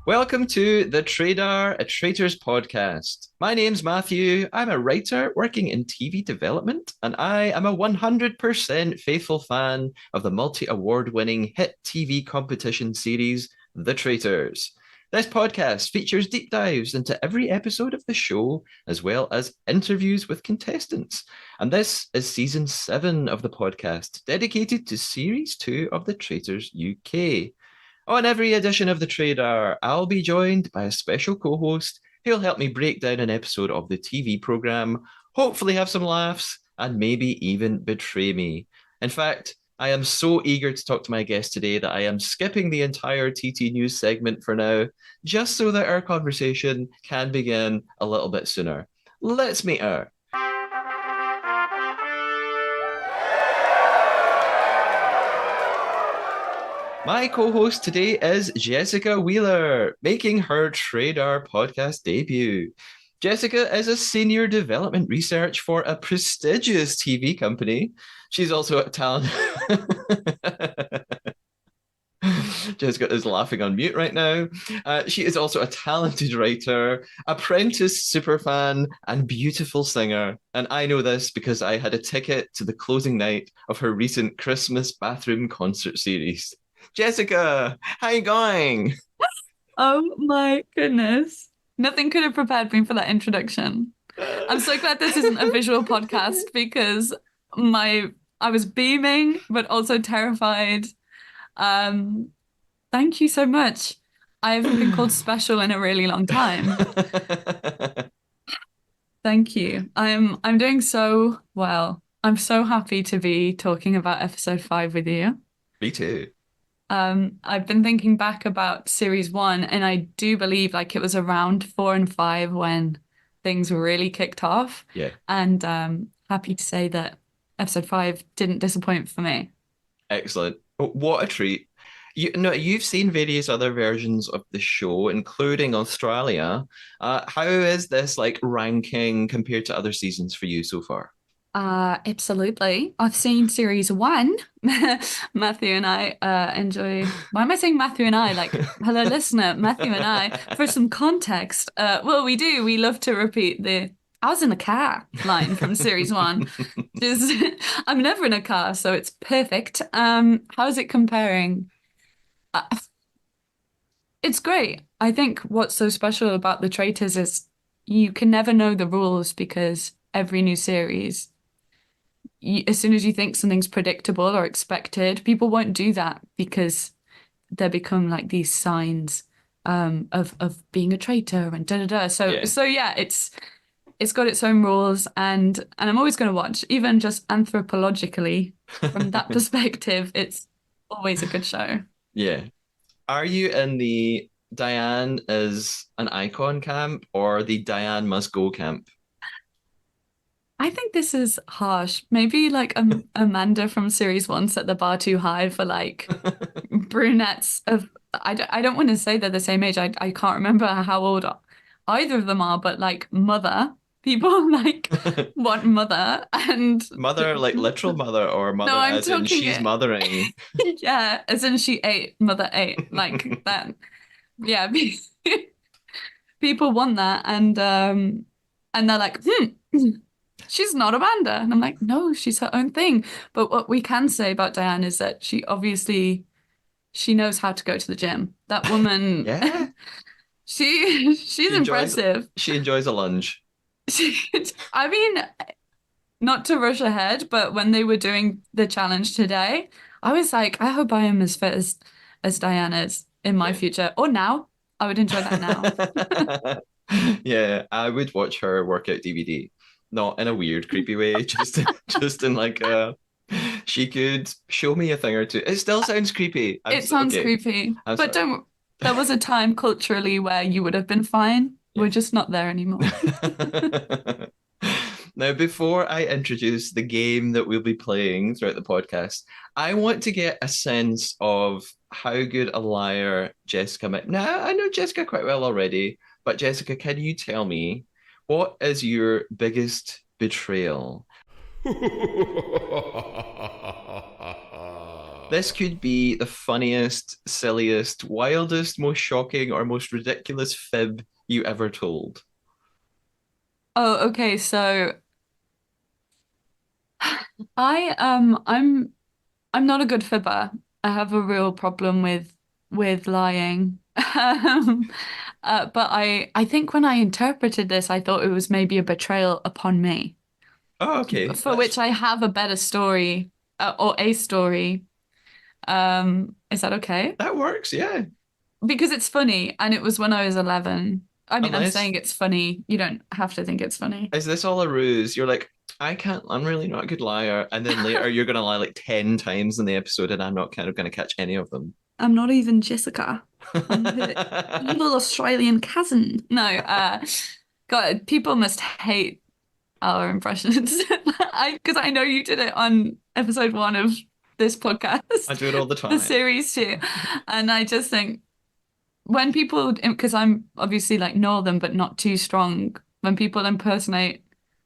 Welcome to the a Traitors podcast. My name's Matthew. I'm a writer working in TV development, and I am a 100% faithful fan of the multi-award winning hit TV competition series, The Traitors. This podcast features deep dives into every episode of the show, as well as interviews with contestants. And this is season 7 of the podcast, dedicated to series 2 of The Traitors UK. On every edition of The Trader, I'll be joined by a special co-host who'll help me break down an episode of the TV programme, hopefully have some laughs, and maybe even betray me. In fact, I am so eager to talk to my guest today that I am skipping the entire TT News segment for now, just so that our conversation can begin a little bit sooner. Let's meet her. My co-host today is Jessica Wheeler, making her Trader podcast debut. Jessica is a senior development research for a prestigious TV company. She's also a talent. Jessica is laughing on mute right now. She is also a talented writer, apprentice superfan, and beautiful singer. And I know this because I had a ticket to the closing night of her recent Christmas bathroom concert series. Jessica, how you going? Oh my goodness. Nothing could have prepared me for that introduction. I'm so glad this isn't a visual podcast because I was beaming but also terrified. Um, Thank you so much. I haven't been called special in a really long time. Thank you. I'm doing so well. I'm so happy to be talking about episode 5 with you. Me too. I've been thinking back about series 1, and I do believe like it was around 4 and 5 when things really kicked off. Yeah. And happy to say that episode 5 didn't disappoint for me. Excellent. What a treat. You've seen various other versions of the show, including Australia. How is this like ranking compared to other seasons for you so far? Absolutely. I've seen series 1. Matthew and I enjoy. Why am I saying Matthew and I? Like, hello, listener, Matthew and I. For some context, well, we do. We love to repeat the "I was in the car" line from series 1. Just, I'm never in a car, so it's perfect. How's it comparing? Uh, it's great. I think what's so special about the Traitors is you can never know the rules because every new series as soon as you think something's predictable or expected, people won't do that because they become like these signs of being a traitor and da da da. So Yeah. so yeah, it's got its own rules and I'm always going to watch, even just anthropologically from that perspective. It's always a good show. Yeah. Are you in the Diane is an icon camp or the Diane must go camp? I think this is harsh. Maybe like Amanda from series 1 set the bar too high for like brunettes of I don't want to say they're the same age. I can't remember how old either of them are, but like mother. People like want mother and Mother, like literal mother, or no, mother I'm as in talking she's it. mothering? Yeah, as in she ate, mother ate, like that. Yeah, people want that and they're like, she's not Amanda. And I'm like, no, she's her own thing. But what we can say about Diane is that she knows how to go to the gym. That woman, Yeah. she's She enjoys impressive. she enjoys a lunge. She, I mean, not to rush ahead, but when they were doing the challenge today, I was like, I hope I am as fit as Diane is in my Yeah. future or now. I would enjoy that now. Yeah, I would watch her workout DVD. Not in a weird, creepy way, just in like she could show me a thing or two. It still sounds creepy. It sounds Okay. creepy, I'm but sorry. don't. There was a time culturally where you would have been fine. We're Yeah. just not there anymore. Now, before I introduce the game that we'll be playing throughout the podcast, I want to get a sense of how good a liar Jessica might. Now, I know Jessica quite well already, but Jessica, can you tell me what is your biggest betrayal? This could be the funniest, silliest, wildest, most shocking, or most ridiculous fib you ever told. Oh, okay. So I'm not a good fibber. I have a real problem with lying. But I think when I interpreted this, I thought it was maybe a betrayal upon me, Oh, okay. for which I have a better story, or a story. Is that okay? That works, yeah. Because it's funny, and it was when I was 11. I mean, I'm Unless saying it's funny. You don't have to think it's funny. is this all a ruse? You're like, I'm really not a good liar. And then later you're gonna lie like 10 times in the episode and I'm not kind of gonna catch any of them. I'm not even Jessica. I'm her evil Australian cousin. No, God, people must hate our impressions. Because I know you did it on episode 1 of this I podcast, do it all the the time. series 2. And I just think when people, because I'm obviously like northern, but not too strong, when people impersonate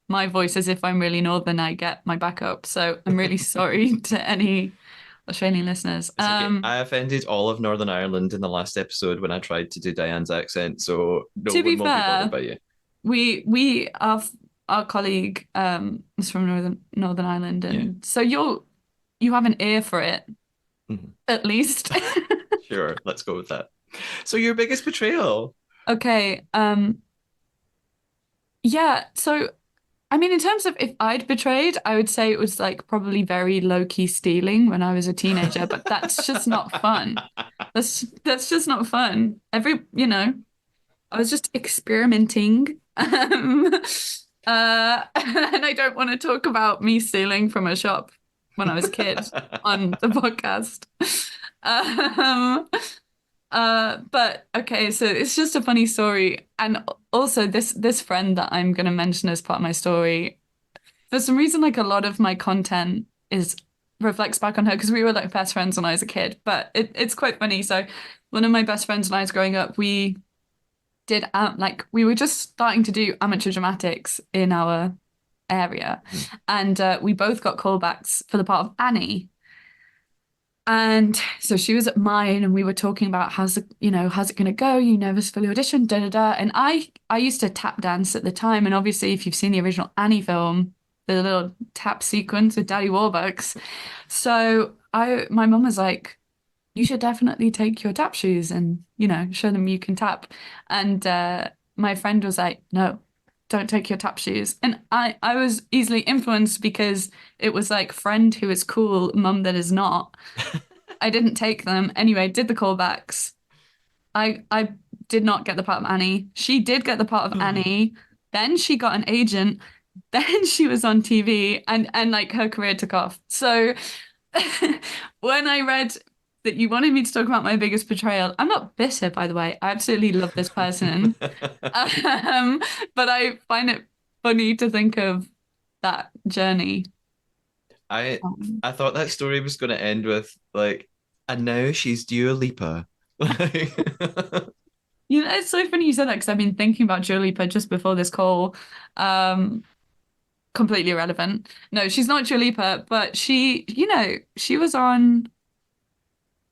my voice as if I'm really northern, I get my back up. So I'm really sorry to any Australian listeners. It's okay. I offended all of Northern Ireland in the last episode when I tried to do Diane's accent, so no To be one will be bothered fair, by you. we our colleague is from Northern Ireland, Yeah. and so you have an ear for it Mhm. at least. Sure, let's go with that. So your biggest betrayal. Okay, yeah, so I mean in terms of if I'd betrayed, I would say it was like probably very low-key stealing when I was a teenager, but that's just not fun. That's just not fun. I was just experimenting. And I don't want to talk about me stealing from a shop when I was a kid on the podcast. Um, but okay, so it's just a funny story. And also this friend that I'm gonna mention as part of my story, for some reason, like a lot of my content is reflects back on her because we were like best friends when I was a kid. But it's quite funny. So one of my best friends when I was growing up, we did like we were just starting to do amateur dramatics in our area, and we both got callbacks for the part of Annie. And so she was at mine, and we were talking about how's it going to go? You nervous for the audition? Da da da. And I used to tap dance at the time, and obviously, if you've seen the original Annie film, the little tap sequence with Daddy Warbucks. So my mum was like, you should definitely take your tap shoes and, show them you can tap. And my friend was like, no, don't take your tap shoes. And I was easily influenced because it was like friend who is cool, mum that is not. I didn't take them. Anyway, did the callbacks. I did not get the part of Annie. She did get the part of Annie. Then she got an agent. Then she was on TV and like her career took off. So when I read that you wanted me to talk about my biggest betrayal, I'm not bitter, by the way. I absolutely love this person. Um, but I find it funny to think of that journey. I Um, I thought that story was going to end with like, and now she's Dua Lipa. Like, it's so funny you said that because I've been thinking about Dua Lipa just before this call. Um, Completely irrelevant. No, she's not Dua Lipa, but she was on.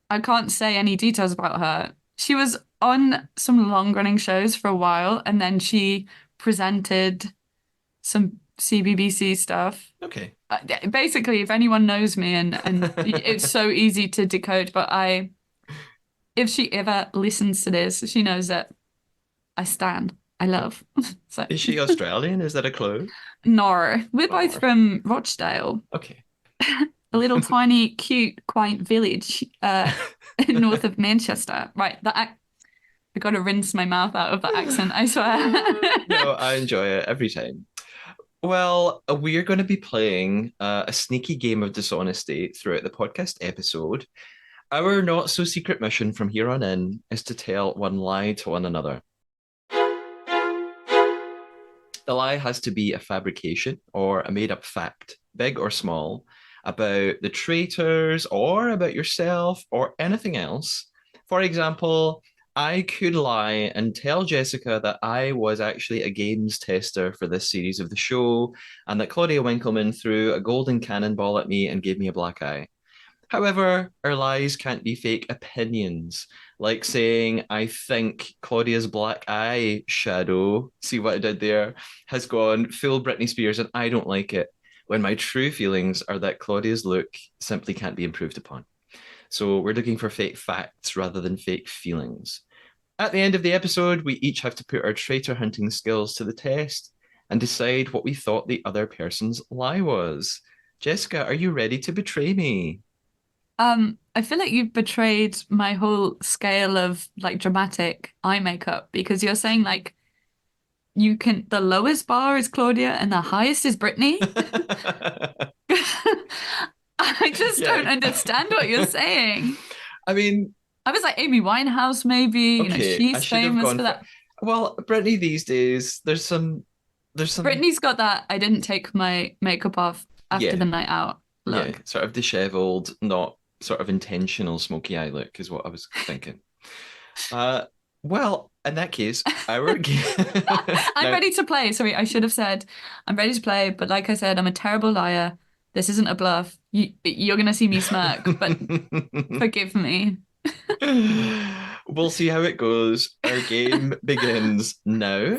I can't say any details about her. She was on some long-running shows for a while, and then she presented some CBBC stuff. okay. Basically, if anyone knows me, and it's so easy to decode, but if she ever listens to this, she knows that I stan, I love. So, Is she Australian? Is that a clue? no, we're both Or from Rochdale, okay. a little tiny, cute, quaint village north of Manchester. Right, I got to rinse my mouth out of that accent, I swear. No, I enjoy it every time. Well, we're going to be playing a sneaky game of dishonesty throughout the podcast episode. Our not so secret mission from here on in is to tell one lie to one another. The lie has to be a fabrication or a made up fact, big or small, about the traitors or about yourself or anything else. For example, I could lie and tell Jessica that I was actually a games tester for this series of the show and that Claudia Winkleman threw a golden cannonball at me and gave me a black eye. However, our lies can't be fake opinions. Like saying, I think Claudia's black eye shadow, see what I did there, has gone full Britney Spears and I don't like it. When my true feelings are that Claudia's look simply can't be improved upon. So we're looking for fake facts rather than fake feelings. At the end of the episode, we each have to put our traitor hunting skills to the test and decide what we thought the other person's lie was. Jessica, are you ready to betray me? I feel like you've betrayed my whole scale of like dramatic eye makeup because you're saying like the lowest bar is Claudia and the highest is Brittany. I just don't Yeah. understand what you're saying. I mean, I was like Amy Winehouse, maybe, okay, I she's should have famous gone for for that. well, Brittany these days, there's some Brittany's got that I didn't take my makeup off after yeah, the night out yeah, look. sort of disheveled, not sort of intentional smoky eye look is what I was thinking. Uh well, in that case, our game I'm now ready to play. Sorry, I should have said I'm ready to play, but like I said, I'm a terrible liar. This isn't a bluff. You're gonna see me smirk, but forgive me. we'll see how it goes. Our game begins now,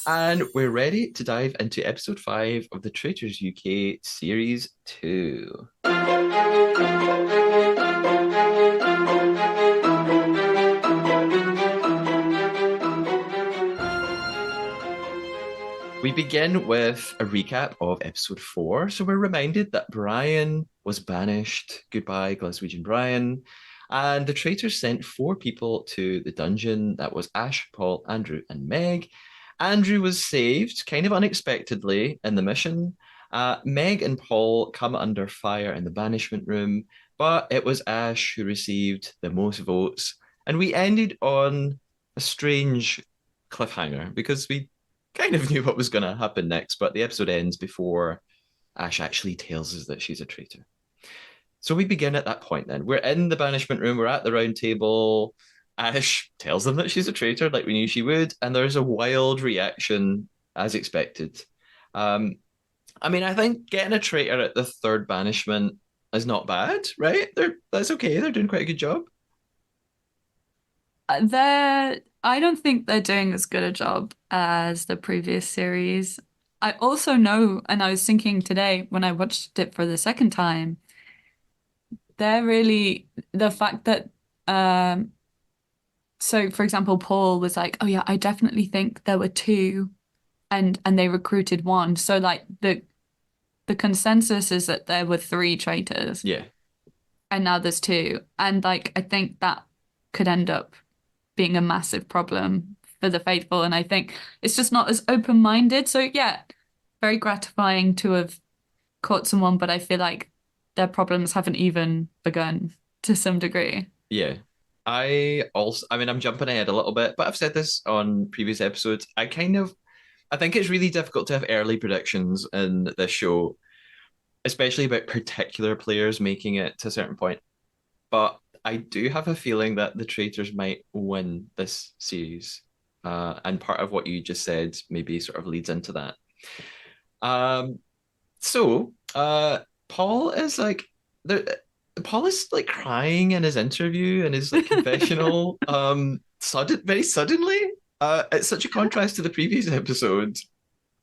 and we're ready to dive into episode 5 of the Traitors UK Series 2. We begin with a recap of episode 4. So we're reminded that Brian was banished. Goodbye, Glaswegian Brian. And the traitors sent 4 people to the dungeon. That was Ash, Paul, Andrew, and Meg. Andrew was saved kind of unexpectedly in the mission. Meg and Paul come under fire in the banishment room, but it was Ash who received the most votes. And we ended on a strange cliffhanger because we kind of knew what was going to happen next, but the episode ends before Ash actually tells us that she's a traitor. So we begin at that point then. We're in the banishment room, we're at the round table. Ash tells them that she's a traitor, like we knew she would, and there's a wild reaction as expected. Um, I mean, I think getting a traitor at the third banishment is not bad, right? That's okay. They're doing quite a good job. I don't think they're doing as good a job as the previous series. I also know, and I was thinking today when I watched it for the second time, they're really the fact that so for example, Paul was like, "Oh yeah, I definitely think there were two and they recruited one." So like the consensus is that there were three traitors Yeah, and now there's two. And like I think that could end up being a massive problem for the faithful. And I think it's just not as open-minded. So yeah, very gratifying to have caught someone, but I feel like their problems haven't even begun to some degree. yeah. I mean, I'm jumping ahead a little bit, but I've said this on previous episodes. I think it's really difficult to have early predictions in this show, especially about particular players making it to a certain point. But I do have a feeling that the traitors might win this series. And part of what you just said maybe sort of leads into that. Um, so Paul is like there Paul is like crying in his interview and his like confessional very suddenly. It's such a contrast to the previous episode.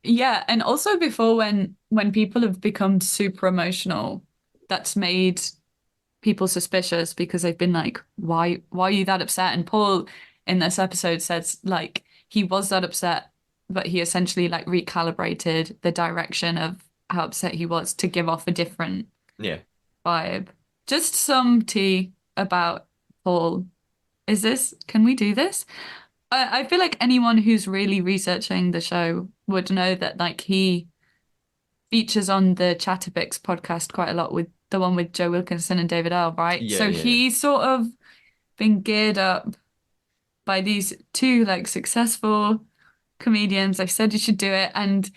Yeah, and also before when people have become super emotional, that's made people suspicious because they've been like, why are you that upset? And Paul in this episode says like he was that upset, but he essentially like recalibrated the direction of how upset he was to give off a different Yeah. vibe. Just some tea about Paul. Can we do this? I feel like anyone who's really researching the show would know that like he features on the Chatterbix podcast quite a lot with the one with Joe Wilkinson and David Earl, right? Yeah, So yeah, yeah. he's sort of been geared up by these two like successful comedians. I've said you should do it. And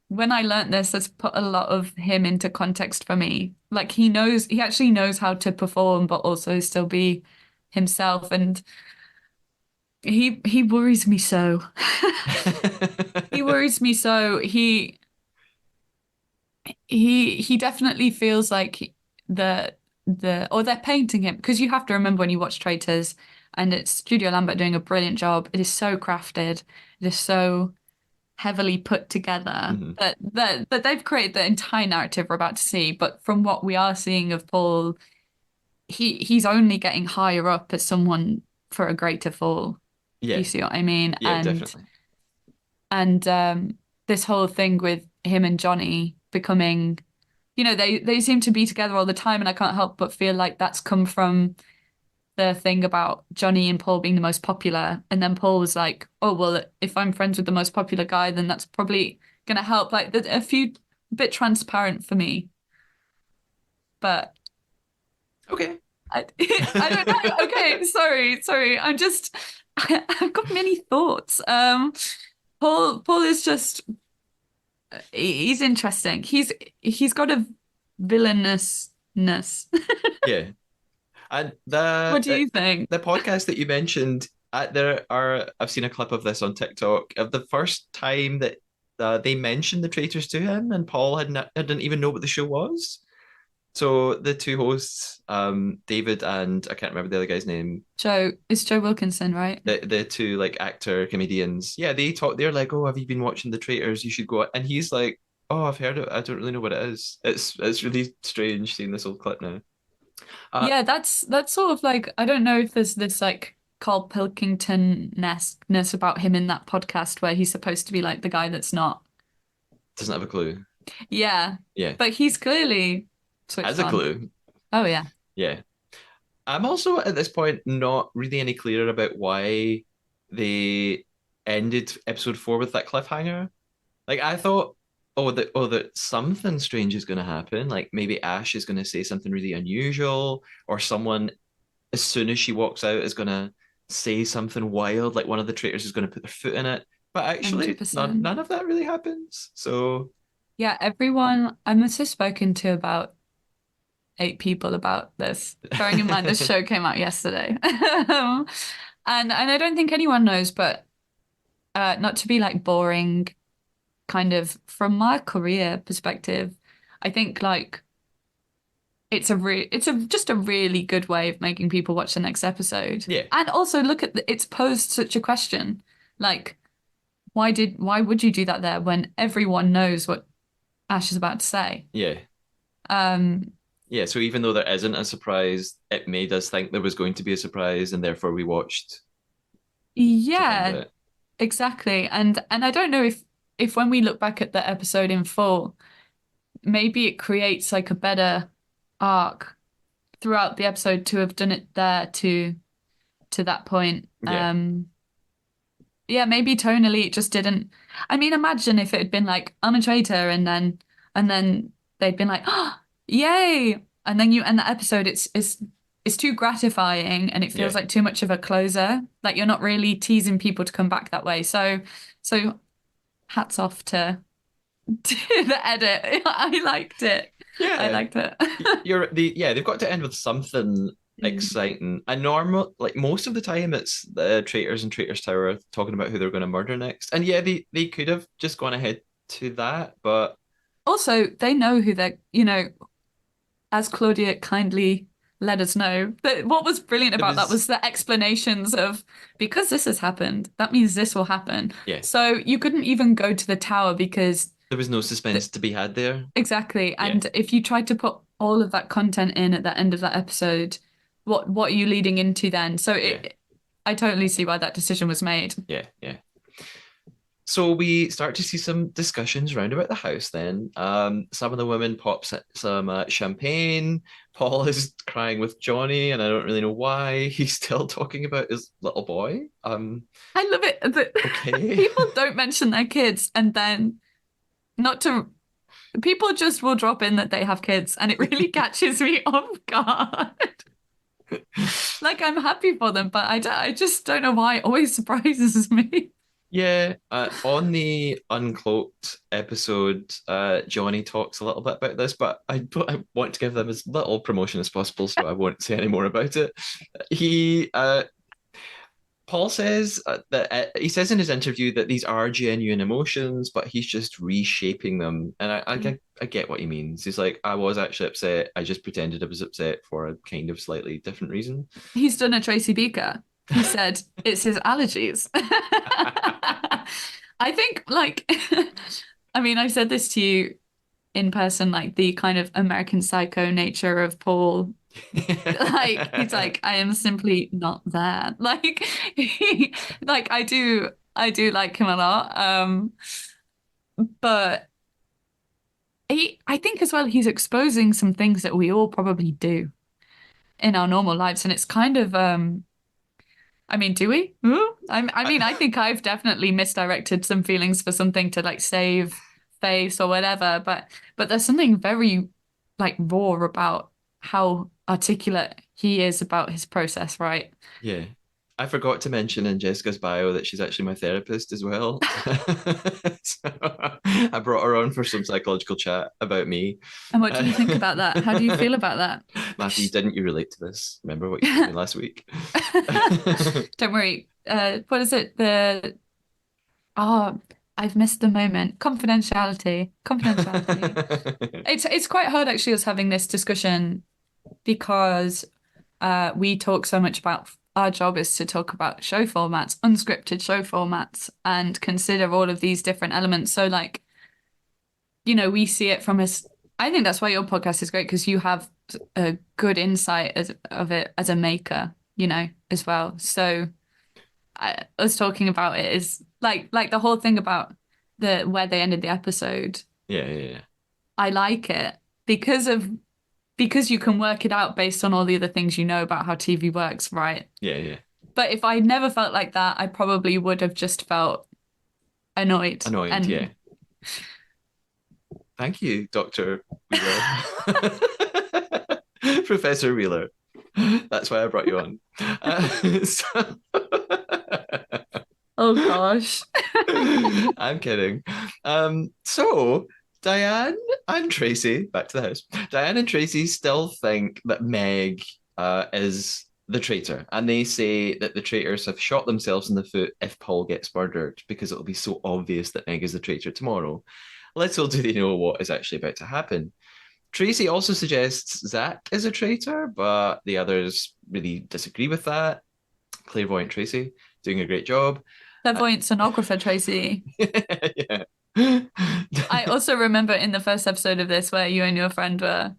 when I learnt this, that's put a lot of him into context for me. Like he actually knows how to perform, but also still be himself. And he worries me so. He worries me so. He definitely feels like the or they're painting him, because you have to remember when you watch Traitors, and it's Studio Lambert doing a brilliant job. It is so crafted. It is so heavily put together Mhm. that they've created the entire narrative we're about to see. But from what we are seeing of Paul, he's only getting higher up as someone for a greater fall, if you Yeah, see what I mean. yeah, definitely. And this whole thing with him and Johnny becoming, they seem to be together all the time, and I can't help but feel like that's come from the thing about Johnny and Paul being the most popular. And then Paul was like, oh, well, if I'm friends with the most popular guy, then that's probably gonna help. Like a few bit transparent for me, but Okay. I I don't know. Okay, sorry. I've got many thoughts. Paul is just he's interesting. He's got a villainousness. Yeah. And What do you think? the podcast that you mentioned, I've seen a clip of this on TikTok of the first time that they mentioned the traitors to him, and Paul didn't even know what the show was. So the two hosts, David and I can't remember the other guy's name, It's Joe Wilkinson, right? the two like actor comedians, yeah, they talk. They're like, "Oh, have you been watching the traitors? You should go." And he's like, "Oh, I've heard it. I don't really know what it is." It's really strange seeing this old clip now. Uh, Yeah, that's sort of like, I don't know if there's this like Carl Pilkington-ness about him in that podcast where he's supposed to be like the guy that's not. doesn't have a clue. Yeah, Yeah, but he's clearly has switched a on. clue. Oh yeah. Yeah. I'm also at this point not really any clearer about why they ended episode 4 with that cliffhanger. Like I thought, that something strange is going to happen. Like maybe Ash is going to say something really unusual, or someone as soon as she walks out is going to say something wild. Like one of the traitors is going to put their foot in it. But actually, none 100%. of that really happens. So Yeah, everyone, I must have spoken to about 8 people about this, bearing in mind this show came out yesterday. And I don't think anyone knows, but not to be like boring, kind of from my career perspective, I think like it's a just a really good way of making people watch the next episode. yeah, And also look at it's posed such a question. Like, why would you do that there when everyone knows what Ash is about to say? yeah. Um, Yeah, so even though there isn't a surprise, it made us think there was going to be a surprise, and therefore we watched to find yeah, out. exactly. And I don't know if when we look back at the episode in full, maybe it creates like a better arc throughout the episode to have done it there to that point. Yeah, Yeah, maybe tonally it just didn't. I mean, imagine if it had been like, I'm a traitor, and then they'd been like, oh, yay. And then you end the episode, it's too gratifying and it feels yeah, like too much of a closer. Like you're not really teasing people to come back that way. So hats off to the edit. I liked it. I yeah. liked it. They've got to end with something Mm. exciting. I normal like most of the time it's the traitors and traitors tower talking about who they're going to murder next. And yeah, they could have just gone ahead to that, but Also, they know who as Claudia kindly let us know, that what was brilliant there about that was was the explanations of because this has happened, that means this will happen. yeah, So you couldn't even go to the tower because there was no suspense to be had there. exactly. Yeah, And if you tried to put all of that content in at the end of that episode, what are you leading into then? So yeah, I totally see why that decision was made. yeah. So we start to see some discussions round about the house then. Some of the women pop some champagne. Paul is crying with Johnny, and I don't really know why. He's still talking about his little boy. I love it that Okay. people don't mention their kids and then not to people just will drop in that they have kids and it really catches me off guard. Like I'm happy for them, but I just don't know why it always surprises me. Yeah, on the Uncloaked episode, Johnny talks a little bit about this, but I want to give them as little promotion as possible, so I won't say any more about it. He Paul says that he says in his interview that these are genuine emotions, but he's just reshaping them. And I get what he means. He's like, I was actually upset. I just pretended I was upset for a kind of slightly different reason. He's done a Tracy Beaker. He said it's his allergies. I think, like, I mean, I said this to you in person, like the kind of American Psycho nature of Paul. Like, he's like, I am simply not there. Like, like I do like him a lot. But I think as well, he's exposing some things that we all probably do in our normal lives, and it's kind of, I mean, do we? Ooh. I mean, I think I've definitely misdirected some feelings for something to like save face or whatever, but there's something very like raw about how articulate he is about his process, right? Yeah. I forgot to mention in Jessica's bio that she's actually my therapist as well. So I brought her on for some psychological chat about me. And what do Uh, you think about that? How do you feel about that? Matthew, didn't you relate to this? Remember what you told me last week? Don't worry. What is it? Oh, I've missed the moment. Confidentiality. Confidentiality. It's quite hard actually us having this discussion because we talk so much about our job is to talk about show formats, unscripted show formats, and consider all of these different elements. So like, you know, we see it from us. I think that's why your podcast is great because you have a good insight of it as a maker, you know, as well. So us talking about it is like the whole thing about the where they ended the episode. Yeah, yeah, yeah. I like it because of because you can work it out based on all the other things you know about how TV works, right? Yeah, yeah. But if I never felt like that, I probably would have just felt annoyed. Annoyed, yeah. And Thank you, Dr. Wheeler. Professor Wheeler. That's why I brought you on. So oh gosh. I'm kidding. So Diane and Tracy, back to the house. Diane and Tracy still think that Meg is the traitor, and they say that the traitors have shot themselves in the foot if Paul gets murdered because it'll be so obvious that Meg is the traitor tomorrow. Little do they know what is actually about to happen. Tracy also suggests Zach is a traitor, but the others really disagree with that. Clairvoyant Tracy doing a great job. Clairvoyant sonographer Tracy. Yeah. I also remember in the first episode of this where you and your friend were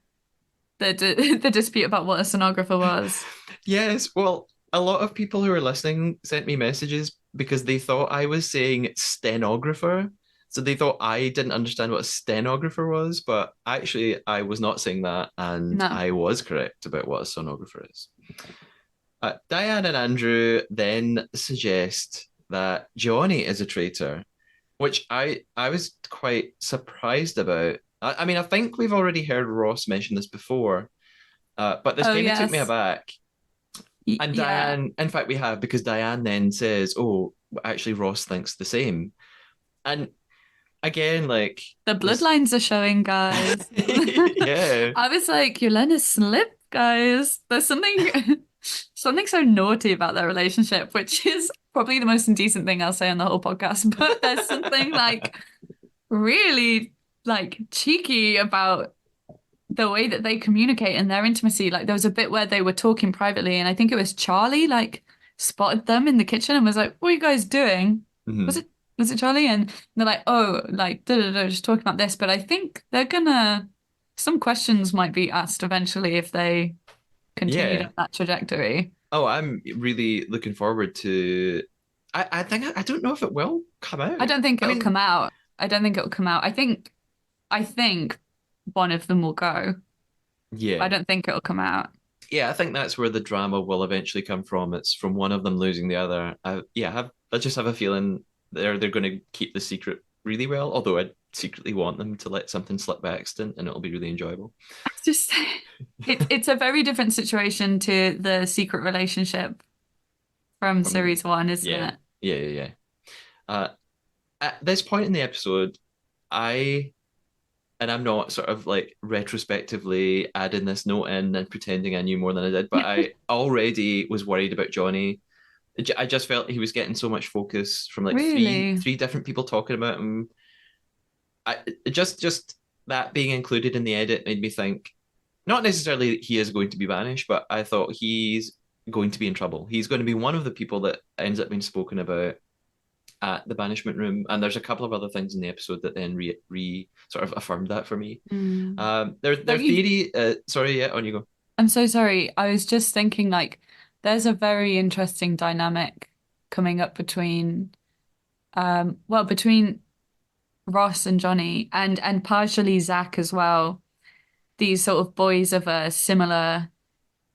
the dispute about what a sonographer was. Yes, well, a lot of people who are listening sent me messages because they thought I was saying stenographer. So they thought I didn't understand what a stenographer was, but actually I was not saying that, and No. I was correct about what a sonographer is. Diane and Andrew then suggest that Johnny is a traitor, which I was quite surprised about. I mean, I think we've already heard Ross mention this before, but this Oh kind of took me yes. aback. And Yeah. Diane, in fact, we have because Diane then says, "Oh, actually, Ross thinks the same." And again, like The this, bloodlines are showing, guys. yeah, I was like, you're letting it slip, guys. There's something something so naughty about their relationship, which is probably the most indecent thing I'll say on the whole podcast. But there's something like really like cheeky about the way that they communicate and their intimacy. Like there was a bit where they were talking privately, and I think it was Charlie like spotted them in the kitchen and was like, "What are you guys doing?" Was Mhm. it was it Charlie? And they're like, "Oh, like da da da, just talking about this." But I think they're gonna some questions might be asked eventually if they continue Yeah. down that trajectory. Oh, I'm really looking forward to. I think I don't know if it will come I out. don't think I it'll mean, come out. I don't think it'll come out. I think one of them will go. I yeah, don't think it'll come out. yeah. I think that's where the drama will eventually come from. It's from one of them losing the other. I just have a feeling they're going to keep the secret really well. Although I secretly want them to let something slip by accident, and it'll be really enjoyable. Just it's a very different situation to the secret relationship from From series one, isn't yeah, it? yeah, yeah, yeah. Uh, at this point in the episode, I and I'm not sort of like retrospectively adding this note in and pretending I knew more than I did, but I already was worried about Johnny I just felt he was getting so much focus from like Really? three different people talking about him. Just that being included in the edit made me think not necessarily he is going to be banished, but I thought he's going to be in trouble. He's going to be one of the people that ends up being spoken about at the banishment room, and there's a couple of other things in the episode that then re sort of affirmed that for me. Mm. Their Don't you? theory. Sorry, yeah, on you go. I'm so sorry. I was just thinking like there's a very interesting dynamic coming up between well between Ross and Johnny and partially Zach as well. These sort of boys of a similar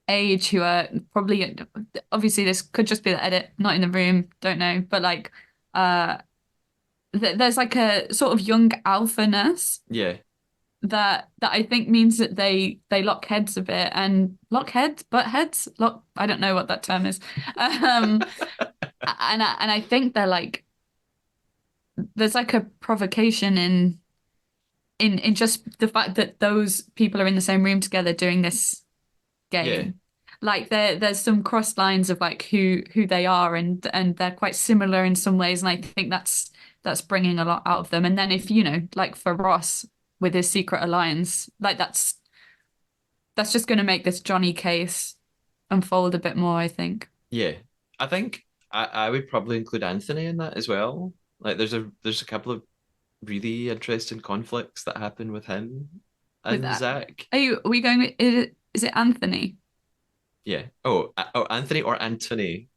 age who are probably obviously this could just be the edit, not in the room, don't know, but like uh there's like a sort of young alphaness Yeah, that I think means that they lock heads a bit and lock heads, butt heads, lock I don't know what that term is. Um and I think they're like there's like a provocation in just the fact that those people are in the same room together doing this yeah, game. Like there's some cross lines of like who they are and they're quite similar in some ways and I think that's bringing a lot out of them. And then if you know like for Ross with his secret alliance, like that's just going to make this Johnny case unfold a bit more, I think. yeah. I think I would probably include Anthony in that as well. Like, there's a couple of really interesting conflicts that happen with him With and that, Zach. are we going with is it Anthony? Yeah. Oh, Anthony or Anthony.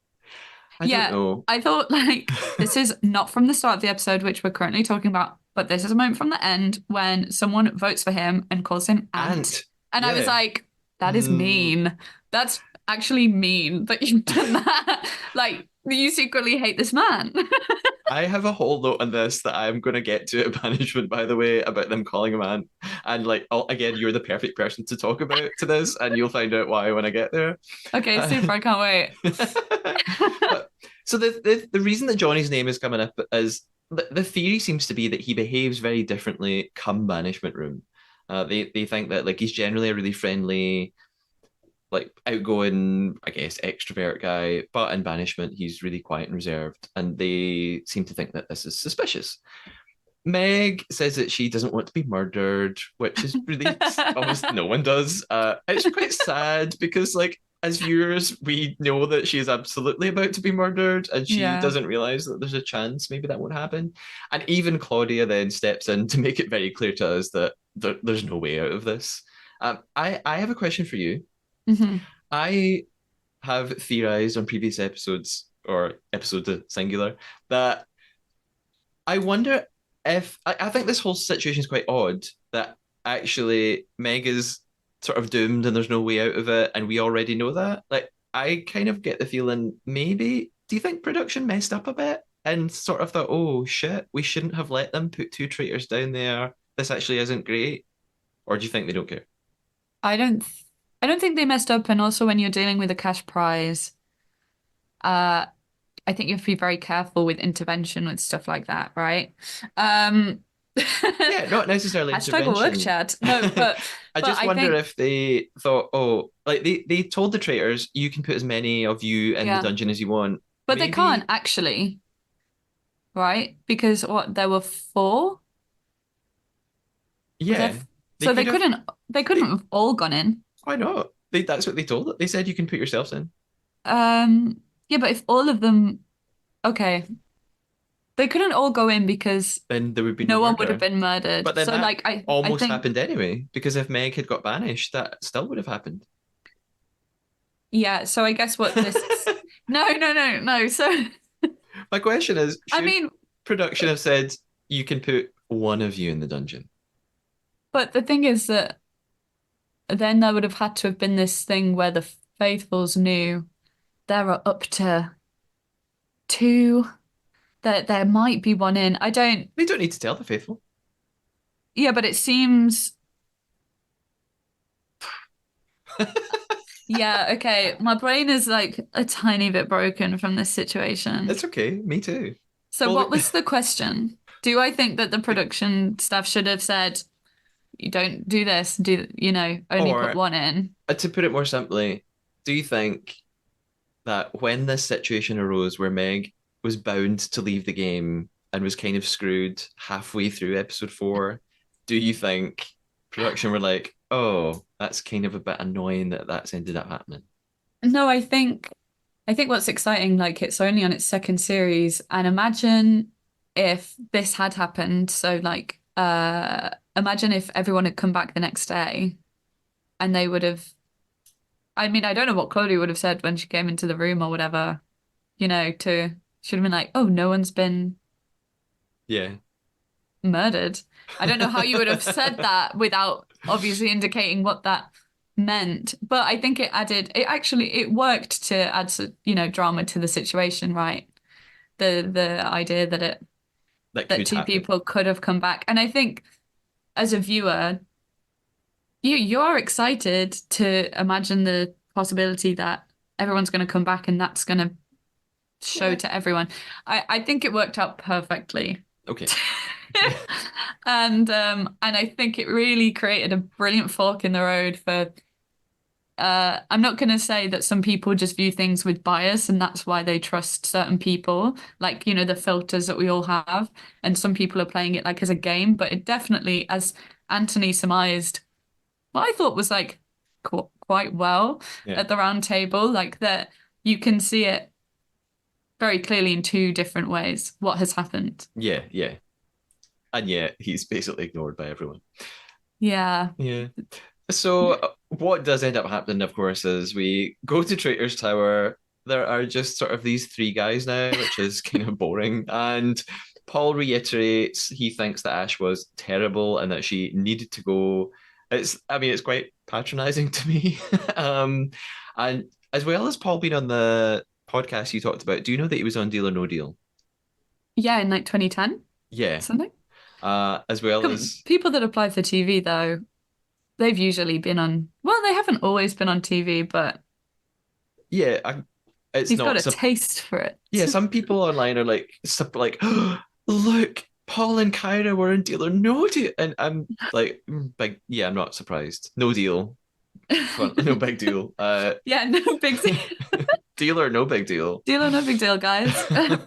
I don't Yeah, know. I thought like this is not from the start of the episode, which we're currently talking about, but this is a moment from the end when someone votes for him and calls him Ant. Ant. And I was Yeah. like, that is Mm, mean. That's actually mean that you've done that. Like, you secretly hate this man. I have a whole note on this that I'm going to get to at banishment, by the way, about them calling him Ant. And like, again, you're the perfect person to talk about to this, and you'll find out why when I get there. Okay, Uh, super. I can't wait. but so the reason that Johnny's name is coming up is the theory seems to be that he behaves very differently come banishment room. They think that like he's generally a really friendly, like outgoing, I guess, extrovert guy, but in banishment he's really quiet and reserved, and they seem to think that this is suspicious. Meg says that she doesn't want to be murdered, which is really almost no one does. It's quite sad because, like, as viewers, we know that she is absolutely about to be murdered, and she Yeah. doesn't realize that there's a chance maybe that won't happen. And even Claudia then steps in to make it very clear to us that there's no way out of this. I have a question for you. Hmm. I have theorized on previous episodes or episode singular that I wonder if I think this whole situation is quite odd that actually Meg is sort of doomed and there's no way out of it, and we already know that. Like, I kind of get the feeling maybe, do you think production messed up a bit and sort of thought, oh shit, we shouldn't have let them put two traitors down there. This actually isn't great. Or do you think they don't care? I don't I don't think they messed up and also when you're dealing with a cash prize, uh I think you have to be very careful with intervention with stuff like that, right? Um Yeah, not necessarily Hashtag work intervention. chat. No, I but just I wonder think if they thought, oh, like they told the traitors, you can put as many of you in the yeah. dungeon as you want. But they can't Maybe, actually, right? Because what there were four? Were there yeah, they so could have. they couldn't They have all gone in. Why not? That's what they told it. They said you can put yourselves in. Yeah, but if all of them okay, they couldn't all go in because Then there would be no no one would have murder. been murdered. But then So that like I almost think happened anyway, because if Meg had got banished, that still would have happened. yeah, so I guess what this no. So My question is, I should mean, production have said you can put one of you in the dungeon? but the thing is that then there would have had to have been this thing where the faithfuls knew there are up to two. There might be one in. I don't. They don't need to tell the faithful. Yeah, but it seems. Yeah, okay. My brain is like a tiny bit broken from this situation. It's okay. Me too. So, Well, what was the question? Do I think that the the, production staff should have said, you don't do this, only put or one in? to put it more simply, do you think that when this situation arose where Meg was bound to leave the game and was kind of screwed halfway through episode 4, do you think production were like, oh, that's kind of a bit annoying that that's ended up happening? No, I think what's exciting, like it's only on its second series, and imagine if this had happened. So like imagine if everyone had come back the next day and they would have I mean, I don't know what Claudia would have said when she came into the room or whatever, to should have been like, oh, no one's been Yeah. murdered. I don't know how you would have said that without obviously indicating what that meant. But I think it worked to add, drama to the situation, right? The idea that That that could two happen. people could have come back. And I think as a viewer, you're excited to imagine the possibility that everyone's going to come back and that's going to show Yeah. to everyone. I think it worked out perfectly. Okay. And I think it really created a brilliant fork in the road for I'm not going to say that some people just view things with bias and that's why they trust certain people, like, the filters that we all have. And some people are playing it like as a game, but it definitely, as Anthony surmised, what I thought was like quite well Yeah. at the round table, like that you can see it very clearly in two different ways what has happened. Yeah. Yeah. And yet he's basically ignored by everyone. Yeah. Yeah. So what does end up happening, of course, is we go to Traitors Tower. There are just sort of these three guys now, which is kind of boring. And Paul reiterates he thinks that Ash was terrible and that she needed to go. I mean, it's quite patronizing to me. And as well as Paul being on the podcast you talked about, do you know that he was on Deal or No Deal? Yeah, in like 2010, Yeah. something. As well as People that apply for TV though, they've usually been on, well, they haven't always been on TV, but yeah, it's he's got not a so taste for it. yeah, some people online are like, oh, look, Paul and Kyra were in Deal or No Deal, and I'm like, big, yeah, I'm not surprised. No deal, fun, no big deal. Yeah, no big deal. Deal or no big deal. Deal or no big deal, guys.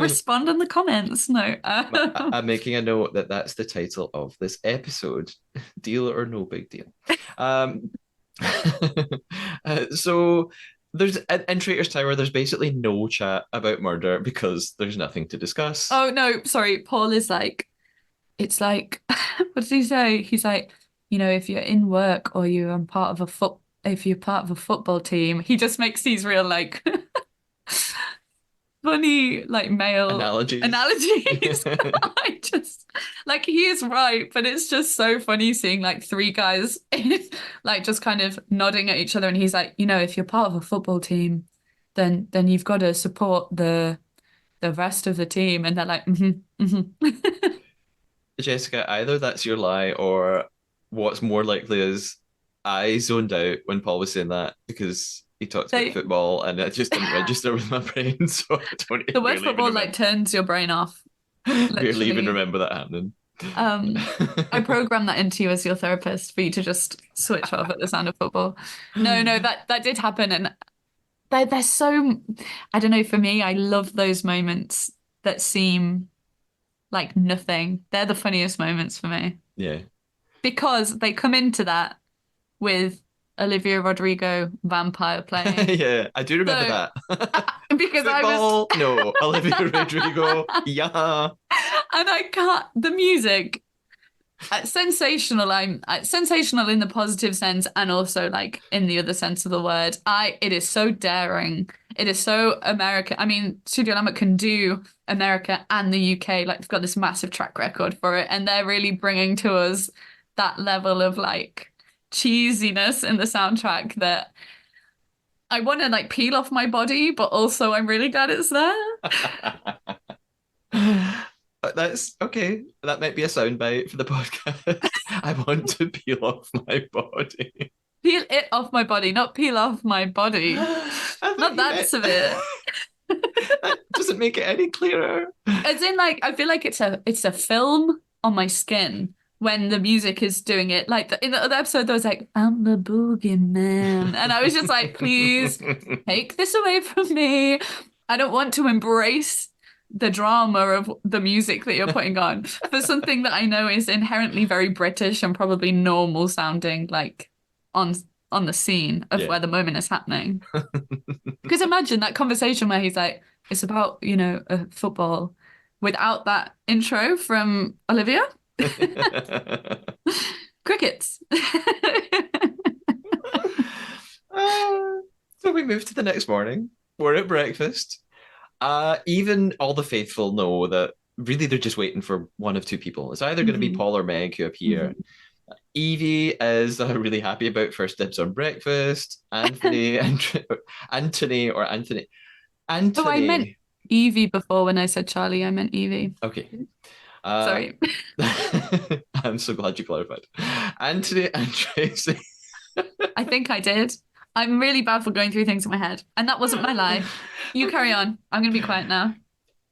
Respond in the comments. No. I'm making a note that that's the title of this episode. Deal or no big deal. Um, so there's in Traitors Tower, there's basically no chat about murder because there's nothing to discuss. Oh no, sorry. Paul is like, it's like, what does he say? He's like, if you're in work or if you're part of a football team, he just makes these real like funny like male Analogies. analogies. I just like he is right, but it's just so funny seeing like three guys like just kind of nodding at each other, and he's like, if you're part of a football team, then you've got to support the rest of the team, and they're like, Jessica, either that's your lie or what's more likely is I zoned out when Paul was saying that because he talked about They football and it just didn't register with my brain. So I don't the word barely even football like remember, turns your brain off, barely even literally. remember that happening. I program that into you as your therapist for you to just switch off at the sound of football. No, no, that did happen, and they're so. I don't know. For me, I love those moments that seem like nothing. They're the funniest moments for me Yeah. because they come into that with Olivia Rodrigo vampire playing. Yeah, I do remember So that. because I was Football? No. Olivia Rodrigo? Yeah. and I can't the music sensational. I'm sensational in the positive sense and also like in the other sense of the word. It is so daring. It is so American. I mean, Studio Lamont can do America and the UK. Like they've got this massive track record for it, and they're really bringing to us that level of like cheesiness in the soundtrack that I want to like peel off my body, but also I'm really glad it's there. That's okay. That might be a soundbite for the podcast. I want to peel off my body. Peel it off my body, not peel off my body. I thought Not you that meant severe. that doesn't make it any clearer. As in, like, I feel like it's a film on my skin, when the music is doing it. Like in the other episode, there was like, I'm the boogeyman. And I was just like, please take this away from me. I don't want to embrace the drama of the music that you're putting on for something that I know is inherently very British and probably normal sounding, like on on the scene of Yeah. where the moment is happening. Because imagine that conversation where he's like, it's about, football without that intro from Olivia. Crickets. So we move to the next morning. We're at breakfast. Even all the faithful know that really they're just waiting for one of two people. It's either going to be Mhm. Paul or Meg who appear. Mhm. Evie is really happy about first dibs on breakfast. Oh, I meant Anthony. Evie before when I said Charlie. I meant Evie. Okay. Uh, Sorry. I'm so glad you clarified. Anthony and Tracy. I think I did. I'm really bad for going through things in my head. And that wasn't my lie. You carry on. I'm going to be quiet now.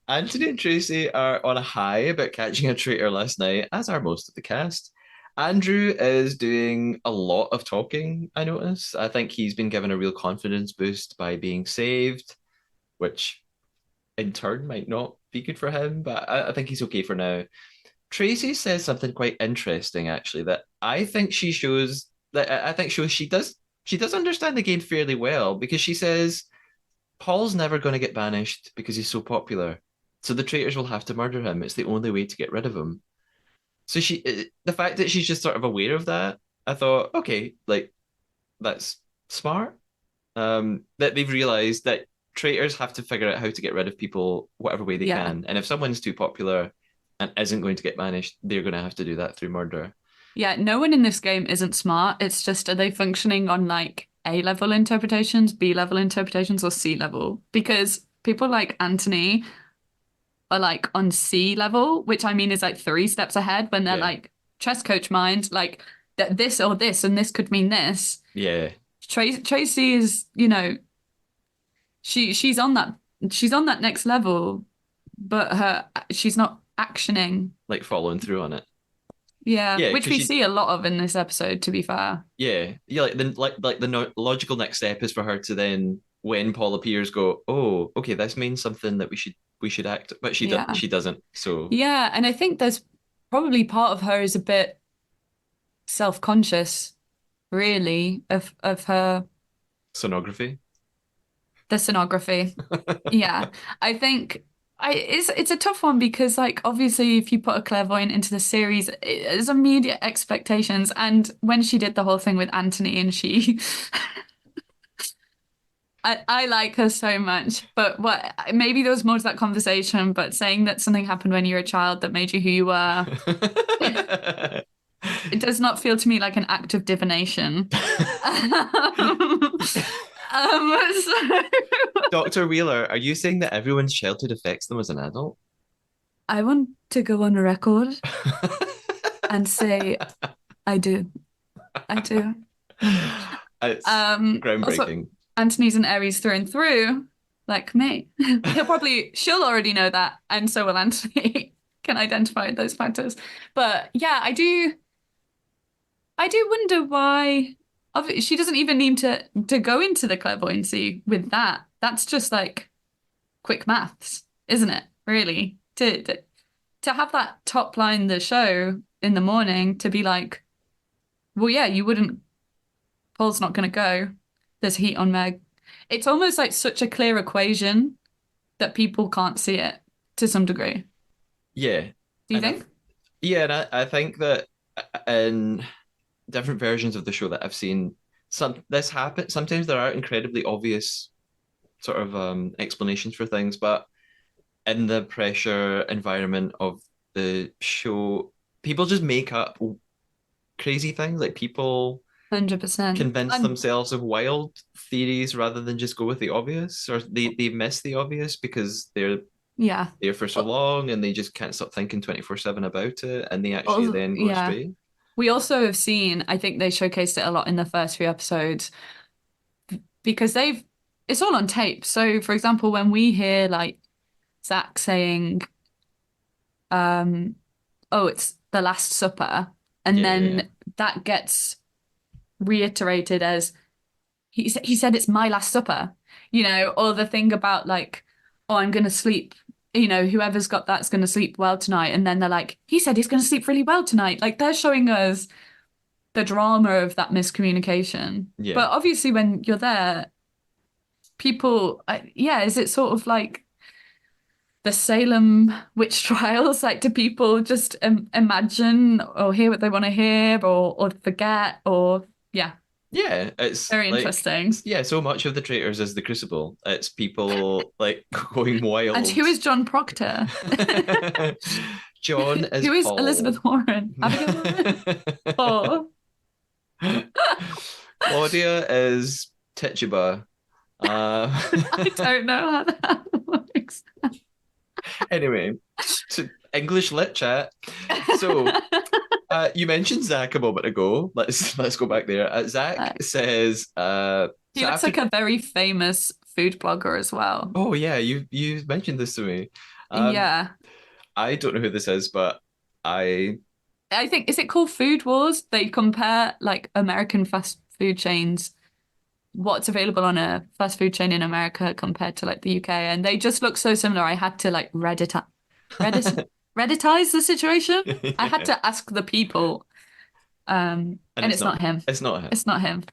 Anthony and Tracy are on a high about catching a traitor last night, as are most of the cast. Andrew is doing a lot of talking, I notice. I think he's been given a real confidence boost by being saved, which in turn might not be good for him, but I think he's okay for now. Tracy says something quite interesting, actually, that I think she shows that I think shows she does understand the game fairly well because she says Paul's never going to get banished because he's so popular. So the traitors will have to murder him. It's the only way to get rid of him. So the fact that she's just sort of aware of that, I thought, okay, like that's smart. That they've realized that traitors have to figure out how to get rid of people whatever way they Yeah. can. And if someone's too popular and isn't going to get banished, they're going to have to do that through murder. Yeah. No one in this game isn't smart. It's just, are they functioning on like A level interpretations, B level interpretations, or C level? Because people like Anthony are like on C level, which I mean is like three steps ahead when they're Yeah. like chess coach mind, like that this or this and this could mean this. Yeah. Tracy is, she's on that next level, but she's not actioning. Like following through on it. Yeah, Yeah, which because we she see a lot of in this episode, to be fair. yeah, like the logical next step is for her to then when Paul appears go, "Oh, okay, this means something that we should act." But Yeah. she doesn't. So Yeah, and I think there's probably part of her is a bit self-conscious, really, of her sonography. the sonography. Yeah. I think it's a tough one because like obviously if you put a clairvoyant into the series, there's immediate expectations. And when she did the whole thing with Anthony and she I like her so much, but what maybe there was more to that conversation, but saying that something happened when you were a child that made you who you were, it does not feel to me like an act of divination. So Dr. Wheeler, are you saying that everyone's childhood affects them as an adult? I want to go on a record and say I do. I do. It's Also, groundbreaking. Anthony's an Aries through and through, like me. She'll already know that, and so will Anthony can identify those factors. But yeah, I do wonder why she doesn't even need to go into the clairvoyancy with that. That's just like quick maths, isn't it? Really, to have that top line the show in the morning to be like, well, yeah, you wouldn't. Paul's not going to go. There's heat on Meg. It's almost like such a clear equation that people can't see it to some degree. Yeah. Do you And think? I think that in different versions of the show that I've seen, this happen. Sometimes there are incredibly obvious sort of explanations for things, but in the pressure environment of the show, people just make up crazy things. Like people 100%. convince I'm, themselves of wild theories rather than just go with the obvious, or they miss the obvious because they're yeah. there for so long and they just can't stop thinking 24/7 about it, and they actually Also, then go yeah. astray. We also have seen, I think they showcased it a lot in the first few episodes because it's all on tape. So, for example, when we hear like Zach saying, oh, it's the Last Supper, And Yeah, yeah, then that gets reiterated as he said it's my last supper, or the thing about like, oh, I'm gonna sleep, whoever's got that's gonna sleep well tonight. And then they're like, he said he's gonna sleep really well tonight. Like they're showing us the drama of that miscommunication. yeah. But obviously, when you're there, people, yeah, is it sort of like the Salem witch trials? Like, do people just imagine or hear what they want to hear or forget? Or, yeah, Yeah, it's very like interesting. yeah, so much of the Traitors is the Crucible. It's people like going And wild. who is John Proctor? John is Who is Paul. Elizabeth Warren? Abigail Warren? Oh, Claudia is Tituba. I don't know how that works. Anyway, to English lit chat. So you mentioned Zach a moment ago. Let's go back there. Zach says He so looks after. like a very famous food blogger as well. Oh yeah, you mentioned this to me. Um, Yeah. I don't know who this is, but I I think, is it called Food Wars? They compare like American fast food chains, what's available on a fast food chain in America compared to like the UK, and they just look so similar. I had to like Reddit, Redditize the situation. I had yeah, to ask the people, and and it's not him. it's not him. It's not him.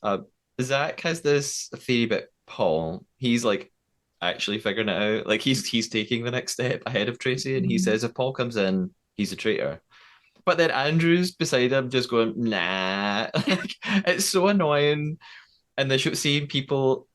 Uh, Zach has this theory about Paul. He's like actually figuring it out. Like he's taking the next step ahead of Tracy, and he Mm. says if Paul comes in, he's a traitor. But then Andrew's beside him, just going, nah. Like, it's so annoying. And the show seeing people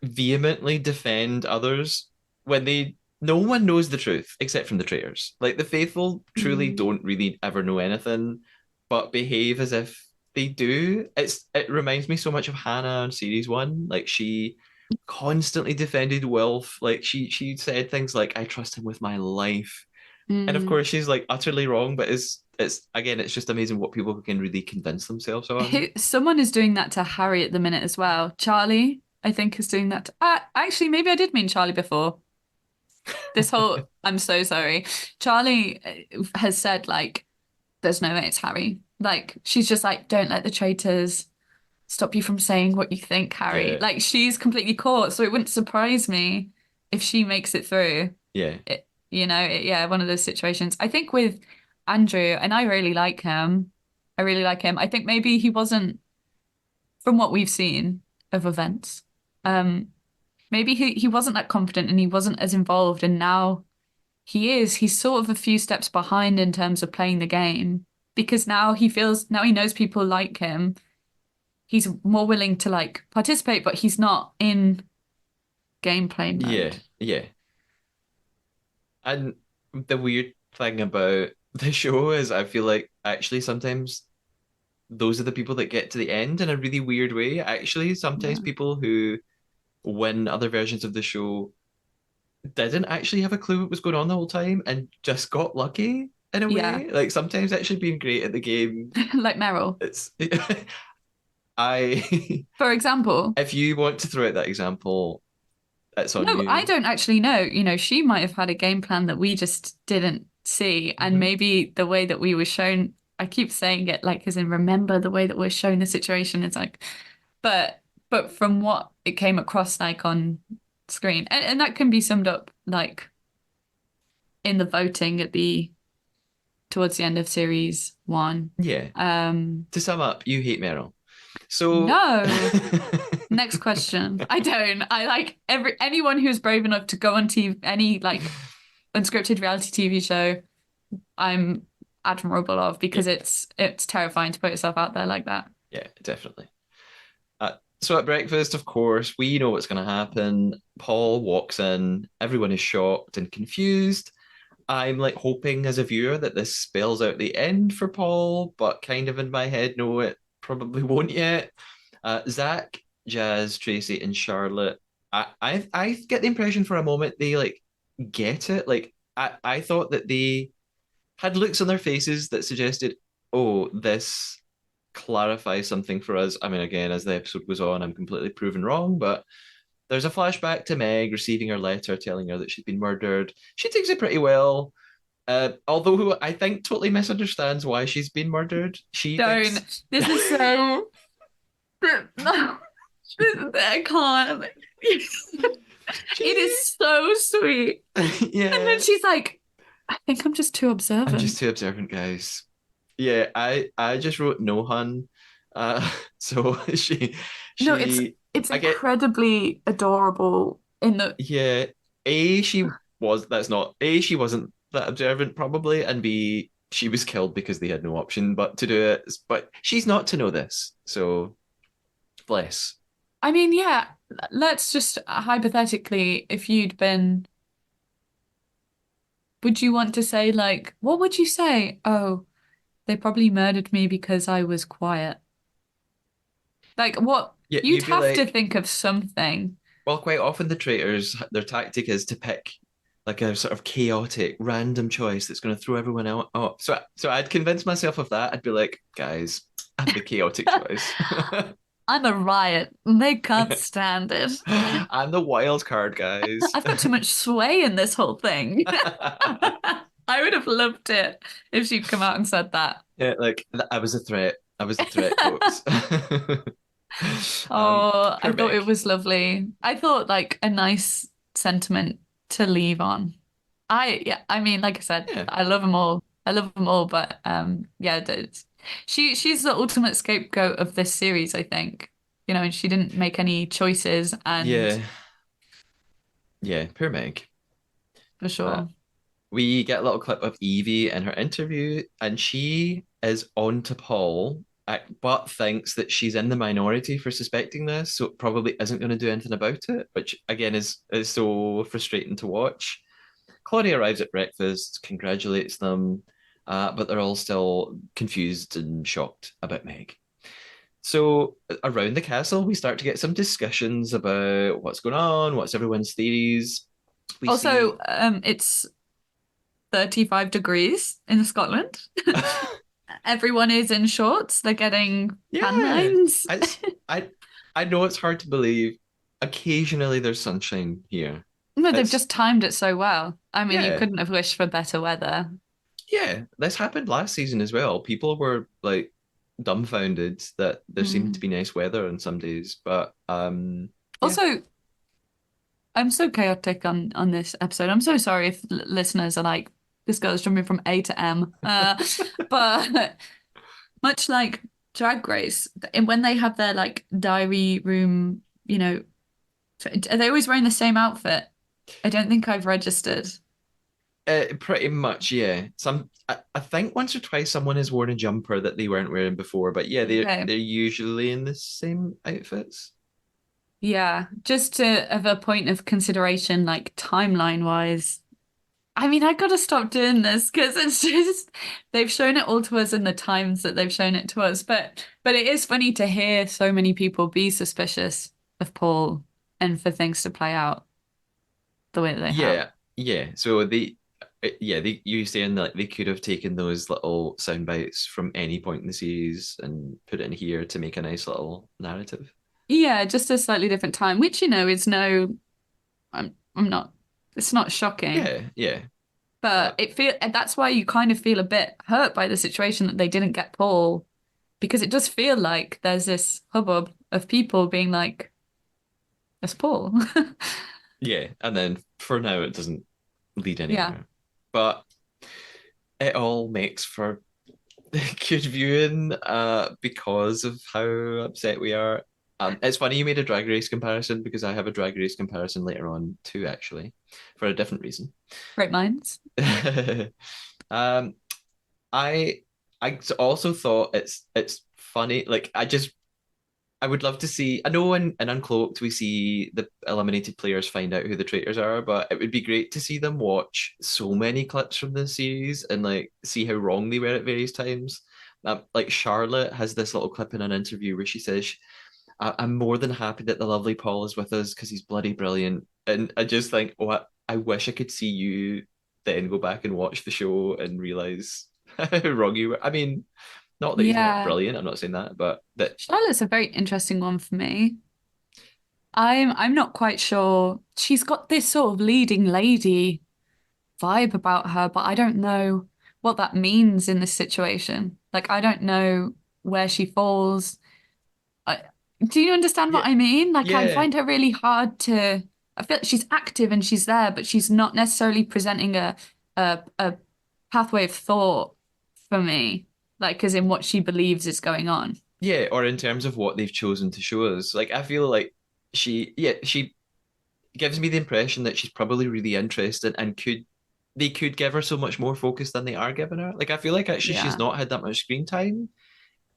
vehemently defend others when no one knows the truth except from the traitors. Like the faithful truly Mm. don't really ever know anything, but behave as if they do. It reminds me so much of Hannah on series one. Like she constantly defended Wilf. Like she said things like, I trust him with my life. And of Mm. course she's like utterly wrong, but it's again, it's just amazing what people can really convince themselves on. Someone is doing that to Harry at the minute as well. Charlie, I think, is doing that. Actually, maybe I did mean Charlie before. This whole, I'm so sorry. Charlie has said like, there's no way it's Harry. Like she's just like, don't let the traitors stop you from saying what you think, Harry. Yeah, Like she's completely caught, so it wouldn't surprise me if she makes it through. yeah, Yeah, one of those situations. I think with Andrew, and I really like him. I really like him. I think maybe he wasn't, from what we've seen of events, um, maybe he wasn't that confident and he wasn't as involved, and now he is. He's sort of a few steps behind in terms of playing the game because now he knows people like him. He's more willing to like participate, but he's not in gameplay yeah, mode. yeah. And the weird thing about the show is I feel like actually sometimes those are the people that get to the end in a really weird way. Actually, sometimes Yeah. people who win other versions of the show didn't actually have a clue what was going on the whole time and just got lucky in a Yeah. way. Like sometimes actually being great at the game, Like Meryl, it's I for example. if you want to throw out that example, it's on No, I you. don't actually know. She might have had a game plan that we just didn't see. And Mhm. maybe the way that we were shown, I keep saying it like as in remember the way that we're shown the situation. It's like, but from what it came across like on screen, and that can be summed up like in the voting at the towards the end of series one. Yeah. To sum up, you hate Meryl. So No. Next question. I don't. I like anyone who's brave enough to go on TV, any like unscripted reality TV show, I'm admirable of yeah, because it's terrifying to put yourself out there like that. yeah, definitely. So at breakfast, of course, we know what's going to happen. Paul walks in, everyone is shocked and confused. I'm like hoping as a viewer that this spells out the end for Paul, but kind of in my head, no, it probably won't yet. Zach, Jazz, Tracy, and Charlotte. I get the impression for a moment they like get it. Like I thought that they had looks on their faces that suggested, oh, this clarifies something for us. I mean, again, as the episode goes on, I'm completely proven wrong, but there's a flashback to Meg receiving her letter telling her that she'd been murdered. She takes it pretty well. Although I think totally misunderstands why she's been murdered. She thinks Don't. This is so. No, I can't. It is she, so sweet. And then yeah. she's like, I think I'm just too I'm just observant. too observant, guys. Yeah, I just wrote no hun. So No, it's she it's I get incredibly adorable in the yeah. A she was that's not A she wasn't that observant probably, and B she was killed because they had no option but to do it. But she's not to know this, so bless. I mean, yeah, let's just hypothetically, if you'd been, would you want to say like, what would you say? Oh, they probably murdered me because I was quiet. Like what Yeah, you'd you'd be have to like, think of something. well, quite often the traitors, their tactic is to pick like a sort of chaotic, random choice that's going to throw everyone out. Oh, so I'd convince myself of that. I'd be like, guys, I'm the chaotic choice. I'm a riot. They can't stand it. I'm the wild card, guys. I've got too much sway in this whole thing. I would have loved it if she'd come out and said that. Yeah, like I was a threat. I was a threat, folks. Oh, I Poor thought it Meg. was lovely. I thought like a nice sentiment to leave on. Yeah, I mean, like I said, Yeah, I love them all. I love them all, but yeah, she's the ultimate scapegoat of this series, I think. You know, and she didn't make any choices, and yeah, yeah. Poor Meg. for Uh, sure. we get a little clip of Evie in her interview, and she is on to Paul, but thinks that she's in the minority for suspecting this, so probably isn't going to do anything about it, which again is so frustrating to watch. Claudia arrives at breakfast, congratulates them, but they're all still confused and shocked about Meg. So around the castle, we start to get some discussions about what's going on, what's everyone's theories. We Also, see, it's 35 degrees in Scotland. Everyone is in shorts. They're getting tan yeah, lines. it's I know it's hard to believe. Occasionally, there's sunshine here. No, they've It's just timed it so well. I mean, you yeah, couldn't have wished for better weather. yeah. This happened last season as well. People were like dumbfounded that there seemed to Mm. be nice weather on some days, but yeah, Also, I'm so chaotic on this episode. I'm so sorry if listeners are like, this girl's jumping from A to M. But much like Drag Race, and when they have their like diary room, you know, are they always wearing the same outfit? I don't think I've registered. pretty much, yeah. I think once or twice someone has worn a jumper that they weren't wearing before, but yeah, Okay. they're usually in the same outfits. Yeah, just to of a point of consideration, like timeline wise. I mean, I gotta stop doing this because it's just they've shown it all to us in the times that they've shown it to us. But it is funny to hear so many people be suspicious of Paul and for things to play out the way that they have. Yeah, yeah. So yeah, you saying that they could have taken those little sound bites from any point in the series and put it in here to make a nice little narrative. Yeah, just a slightly different time, which you know is no, I'm not. It's not shocking. Yeah, yeah. But But it feel and that's why you kind of feel a bit hurt by the situation that they didn't get Paul, because it does feel like there's this hubbub of people being like, "That's Paul." yeah, and then for now it doesn't lead Yeah. anywhere. But it all makes for good viewing because of how upset we are. It's funny you made a drag race comparison because I have a drag race comparison later on too, actually, for a different reason. Great minds. um, I I also thought it's funny. Like I would love to see. I know in Uncloaked we see the eliminated players find out who the traitors are, but it would be great to see them watch so many clips from the series and like see how wrong they were at various times. Like Charlotte has this little clip in an interview where she says, I'm more than happy that the lovely Paul is with us because he's bloody brilliant." And I just think, oh, I wish I could see you then go back and watch the show and realize how wrong you were. I mean, not that he's not Yeah. brilliant. I'm not saying that, but that Charlotte's a very interesting one for me. I'm not quite sure. She's got this sort of leading lady. vibe about her, but I don't know what that means in this situation. Like, I don't know where she falls. I, do you understand Yeah, what I mean? Like, I yeah, find her really hard to. I feel like she's active and she's there, but she's not necessarily presenting a pathway of thought for me, like, as in what she believes is going on. yeah. Or in terms of what they've chosen to show us, like I feel like she gives me the impression that she's probably really interested and they could give her so much more focus than they are giving her. Like I feel like actually she's Yeah. not had that much screen time,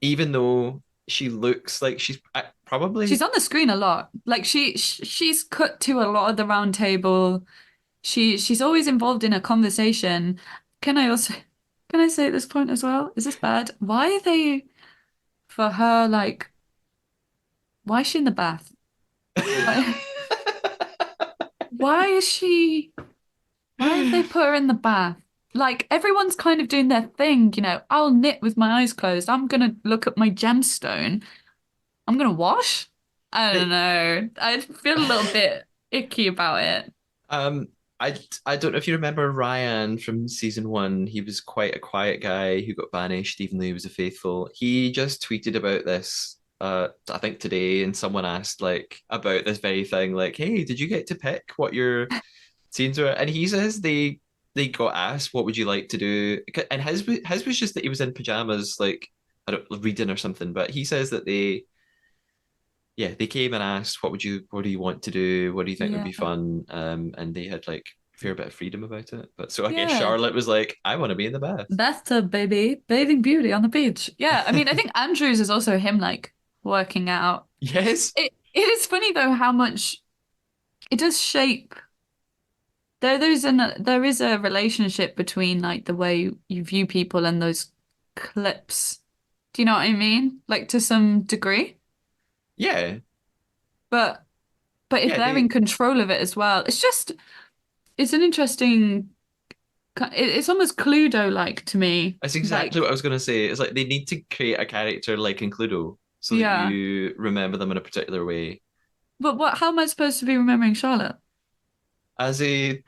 even though she looks like she's She's probably on the screen a lot. Like she's cut to a lot of the round table. She's always involved in a conversation. Can I also can I say at this point as well? Is this bad? Why are they for her like why is she in the bath? Why why is she why have they put her in the bath? Like everyone's kind of doing their thing, you know. I'll knit with my eyes closed. I'm gonna look at my gemstone. I'm gonna wash. I don't It- know. I feel a little bit icky about it. um I don't know if you remember Ryan from season one. He was quite a quiet guy who got banished even though he was a faithful. He just tweeted about this I think today, and someone asked like about this very thing, like, hey, did you get to pick what your scenes were? And he says they got asked what would you like to do, and his was just that he was in pajamas, like I don't reading or something. But he says that yeah, they came and asked what do you want to do? What do you think would Yeah. be fun? And they had like a fair bit of freedom about it. But so I guess Yeah. Charlotte was like, I want to be in the bath. Bathtub, baby. Bathing beauty on the beach. Yeah. I mean, I think Andrews is also him like working out. Yes. It is funny though how much it does shape there is a relationship between like the way you view people and those clips. Do you know what I mean? Like to some degree. Yeah. But if Yeah, they're in they control of it as well, it's an interesting it's almost Cluedo-like to me. that's exactly Like, what I was gonna say. It's like they need to create a character like in Cluedo so that yeah. you remember them in a particular way. But how am I supposed to be remembering Charlotte? As a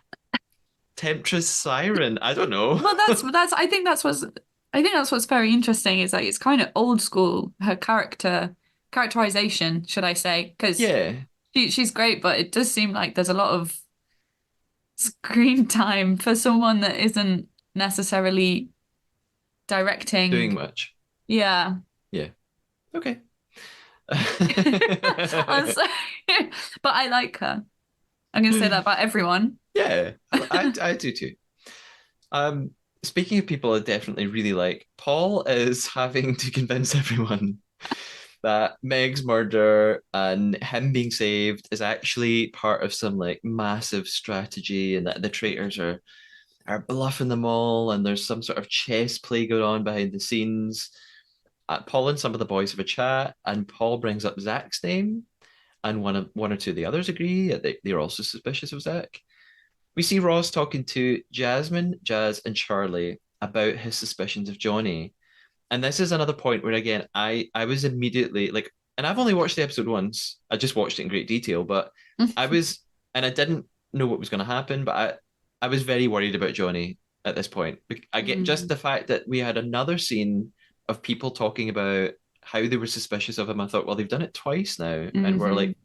temptress siren, I don't know. Well, that's I think that's what's very interesting is like it's kind of old school, her characterization, should I say? Because Yeah, she's great, but it does seem like there's a lot of screen time for someone that isn't necessarily doing directing. much. Yeah. Yeah. Okay. I'm sorry. But I like her. I'm gonna say that about everyone. Yeah, I do too. Um, Speaking of people I definitely really like, Paul is having to convince everyone that Meg's murder and him being saved is actually part of some like massive strategy, and that the traitors are bluffing them all, and there's some sort of chess play going on behind the scenes. Paul and some of the boys have a chat, and Paul brings up Zach's name, and one or two of the others agree that they're also suspicious of Zach. We see Ross talking to Jasmine, Jazz, and Charlie about his suspicions of Johnny. And this is another point where again I was immediately like, and I've only watched the episode once. I just watched it in great detail, but I was and I didn't know what was going to happen, but I was very worried about Johnny at this point. I get just Mm, the fact that we had another scene of people talking about how they were suspicious of him. I thought, well, they've done it twice now, and we're hmm like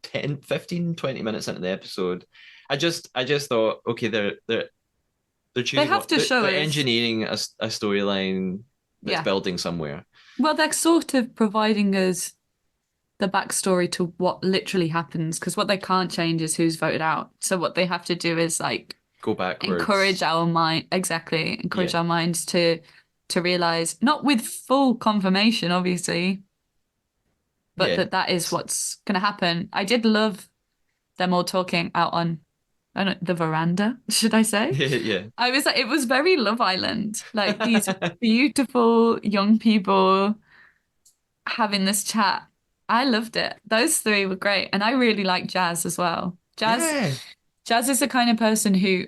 10, 15, 20 minutes into the episode. I just thought, okay, they're They choosing have what to show they're us. engineering a storyline that's Yeah. building somewhere. Well, they're sort of providing us the backstory to what literally happens because what they can't change is who's voted out. So what they have to do is like Go encourage backwards. our mind, exactly, encourage Yeah. our minds to realize, not with full confirmation, obviously, but Yeah. that is what's going to happen. I did love them all talking out on, I don't know, the veranda, should I say? Yeah. I was like, it was very Love Island, like these beautiful young people having this chat. I loved it. Those three were great. And I really like Jazz as well. Yeah. Jazz is the kind of person who,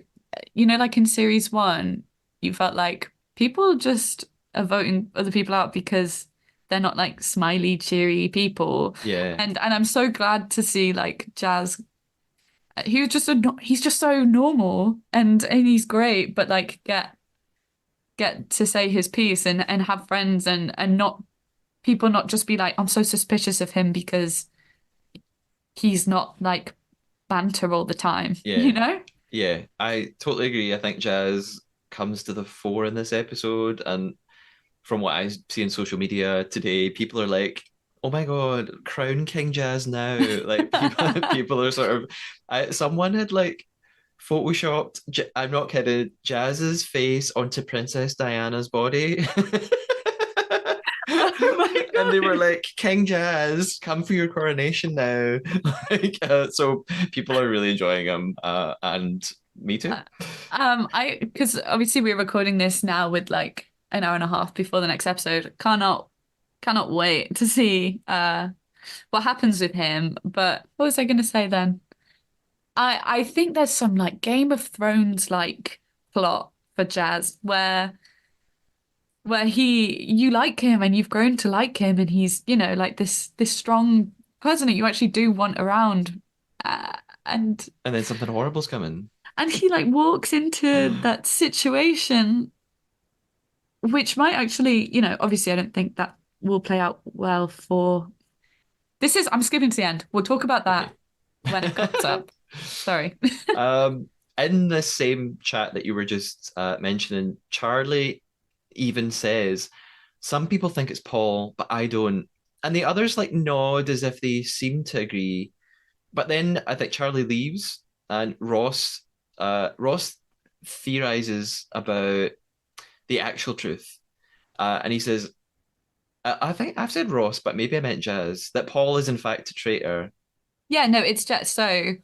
you know, like in series one, you felt like people just are voting other people out because they're not like smiley, cheery people. Yeah. And I'm so glad to see like Jazz He was just he's just so normal and he's great, but like get to say his piece and have friends and not people not just be like, I'm so suspicious of him because he's not like banter all the time, you Yeah, know? yeah, I totally agree. I think Jazz comes to the fore in this episode, and from what I see in social media today, people are like, "Oh my God, crown King Jazz now!" Like people, people are sort of. Someone had like photoshopped. I'm not kidding. Jazz's face onto Princess Diana's body. Oh my And they were God. like, King Jazz, come for your coronation now. So people are really enjoying him, and me too. Uh, because obviously we're recording this now with like an hour and a half before the next episode. Cannot wait to see what happens with him. But what was I going to say then? I think there's some like Game of Thrones like plot for Jazz where you like him and you've grown to like him and he's, like this strong person that you actually do want around. Uh, and And then something horrible's coming. and he like walks into that situation which might actually, obviously I don't think that will play out well for I'm skipping to the end. We'll talk about that Okay. when it comes up. Sorry. um, in the same chat that you were just mentioning, Charlie even says, some people think it's Paul, but I don't. And the others like nod as if they seem to agree. But then I think Charlie leaves and Ross theorizes about the actual truth. And he says, I think I've said Ross, but maybe I meant Jazz, that Paul is in fact a traitor. Yeah, no, it's just so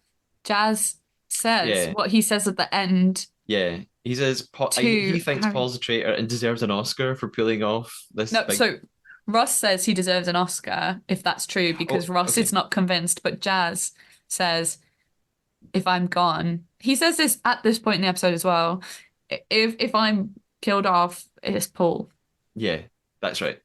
Jazz says Yeah, what he says at the end yeah. He says he to thinks Harry. Paul's a traitor and deserves an Oscar for pulling off this No, big. so Ross says he deserves an Oscar if that's true because Oh, Ross is okay. not convinced, but Jazz says if I'm gone, he says this at this point in the episode as well. If I'm killed off, it's Paul. Yeah, that's right.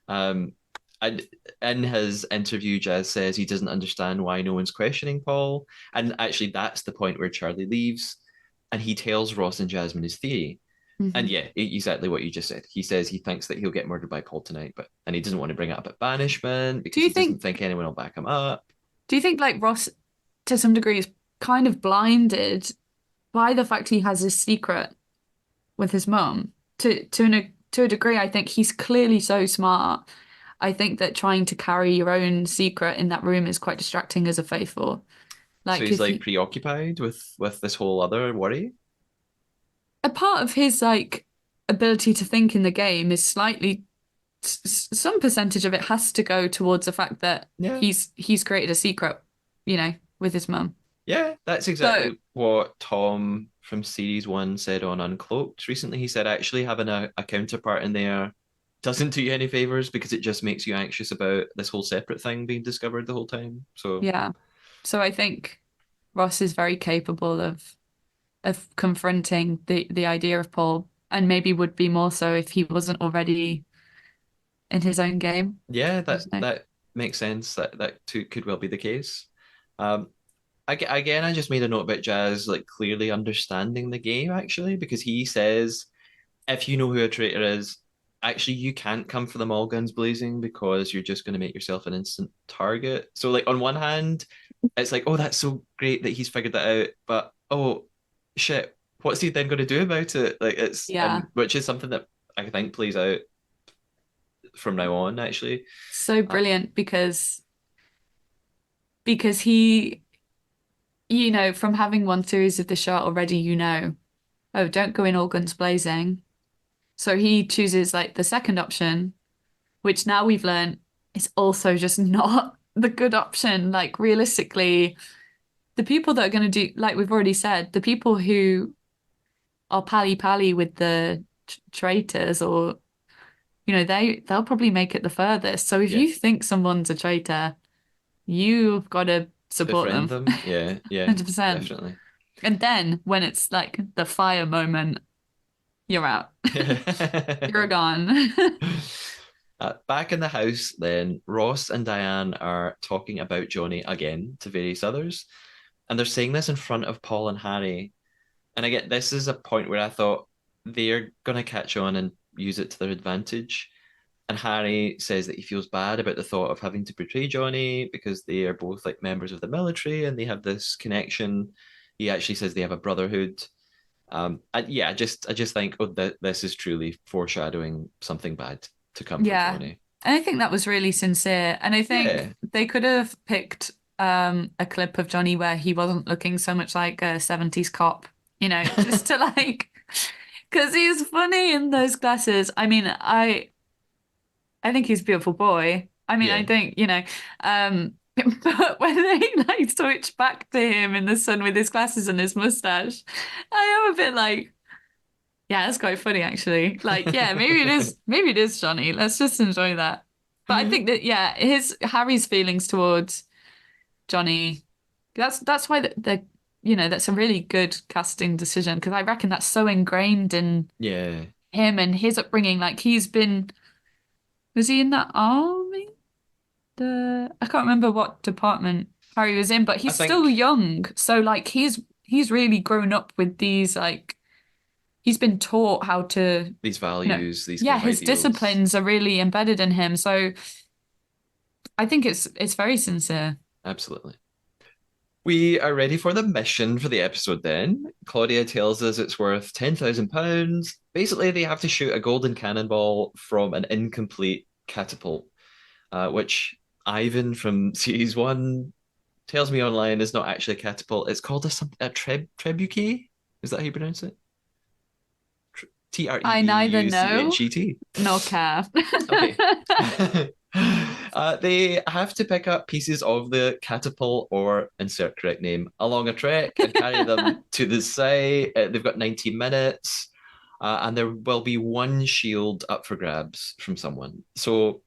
Um, and in his interview, Jazz says he doesn't understand why no one's questioning Paul. And actually, that's the point where Charlie leaves and he tells Ross and Jasmine his theory. And Hmm. yeah, exactly what you just said. He says he thinks that he'll get murdered by Paul tonight, but and he doesn't want to bring it up at banishment Do because you he doesn't think think anyone will back him up. do you think like Ross to some degree is kind of blinded by the fact he has this secret with his mum? To a degree, I think he's clearly so smart. I think that trying to carry your own secret in that room is quite distracting as a faithful. So Like he's if like you, preoccupied with this whole other worry. a part of his like ability to think in the game is slightly some percentage of it has to go towards the fact that Yeah. he's created a secret, with his mum. Yeah, that's So exactly what Tom from series one said on Uncloaked recently. He said actually having a counterpart in there doesn't do you any favors because it just makes you anxious about this whole separate thing being discovered the whole time. So yeah, so I think Ross is very capable of confronting the idea of Paul, and maybe would be more so if he wasn't already in his own game. yeah, I that don't know. that makes sense. That too could well be the case. Um, again, I just made a note about Jazz like clearly understanding the game actually because he says if you know who a traitor is, actually you can't come for them all guns blazing because you're just going to make yourself an instant target. So like on one hand, it's like, oh, that's so great that he's figured that out, but oh shit, what's he then going to do about it? Like it's Yeah, and which is something that I think plays out from now on actually. so Uh, brilliant because he, from having one series of the show already, oh, don't go in all guns blazing. So he chooses like the second option, which now we've learned is also just not the good option. Like realistically, the people that are going to do, like we've already said, the people who are pally pally with the traitors, or they'll probably make it the furthest. So if yeah, you think someone's a traitor, you've got to support befriend them them. Yeah, yeah, 100%. definitely. And then when it's like the fire moment, you're out. You're gone. Back in the house, then Ross and Diane are talking about Johnny again to various others. and they're saying this in front of Paul and Harry. And I get this is a point where I thought they're gonna catch on and use it to their advantage. And Harry says that he feels bad about the thought of having to betray Johnny because they are both like members of the military and they have this connection. He actually says they have a brotherhood. Yeah, I just think, oh, this is truly foreshadowing something bad to come for Yeah. Johnny. And I think that was really sincere. And I think Yeah, they could have picked a clip of Johnny where he wasn't looking so much like a 70s cop, just to like because he's funny in those glasses. I mean, I think he's a beautiful boy. I mean, I yeah. think, but when they like switch back to him in the sun with his glasses and his mustache, I am a bit like, yeah, that's quite funny actually. Like, yeah, maybe it is Johnny. Let's just enjoy that. But I think that yeah, his Harry's feelings towards Johnny, that's why that's a really good casting decision because I reckon that's so ingrained in Yeah, him and his upbringing. Like was he in that army? I can't remember what department Harry was in, but I he's still think young. So like he's really grown up with these like he's been taught how to, these you know, values, these kind yeah, of his ideals. disciplines are really embedded in him. So I think it's very sincere. Absolutely. We are ready for the mission for the episode then. Claudia tells us it's worth £10,000. Basically, they have to shoot a golden cannonball from an incomplete catapult, which Ivan from series one tells me online is not actually a catapult. It's called a trebuchet. Is that how you pronounce it? I neither know Trebuchet. nor care. Okay. They have to pick up pieces of the catapult or insert correct name along a trek and carry them to the site. They've got 90 minutes, and there will be one shield up for grabs from someone. So,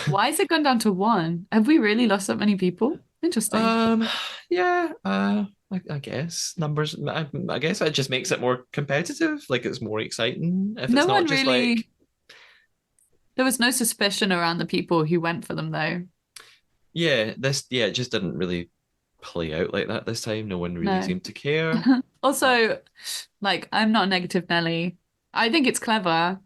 Why has it gone down to one? Have we really lost that many people? Interesting. um, yeah, I guess numbers. I guess it just makes it more competitive. Like it's more exciting if it's No not one just like really, there was no suspicion around the people who went for them though. yeah, it just didn't really play out like that this time. No one really No. seemed to care. Uh, Also, like, I'm not a negative Nelly. I think it's clever.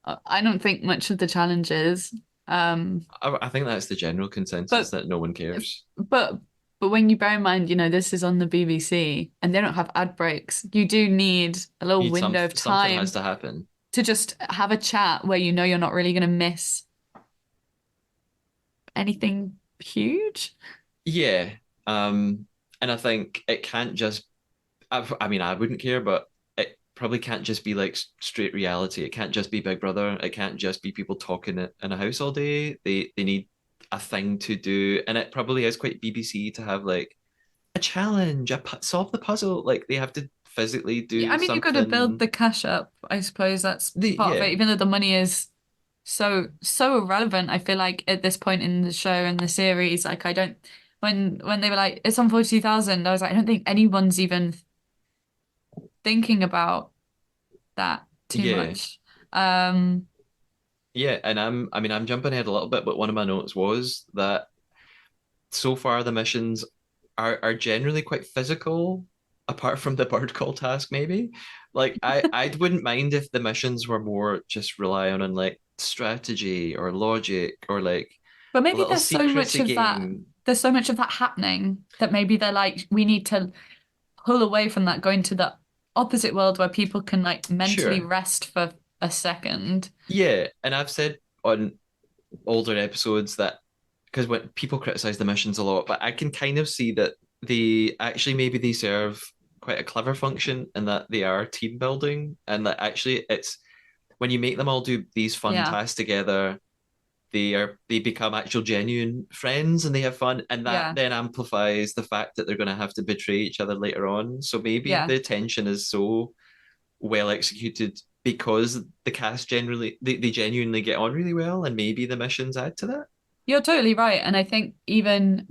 I don't think much of the challenges. Um, I think that's the general consensus but that no one cares. but but when you bear in mind, this is on the BBC and they don't have ad breaks, you do need a little You need window of something has time to happen. to just have a chat where you're not really going to miss anything huge. Yeah, and I think it can't just. I mean, I wouldn't care, but it probably can't just be like straight reality. It can't just be Big Brother. It can't just be people talking in a house all day. They need a thing to do, and it probably is quite BBC to have like a challenge, solve the puzzle. Like they have to physically Yeah, I do mean, you got to build something. the cash up. I suppose that's part of it, Yeah, even though the money is so irrelevant. I feel like at this point in the show and the series, like I don't when they were like it's on 42,000, I was like I don't think anyone's even thinking about that too yeah. much. Um, Yeah, and I mean, I'm jumping ahead a little bit, but one of my notes was that so far the missions are generally quite physical, apart from the bird call task, maybe. Like I wouldn't mind if the missions were more just rely on like strategy or logic or like but a maybe little secrecy game. there's so much of that happening that maybe they're like we need to pull away from that, going to the opposite world where people can like mentally Sure. rest for a second. Yeah, and I've said on older episodes that because when people criticize the missions a lot, but I can kind of see that they serve quite a clever function in that they are team building and that actually it's when you make them all do these fun Yeah, tasks together, they become actual genuine friends and they have fun and that yeah, then amplifies the fact that they're going to have to betray each other later on. So maybe yeah. the tension is so well executed because the cast generally they genuinely get on really well and maybe the missions add to that. You're totally right. And I think even,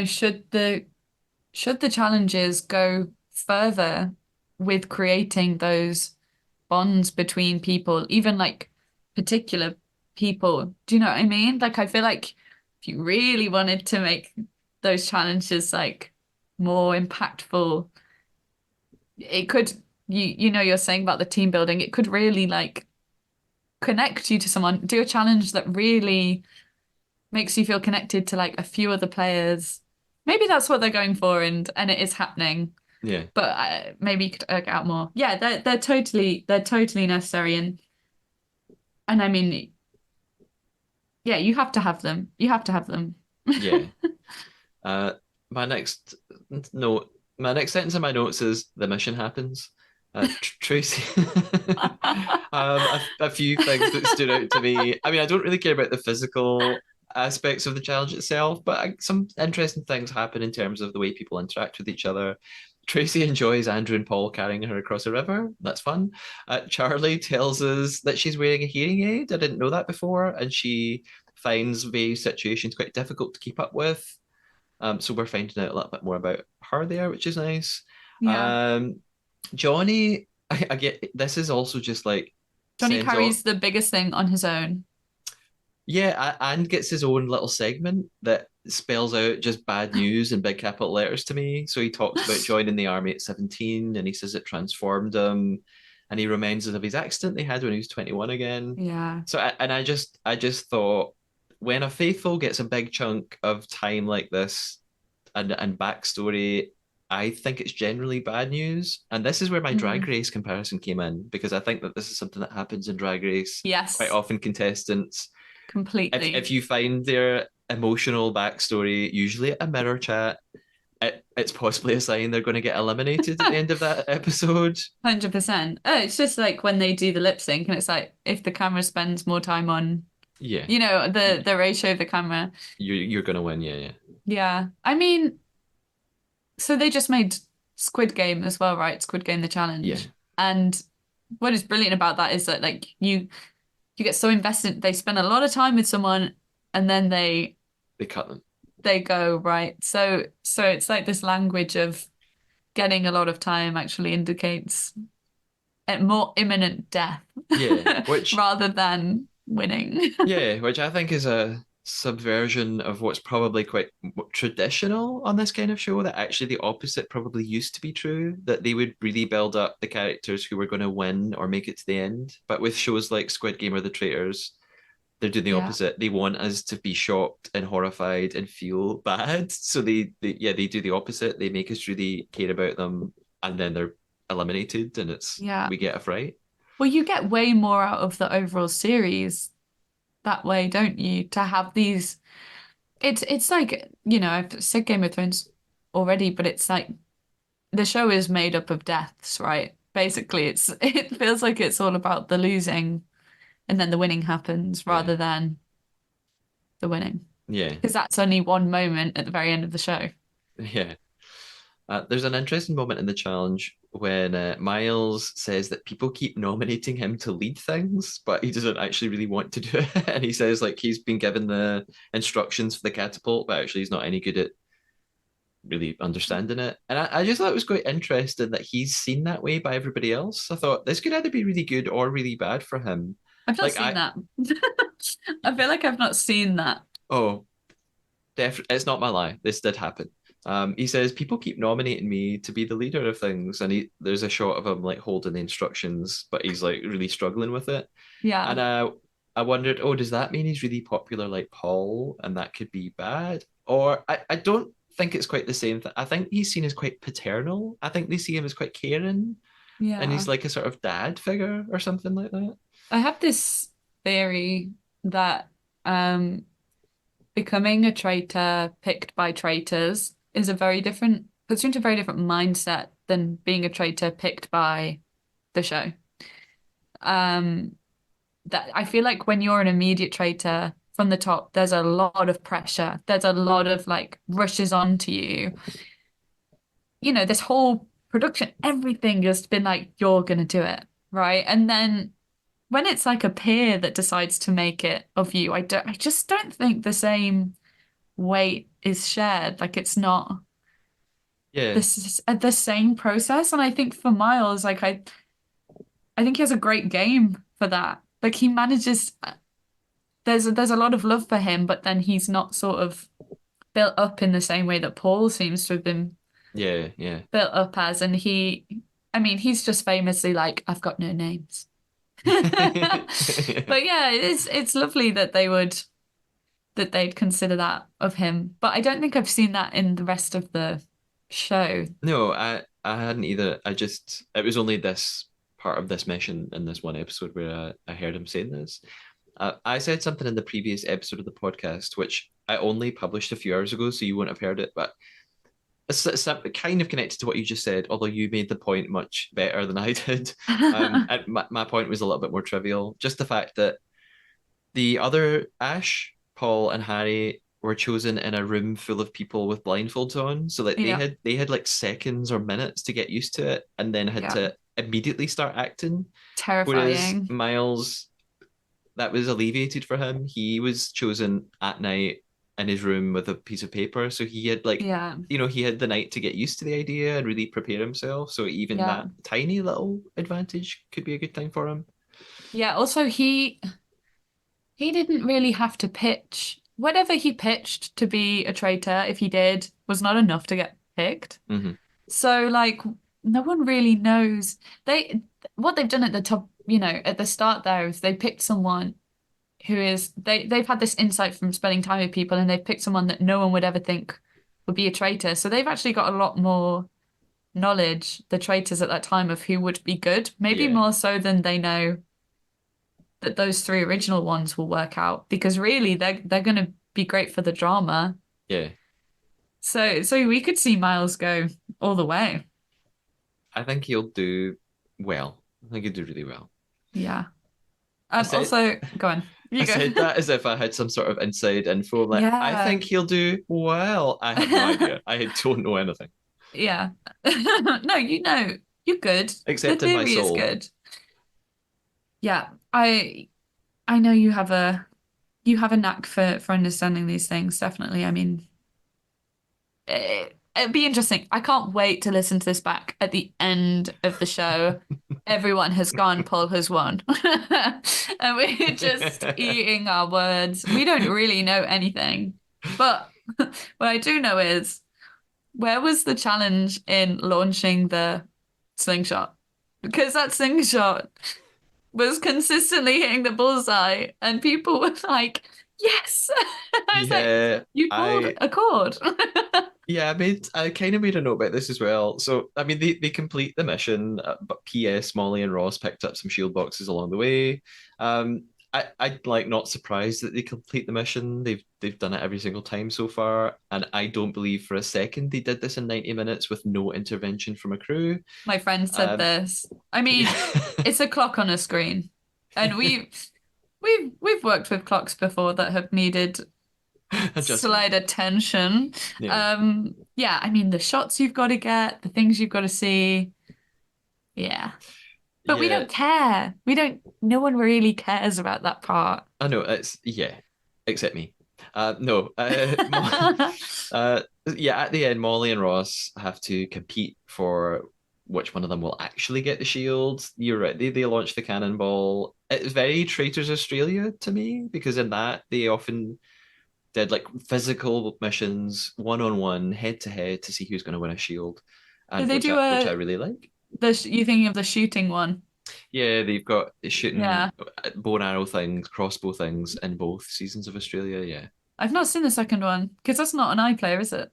should the challenges go further with creating those bonds between people, even like particular people. Do you know what I mean? Like I feel like if you really wanted to make those challenges like more impactful. It could, you know, you're saying about the team building, it could really like connect you to someone, do a challenge that really makes you feel connected to like a few other players. Maybe that's what they're going for, and it is happening. Yeah, But maybe you could work out more. Yeah, they're totally necessary, and I mean, yeah, you have to have them. You have to have them. yeah. Uh, my next note, my next sentence in my notes is the mission happens. Tracy, a few things that stood out to me. I mean, I don't really care about the physical aspects of the challenge itself, but some interesting things happen in terms of the way people interact with each other. Tracy enjoys Andrew and Paul carrying her across a river. That's fun. Charlie tells us that she's wearing a hearing aid. I didn't know that before, and she finds various situations quite difficult to keep up with. So we're finding out a little bit more about her there, which is nice. Yeah. Um, Johnny, I get this is also just like Johnny sends all, carries the biggest thing on his own. yeah, and gets his own little segment that spells out just bad news in big capital letters to me. So he talks about joining the army at 17, and he says it transformed him, and he reminds us of his accident they had when he was 21 again. Yeah. So I just thought when a faithful gets a big chunk of time like this and backstory, I think it's generally bad news. And this is where my Drag Mm. Race comparison came in because I think that this is something that happens in Drag Race. Quite Yes, often, contestants, if completely. you find their emotional backstory, usually a mirror chat, it's possibly a sign they're going to get eliminated at the end of that episode. 100%. Oh, it's just like when they do the lip sync and it's like if the camera spends more time on, Yeah, the ratio of the camera. you're going to win. Yeah, yeah, Yeah. I mean, so they just made Squid Game as well, right? Squid Game the yeah. challenge. And what is brilliant about that is that like you get so invested, they spend a lot of time with someone and then They cut them. they go, right? So it's like this language of getting a lot of time actually indicates a more imminent death Yeah, which rather than winning. Yeah, which I think is a subversion of what's probably quite traditional on this kind of show, that actually the opposite probably used to be true, that they would really build up the characters who were going to win or make it to the end. But with shows like Squid Game or The Traitors, they're doing the Yeah. opposite. They want us to be shocked and horrified and feel bad. So they do the opposite. They make us really care about them, and then they're eliminated, and Yeah. we get a fright. Well, you get way more out of the overall series that way, don't you? To have these, it's like, I've said Game of Thrones already, but it's like the show is made up of deaths, right? Basically, it feels like it's all about the losing and then the winning happens Yeah, rather than the winning. yeah, Because that's only one moment at the very end of the show. yeah. There's an interesting moment in the challenge when Miles says that people keep nominating him to lead things, but he doesn't actually really want to do it. And he says like he's been given the instructions for the catapult, but actually he's not any good at really understanding it. And I just thought it was quite interesting that he's seen that way by everybody else. I thought this could either be really good or really bad for him. I've not Like seen that. I feel like I've not seen that. oh, it's not my lie. This did happen. He says people keep nominating me to be the leader of things, and there's a shot of him like holding the instructions, but he's like really struggling with it. Yeah. And I wondered, oh, does that mean he's really popular like Paul, and that could be bad? Or I don't think it's quite the same thing. I think he's seen as quite paternal. I think they see him as quite caring, and Yeah. he's like a sort of dad figure or something like that. I have this theory that becoming a traitor picked by traitors is a very different, puts you into a very different mindset than being a traitor picked by the show. Um, that I feel like when you're an immediate traitor from the top, there's a lot of pressure. There's a lot of like rushes onto you. This whole production, everything has been like, you're gonna do it, right? And then when it's like a peer that decides to make it of you, I just don't think the same weight is shared. Like it's not Yeah, this is the same process. And I think for Miles, like I think he has a great game for that. Like he manages there's a lot of love for him, but then he's not sort of built up in the same way that Paul seems to have been Yeah, yeah. built up as, and I mean, he's just famously like, I've got no names. But yeah, it's lovely that they'd consider that of him. But I don't think I've seen that in the rest of the show. No, I hadn't either. It was only this part of this mission in this one episode where I heard him saying this. I said something in the previous episode of the podcast, which I only published a few hours ago, so you won't have heard it, but it's kind of connected to what you just said, although you made the point much better than I did. And my point was a little bit more trivial. Just the fact that the other Ash, Paul, and Harry were chosen in a room full of people with blindfolds on, so like Yeah, they had like seconds or minutes to get used to it, and then had yeah. to immediately start acting. Whereas Terrifying. Miles, that was alleviated for him. He was chosen at night in his room with a piece of paper, so he had like Yeah, he had the night to get used to the idea and really prepare himself. So even yeah. that tiny little advantage could be a good thing for him. Yeah, also he didn't really have to pitch. Whatever he pitched to be a traitor, if he did, was not enough to get picked. Hmm. So like no one really knows. What they've done at the top, at the start there is they picked someone who is they've had this insight from spending time with people and they've picked someone that no one would ever think would be a traitor. So they've actually got a lot more knowledge, the traitors at that time, of who would be good, maybe Yeah, more so than they know that those three original ones will work out because really they're going to be great for the drama. yeah. So we could see Miles go all the way. I think he'll do well. I think he'll do really well. Yeah. I said Also, go on. I You go. said that as if I had some sort of inside info. I'm like, I Yeah. think he'll do well. I have no idea. I don't know anything Yeah. No, you're good. The except in my theory is soul. good. Yeah. I know you have a knack for understanding these things, definitely. I mean, it'd be interesting. I can't wait to listen to this back at the end of the show. Everyone has gone, Paul has won. And we're just eating our words. We don't really know anything. But what I do know is where was the challenge in launching the slingshot? Because that slingshot was consistently hitting the bullseye, and people were like, yes. I was like, Yeah, you pulled I a cord. yeah, I kind of made a note about this as well. So I mean they complete the mission, but P.S. Molly and Ross picked up some shield boxes along the way. I like not surprised that they complete the mission. They've done it every single time so far, and I don't believe for a second they did this in 90 minutes with no intervention from a crew. My friend said Um, this. I yeah, mean, it's a clock on a screen, and we've worked with clocks before that have needed adjustment. slight attention. Yeah, Yeah, I mean the shots you've got to get, the things you've got to see. Yeah. But we yeah. don't care. We don't, no one really cares about that part. I know it's yeah, except me. No, uh, yeah. At the end, Molly and Ross have to compete for which one of them will actually get the shield. You're right. They launch the cannonball. It's very Traitors Australia to me because in that they often did like physical missions, one on one, head to head to see who's going to win a shield, Did and they do which I really like. you thinking of the shooting one? Yeah, they've got shooting Yeah. bow and arrow things, crossbow things in both seasons of Australia. Yeah. I've not seen the second one because that's not an iPlayer, is it?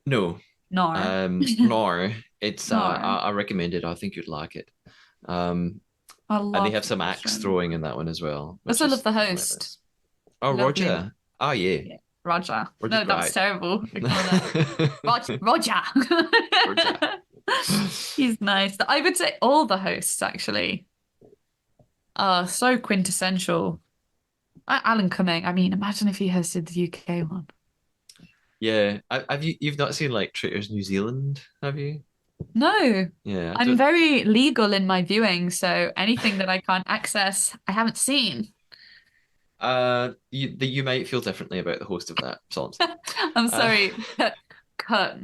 No, No. nor it's No. I recommend it. I think you'd like it. Um, I and they love have the some axe Australian throwing one. in that one as well, I which also love is the host. hilarious. Oh, Lovely. Roger. Oh yeah, Yeah. Roger. Roger's No, that was great. terrible. Ignore that. Roger. Roger. He's nice. I would say all the hosts actually are so quintessential. Alan Cumming. I mean, imagine if he hosted the UK one. Yeah, have you've not seen like Traitors New Zealand, have you? No, Yeah, I I'm don't. very legal in my viewing, so anything that I can't access, I haven't seen. You might feel differently about the host of that. That's all I'm saying. I'm sorry. Cut.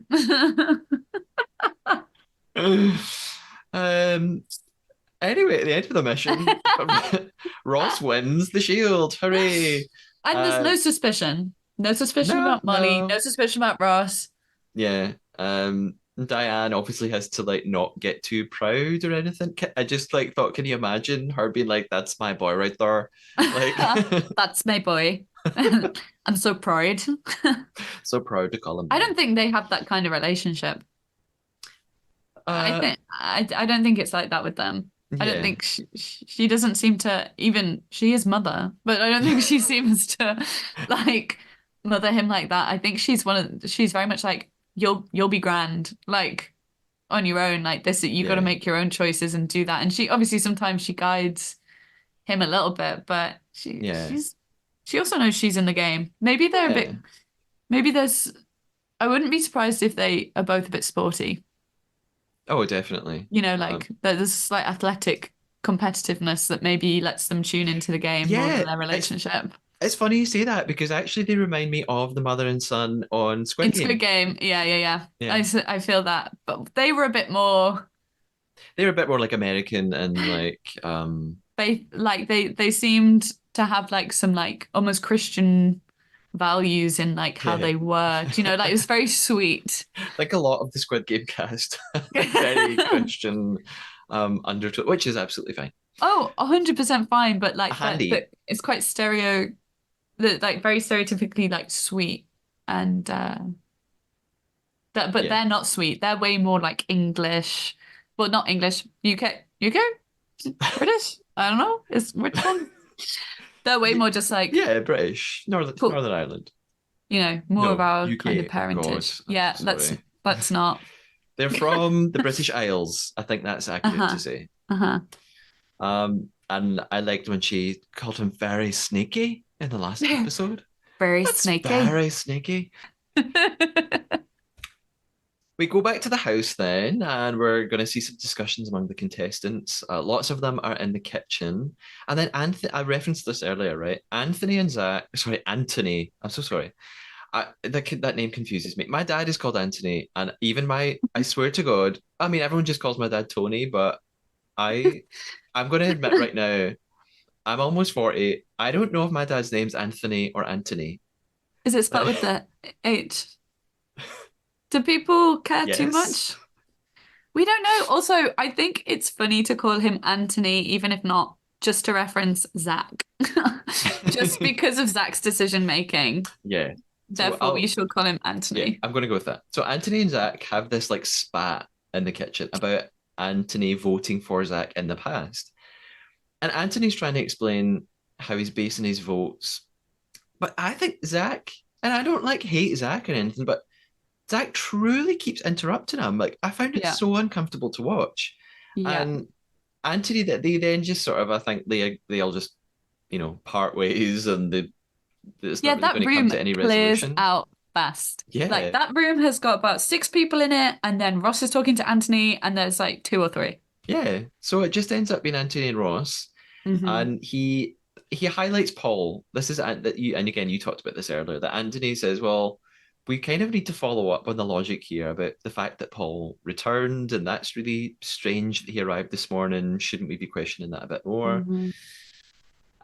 Um. Anyway, at the end of the mission, Ross wins the shield. Hooray! And there's Uh, no suspicion. No suspicion no, about Molly, no no. suspicion about Ross. Yeah. Diane obviously has to like not get too proud or anything. I just like thought, can you imagine her being like, "That's my boy right there," like That's my boy. I'm so proud. so proud to call him I boy. don't think they have that kind of relationship. Uh, I don't think it's like that with them. I don't yeah, think she doesn't seem to even she is mother, but I don't think she seems to like mother him like that. I think she's very much like you'll be grand like on your own like this you got to yeah, make your own choices and do that. And she obviously sometimes she guides him a little bit, but yeah, she also knows she's in the game. Maybe they're a yeah. bit maybe there's I wouldn't be surprised if they are both a bit sporty. Oh, definitely. You know, like there's this slight athletic competitiveness that maybe lets them tune into the game more than Yeah, their it's relationship. it's funny you say that because actually they remind me of the mother and son on Squid In Squid Game. Game, yeah, yeah, yeah. Yeah, I feel that, but they were a bit more they're a bit more like American and like they seemed to have like some like almost Christian values in like how yeah, they were. Do you know, like it was very sweet. like a lot of the Squid Game cast, like very Christian undertone, which is absolutely fine. Oh, 100% fine, but like Handy. that it's quite like very stereotypically like sweet and that, but Yeah. they're not sweet. They're way more like English. Well, not English. UK? British? I don't know. Is which one? They're way more just like, Yeah, British, cool, Northern Ireland. more of No, our kind of UK. Oh God, parentage. I'm so Yeah, sorry. let's not. They're from the British Isles. I think that's accurate to Uh-huh. say. Uh-huh. And I liked when she called him very sneaky in the last episode. Very That's snaky. very sneaky. We go back to the house then, and we're going to see some discussions among the contestants. Lots of them are in the kitchen. And then Anthony, I referenced this earlier, right? Anthony and Zach, sorry, Anthony. I'm so sorry. That name confuses me. My dad is called Anthony, and even I swear to God, I mean, everyone just calls my dad Tony, but I, I'm going to admit right now, I'm almost 40. I don't know if my dad's name's Anthony or Anthony. Is it spelled Like, with the H? Do people care too yes. much? We don't know. Also, I think it's funny to call him Anthony, even if not just to reference Zach. Just because of Zach's decision making. Yeah. So Therefore, we should call him yeah, Anthony. I'm going to go with that. So Anthony and Zach have this like spat in the kitchen about Anthony voting for Zach in the past. And Anthony's trying to explain how he's basing his votes. But I think Zach, and I don't like hate Zach or anything, but Zach truly keeps interrupting him. Like I found it Yeah. so uncomfortable to watch. Yeah. And Anthony that they then just sort of I think they all just part ways and it's not Yeah, really that going to come room to any clears resolution. out fast. Like Yeah. that room has got about six people in it, and then Ross is talking to Anthony, and there's like two or three. Yeah. So it just ends up being Anthony and Ross. Hmm. And he highlights Paul. This is that you and again you talked about this earlier, that Anthony says, well, we kind of need to follow up on the logic here about the fact that Paul returned, and that's really strange that he arrived this morning. Shouldn't we be questioning that a bit more? Hmm.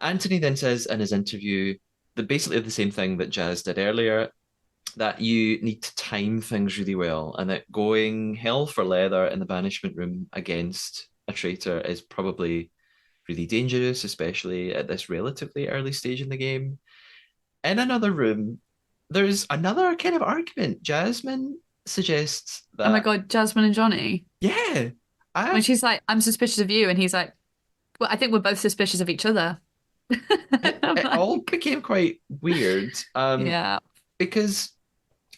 Anthony then says in his interview that basically the same thing that Jazz did earlier, that you need to time things really well, and that going hell for leather in the banishment room against a traitor is probably really dangerous, especially at this relatively early stage in the game. In another room, there's another kind of argument. Jasmine suggests Oh my that, God, Jasmine and Johnny. yeah, When I've she's like, I'm suspicious of you, and he's like, well, I think we're both suspicious of each other. I'm it all like, became quite weird. yeah. Because,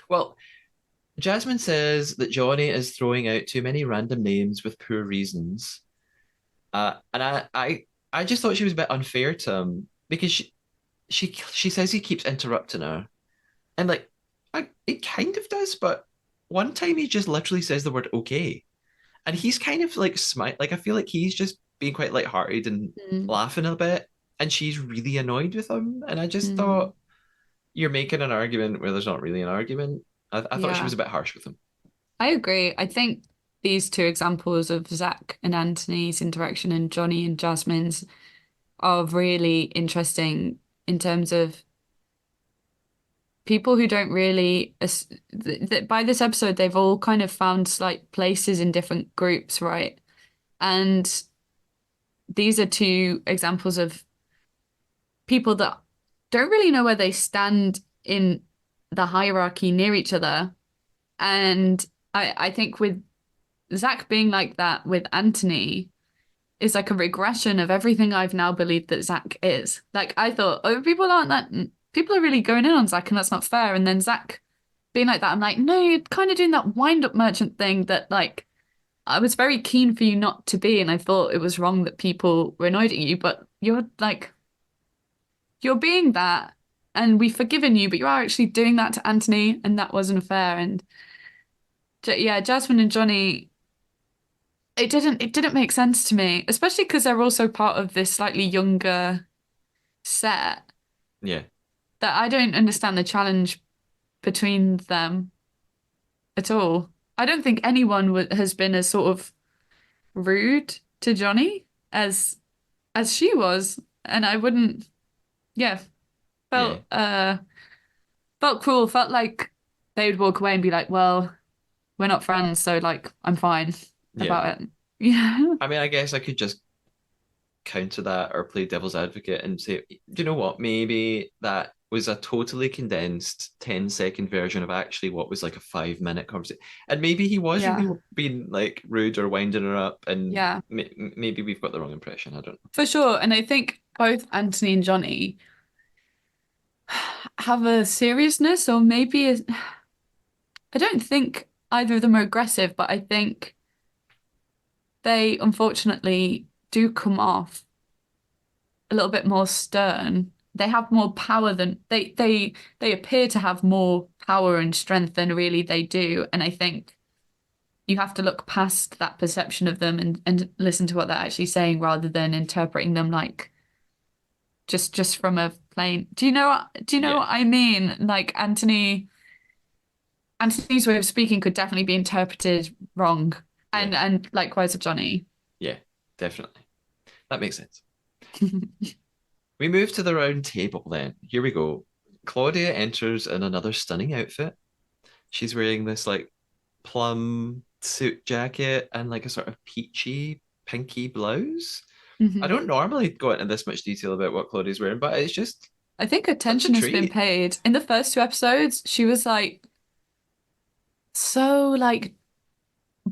well, Jasmine says that Johnny is throwing out too many random names with poor reasons. And I just thought she was a bit unfair to him because she says he keeps interrupting her. And like, it kind of does, but one time he just literally says the word okay. And he's kind of like smile, like I feel like he's just being quite lighthearted and Mm, laughing a bit. And she's really annoyed with him. And I just mm, thought, you're making an argument where there's not really an argument. I thought she yeah, was a bit harsh with him. I agree. I think these two examples of Zach and Anthony's interaction and Johnny and Jasmine's are really interesting in terms of people who don't really by this episode they've all kind of found like places in different groups, right? And these are two examples of people that don't really know where they stand in the hierarchy near each other. And I think with Zach being like that with Anthony is like a regression of everything I've now believed that Zach is. Like I thought, oh, people are really going in on Zach and that's not fair. And then Zach being like that, I'm like, no, you're kind of doing that wind-up merchant thing that like I was very keen for you not to be, and I thought it was wrong that people were annoyed at you, but you're being that and we've forgiven you, but you are actually doing that to Anthony, and that wasn't fair. And yeah, Jasmine and Johnny, it didn't make sense to me, especially because they're also part of this slightly younger set Yeah, that I don't understand the challenge between them at all. I don't think anyone has been as sort of rude to Johnny as she was, and I wouldn't. Yeah, yeah, felt cruel. Felt like they would walk away and be like, "Well, we're not friends, so like I'm fine yeah. about it." Yeah, I mean, I guess I could just counter that or play devil's advocate and say, do you know what? Maybe that was a totally condensed 10-second version of actually what was like a 5-minute conversation. And maybe he was really yeah, being like rude or winding her up. And yeah, maybe we've got the wrong impression. I don't know. for sure. And I think both Anthony and Johnny have a seriousness, or maybe I don't think either of them are aggressive, but I think they unfortunately do come off a little bit more stern. They have more power than they appear to have more power and strength than really they do. And I think you have to look past that perception of them and listen to what they're actually saying rather than interpreting them like just from a plain. Do you know Yeah, what I mean? Like Anthony's way of speaking could definitely be interpreted wrong. yeah, And likewise of Johnny. yeah, definitely. That makes sense. We move to the round table then. Here we go. Claudia enters in another stunning outfit. She's wearing this like plum suit jacket and like a sort of peachy pinky blouse. I Mhm. don't normally go into this much detail about what Claudia's wearing, but it's just I think such a attention has been treat. paid. In the first two episodes, she was like so like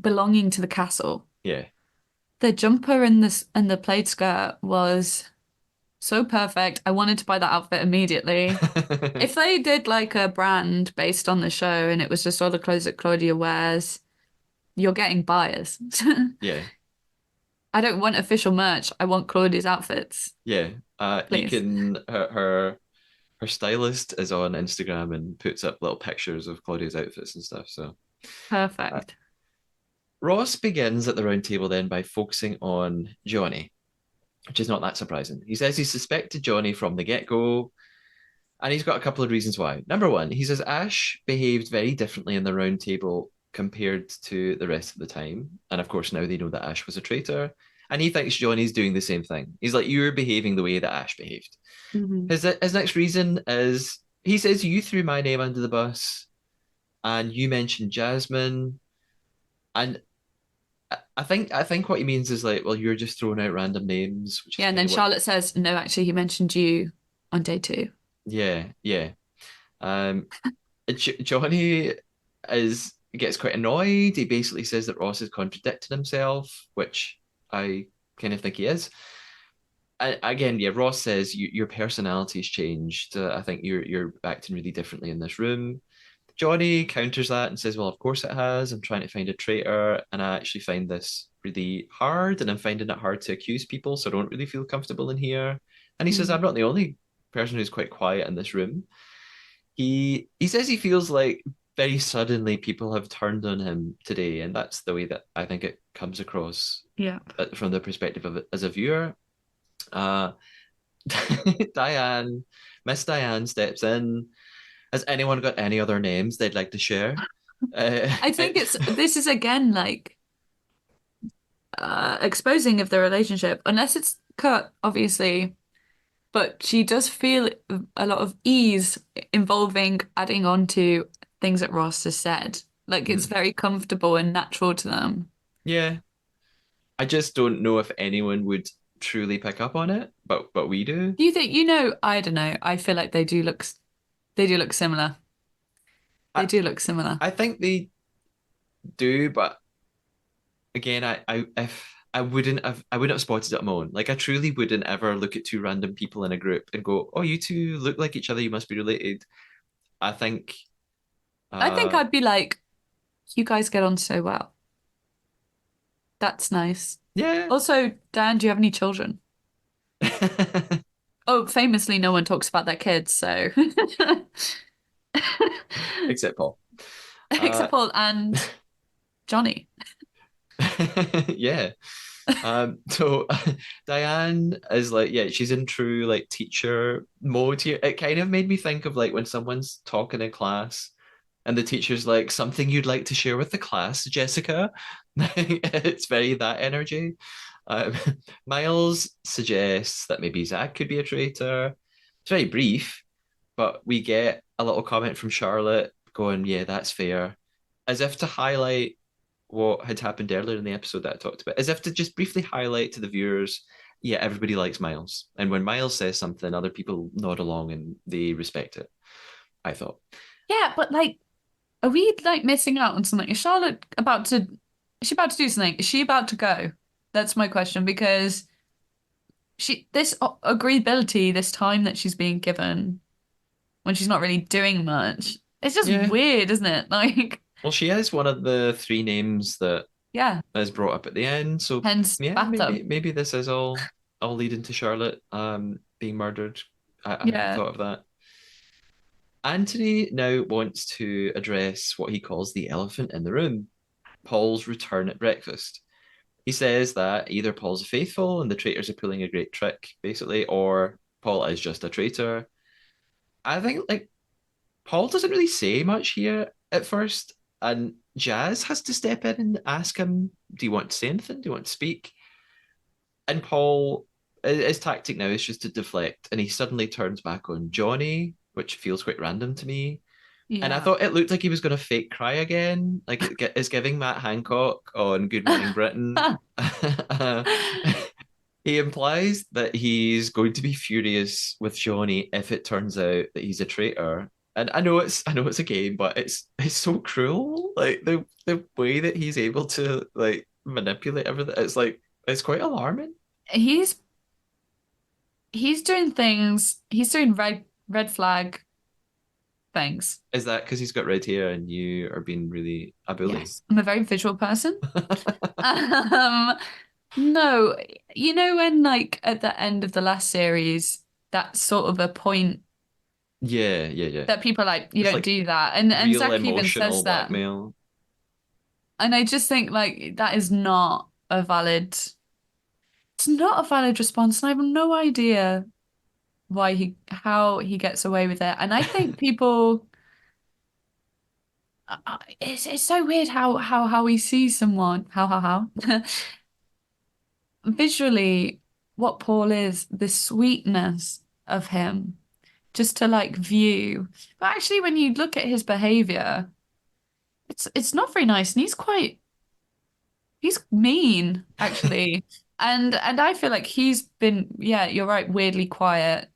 belonging to the castle. Yeah. The jumper and the plaid skirt was so perfect. I wanted to buy that outfit immediately. If they did like a brand based on the show and it was just all the clothes that Claudia wears, you're getting buyers. Yeah. I don't want official merch. I want Claudia's outfits, Yeah. You please. can her stylist is on Instagram and puts up little pictures of Claudia's outfits and stuff. So uh, Perfect. Ross begins at the round table then by focusing on Johnny, which is not that surprising. He says he suspected Johnny from the get-go, and he's got a couple of reasons why. Number one, he says Ash behaved very differently in the round table compared to the rest of the time. And of course, now they know that Ash was a traitor. And he thinks Johnny's doing the same thing. He's like, you're behaving the way that Ash behaved. Hmm. His next reason is he says, you threw my name under the bus and you mentioned Jasmine. And I think what he means is like, well, you're just throwing out random names, which is Yeah, and kind then of what, Charlotte says, no, actually, he mentioned you on day two. yeah, yeah. Um, Johnny is gets quite annoyed. He basically says that Ross is contradicting himself, which I kind of think he is. Again, yeah, Ross says your personality's changed. I think you're acting really differently in this room. Johnny counters that and says, "Well, of course it has. I'm trying to find a traitor, and I actually find this really hard, and I'm finding it hard to accuse people, so I don't really feel comfortable in here." And he says, Mm. "I'm not the only person who's quite quiet in this room." He says he feels like very suddenly people have turned on him today, and that's the way that I think it comes across Yeah. from the perspective of it as a viewer. Uh, Diane, Miss Diane steps in. Has anyone got any other names they'd like to share? I think It, this is again like exposing of the relationship, unless it's cut, obviously. but she does feel a lot of ease involving adding on to things that Ross has said. Like it's Mhm. very comfortable and natural to them. Yeah, I just don't know if anyone would truly pick up on it, but we do. Do you think, I don't know. I feel like they do look similar. They I do look similar. I think they do, but again, I if I wouldn't have spotted it on my own. Like I truly wouldn't ever look at two random people in a group and go, "Oh, you two look like each other. You must be related." I think, I think uh, I'd be like, you guys get on so well. That's nice. yeah. Also, Dan, do you have any children? Oh, famously, no one talks about their kids, so Except Paul. Uh, except Paul and Johnny. yeah. So Diane is like, yeah, she's in true like teacher mode here. It kind of made me think of like when someone's talking in class and the teacher's like, something you'd like to share with the class, Jessica. It's very that energy. Um, Miles suggests that maybe Zach could be a traitor. It's very brief, but we get a little comment from Charlotte going, yeah, that's fair, as if to highlight what had happened earlier in the episode that I talked about, as if to just briefly highlight to the viewers, yeah, everybody likes Miles. And when Miles says something, other people nod along and they respect it, I thought. Yeah, but like, are we like missing out on something? Is she about to do something? Is she about to go? That's my question because this agreeability, this time that she's being given when she's not really doing much, it's just Yeah. weird, isn't it? Like, Well, she is one of the three names that yeah, is brought up at the end. So hence yeah, bathtub. maybe this is all leading to Charlotte being murdered. I hadn't Yeah, thought of that. Anthony now wants to address what he calls the elephant in the room, Paul's return at breakfast. He says that either Paul's faithful and the traitors are pulling a great trick, basically, or Paul is just a traitor. I think like Paul doesn't really say much here at first, and Jazz has to step in and ask him, "Do you want to say anything? Do you want to speak?" And Paul, his tactic now is just to deflect, and he suddenly turns back on Johnny, which feels quite random to me. And I yeah. thought it looked like he was going to fake cry again, like it's giving Matt Hancock on Good Morning Britain. He implies that he's going to be furious with Johnny if it turns out that he's a traitor. And I know it's a game, but it's so cruel. Like the way that he's able to like manipulate everything. It's like it's quite alarming. He's he's doing things. He's doing red flag things. Is that because he's got red hair and you are being really a bully? Yes, I'm a very visual person. Um, no, when like at the end of the last series, that's sort of a point Yeah, yeah, yeah. that people are like, you It's don't like do that. And real Zach even emotional says that. blackmail. And I just think like that is not a valid it's not a valid response, and I have no idea how he gets away with it. And I think people it's so weird how we see someone how visually what Paul is, the sweetness of him, just to like view. But actually, when you look at his behavior, it's not very nice, and he's mean actually. And I feel like he's been, yeah, you're right, weirdly quiet.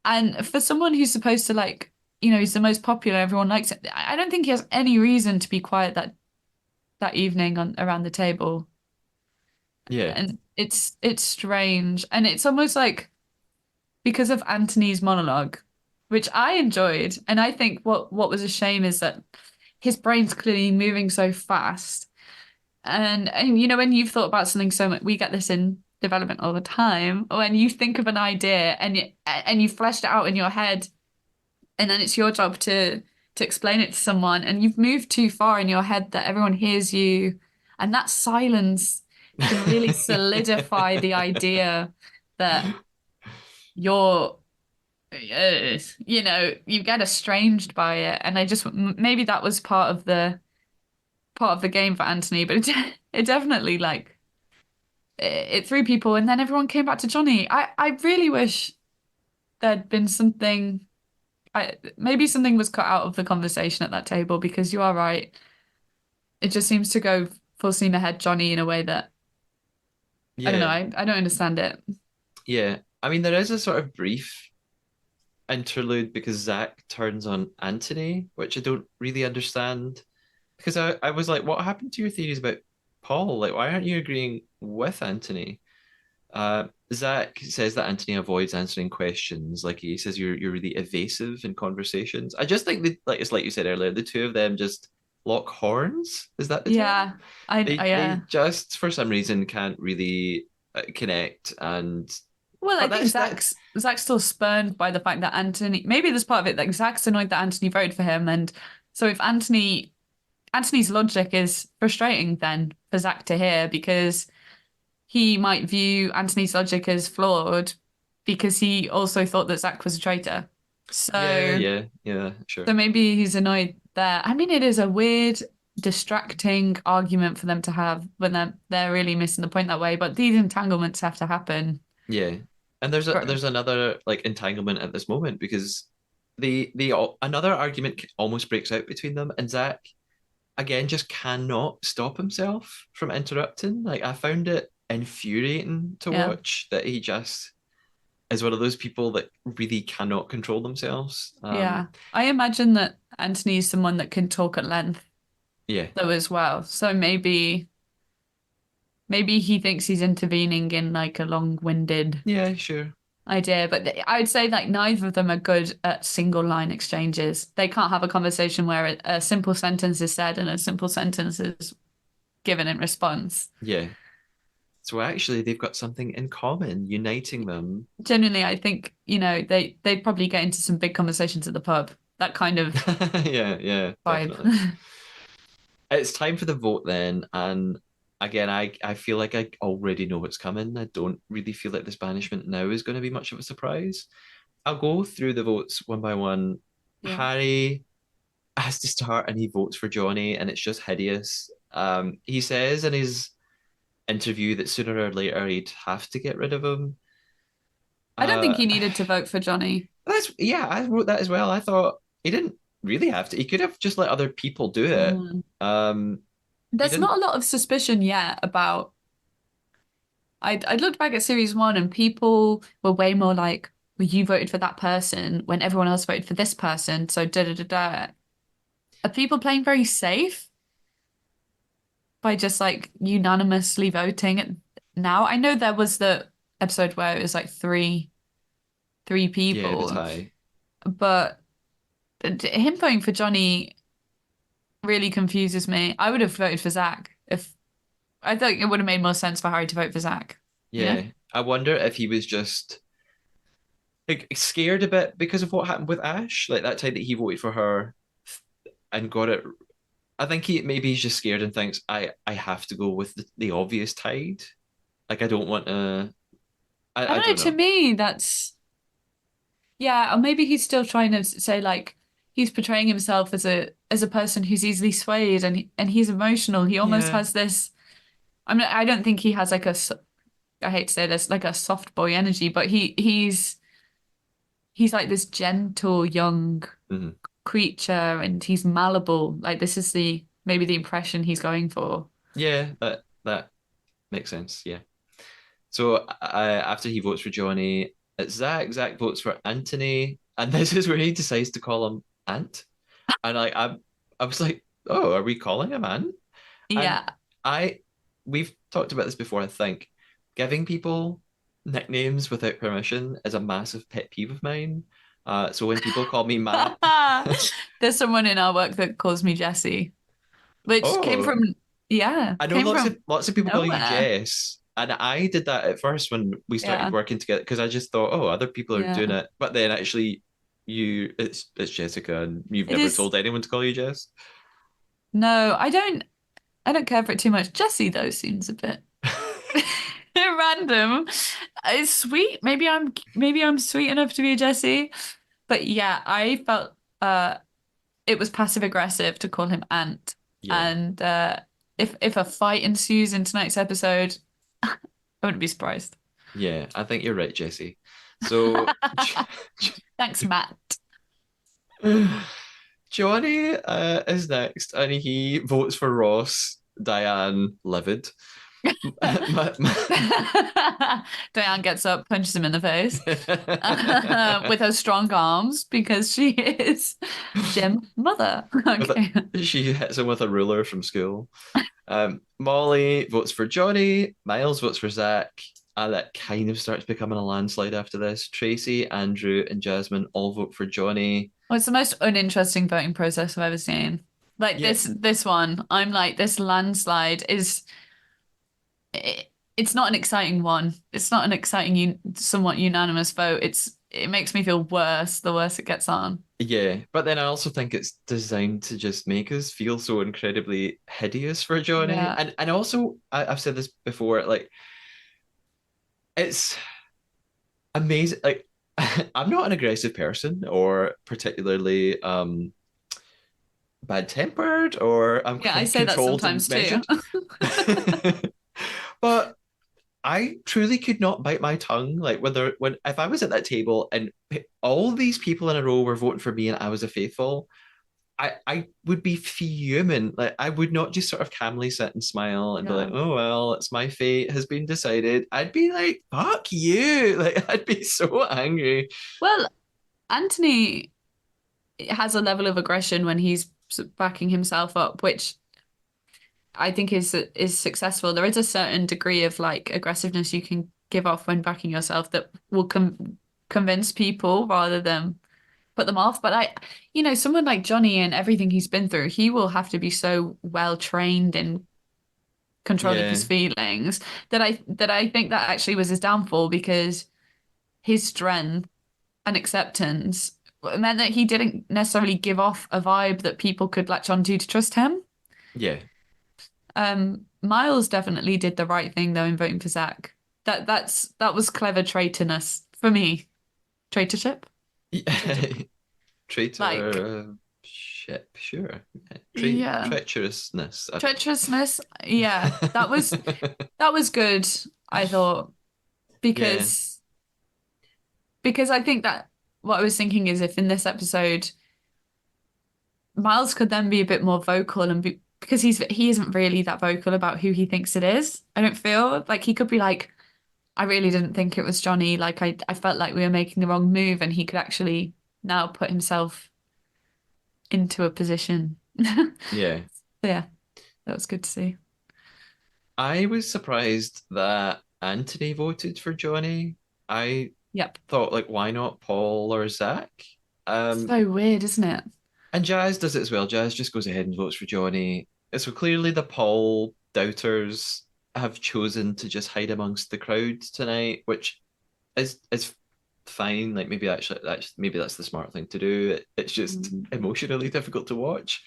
And for someone who's supposed to like, he's the most popular, everyone likes it. I don't think he has any reason to be quiet that evening on around the table. Yeah. And it's strange. And it's almost like because of Anthony's monologue, which I enjoyed. And I think what was a shame is that his brain's clearly moving so fast. And when you've thought about something so much, we get this in development all the time. When you think of an idea and you fleshed it out in your head, and then it's your job to explain it to someone, and you've moved too far in your head that everyone hears you, and that silence can really solidify the idea that you're you get estranged by it. And I just maybe that was part of the game for Anthony, but it definitely like it threw people, and then everyone came back to Johnny. I really wish. there'd been something. Maybe something was cut out of the conversation at that table because you are right. It just seems to go full steam ahead, Johnny, in a way that I don't know. Yeah, I don't understand it. yeah. I mean, there is a sort of brief interlude because Zach turns on Anthony, which I don't really understand. Because I was like, what happened to your theories about Paul? Like, why aren't you agreeing with Anthony? Zach says that Anthony avoids answering questions. Like he says, you're really evasive in conversations. I just think that, like it's like you said earlier, the two of them just lock horns. Is that the term? Yeah, I They just for some reason can't really connect. And well, I but think that's Zach's still spurned by the fact that Anthony. Maybe there's part of it like Zach's annoyed that Anthony voted for him, and so if Anthony's logic is frustrating then for Zach to hear because he might view Anthony's logic as flawed because he also thought that Zach was a traitor. yeah, So yeah, yeah, sure, so maybe he's annoyed there. I mean, it is a weird, distracting argument for them to have when they're really missing the point that way. But these entanglements have to happen. yeah. And there's another like entanglement at this moment because another argument almost breaks out between them, and Zach again just cannot stop himself from interrupting. Like I found it infuriating to Yeah. watch that he just is one of those people that really cannot control themselves. Yeah. I imagine that Anthony is someone that can talk at length Yeah, though as well. So maybe he thinks he's intervening in like a long-winded yeah, sure. idea, but I'd say like neither of them are good at single line exchanges. They can't have a conversation where a simple sentence is said and a simple sentence is given in response. Yeah. So actually, they've got something in common, uniting them. Genuinely, I think, they'd probably get into some big conversations at the pub. That kind of Yeah, yeah, vibe. definitely. It's time for the vote then, and again, I feel like I already know what's coming. I don't really feel like this banishment now is going to be much of a surprise. I'll go through the votes one by one. Yeah. Harry has to start and he votes for Johnny, and it's just hideous. He says in his interview that sooner or later he'd have to get rid of him. I don't think Uh, he needed to vote for Johnny. that's yeah, I wrote that as well. I thought he didn't really have to. He could have just let other people do it. Mm. Um, he There's didn't. not a lot of suspicion yet about. I looked back at series one and people were way more like, well, you voted for that person when everyone else voted for this person. So da da da da. Are people playing very safe by just like unanimously voting now? I know there was the episode where it was like three Yeah, the people, tie. but him voting for Johnny really confuses me. I would have voted for Zach if I think it would have made more sense for Harry to vote for Zach. You know? Yeah, I wonder if he was just like scared a bit because of what happened with Ash, like that time that he voted for her and got it. I think he's just scared and thinks I have to go with the obvious tide. Like I don't want to. I I don't know. don't To know. me, that's yeah. Or maybe he's still trying to say like he's portraying himself as a person who's easily swayed and he's emotional. He almost Yeah. has this. I don't think he has like I hate to say this, like a soft boy energy, but he's like this gentle young Mhm. creature and he's malleable. Like this is the maybe the impression he's going for. Yeah, that makes sense. Yeah. So after he votes for Johnny, it's Zach. Zach votes for Anthony, and this is where he decides to call him Ant. And I was like, oh, are we calling him Ant? And Yeah. I, we've talked about this before. I think giving people nicknames without permission is a massive pet peeve of mine. So when people call me Matt, There's someone in our work that calls me Jessie, which oh, yeah, I know came from lots of people call you nowhere. Jess, and I did that at first when we started Yeah. working together because I just thought, oh, other people are doing Yeah. it, but then actually, it's Jessica, and you've It never is told anyone to call you Jess. no, I don't care for it too much. Jessie though seems a bit random. It's sweet. Maybe I'm sweet enough to be a Jessie. But yeah, I felt it was passive aggressive to call him Ant. Yeah, And if a fight ensues in tonight's episode, I wouldn't be surprised. yeah, I think you're right, Jesse. So Thanks, Matt. Johnny is next, and he votes for Ross. Diane livid. My- Diane gets up, punches him in the face with her strong arms because she is Jim's mother. with a, Okay. she hits him with a ruler from school. Molly votes for Johnny. Miles votes for Zach. That kind of starts becoming a landslide after this. Tracy, Andrew, and Jasmine all vote for Johnny. Well, it's the most uninteresting voting process I've ever seen. Like Yeah, this one, I'm like, this landslide is it's not an exciting one. It's not an exciting, somewhat unanimous vote. It makes me feel worse the worse it gets on. yeah. But then I also think it's designed to just make us feel so incredibly hideous for Johnny. Yeah, And also, I've said this before, like it's amazing. Like I'm not an aggressive person or particularly bad tempered or I'm yeah, I say that controlled and sometimes too. measured. But I truly could not bite my tongue. Like whether when if I was at that table and all these people in a row were voting for me and I was a faithful, I would be fuming. Like I would not just sort of calmly sit and smile and be like, Yeah. oh well, it's my fate has been decided. I'd be like, fuck you. Like I'd be so angry. Well, Anthony has a level of aggression when he's backing himself up, which I think is successful. There is a certain degree of like aggressiveness you can give off when backing yourself that will convince people rather than put them off. But someone like Johnny and everything he's been through, he will have to be so well trained in controlling his Yeah, feelings that I think that actually was his downfall because his strength and acceptance meant that he didn't necessarily give off a vibe that people could latch onto to trust him. yeah. Miles definitely did the right thing though in voting for Zach. That was clever traitorness for me. Traitorship? Traitor. Like, Traitor ship, sure. yeah. Treacherousness. Treacherousness. Yeah. That was good, I thought, Yeah, because I think that what I was thinking is if in this episode Miles could then be a bit more vocal and be because he isn't really that vocal about who he thinks it is. I don't feel like he could be like, I really didn't think it was Johnny. Like I felt like we were making the wrong move, and he could actually now put himself into a position. yeah. Yeah, that was good to see. I was surprised that Anthony voted for Johnny. I Yep. thought, like, why not Paul or Zach? Um, So weird, isn't it? and Jazz does it as well. Jazz just goes ahead and votes for Johnny. So clearly, the Paul doubters have chosen to just hide amongst the crowd tonight, which is fine. Like maybe actually maybe that's the smart thing to do. It's just Mm. emotionally difficult to watch.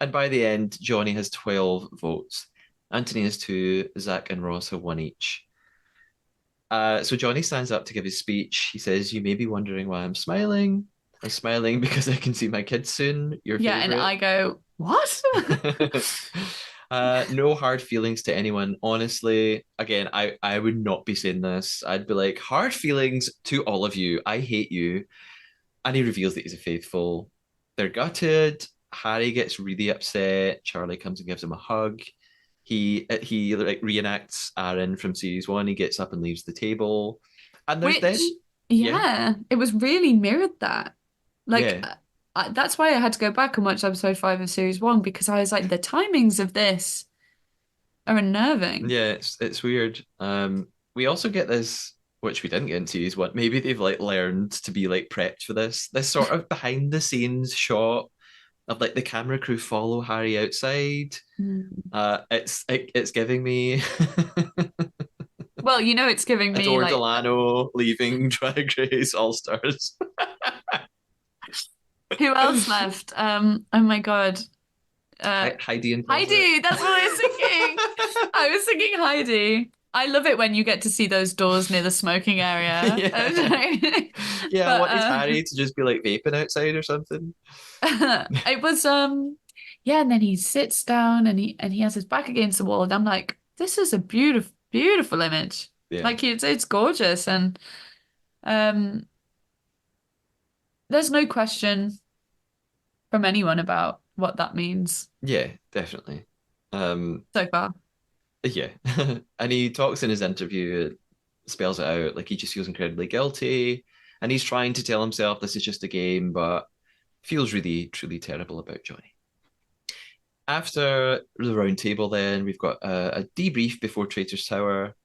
And by the end, Johnny has 12 votes. Anthony has two. Zach and Ross have one each. So Johnny stands up to give his speech. He says, "You may be wondering why I'm smiling. I'm smiling because I can see my kids soon. Your Yeah, and favorite." I go, what? No hard feelings to anyone. Honestly, again, I would not be saying this. I'd be like, hard feelings to all of you. I hate you. And he reveals that he's a faithful. They're gutted. Harry gets really upset. Charlie comes and gives him a hug. He like reenacts Aaron from series one. He gets up and leaves the table. And there's Which, then yeah, yeah, it was really mirrored that. Like, yeah, that's why I had to go back and watch episode 5 of series 1 because I was like, the timings of this are unnerving. yeah. It's weird. We also get this, which we didn't get in series one. Maybe they've like learned to be like prepped for this. This sort of behind the scenes shot of like the camera crew follow Harry outside. Mm. It's giving me Well, it's giving me Adore like, Delano leaving Drag Race All Stars. who else left? Oh my God. Heidi in closet. Heidi, that's what I was thinking. I was thinking Heidi. I love it when you get to see those doors near the smoking area. Yeah. Yeah, I But wanted Harry to just be like vaping outside or something. it was yeah, and then he sits down and he has his back against the wall and I'm like, this is a beautiful image. Yeah. Like it's gorgeous and Um, there's no question from anyone about what that means Yeah, definitely. Um, so far. yeah. And he talks in his interview, spells it out, like he just feels incredibly guilty. And he's trying to tell himself this is just a game, but feels really, truly terrible about Johnny. After the round table, then we've got a debrief before Traitor's Tower.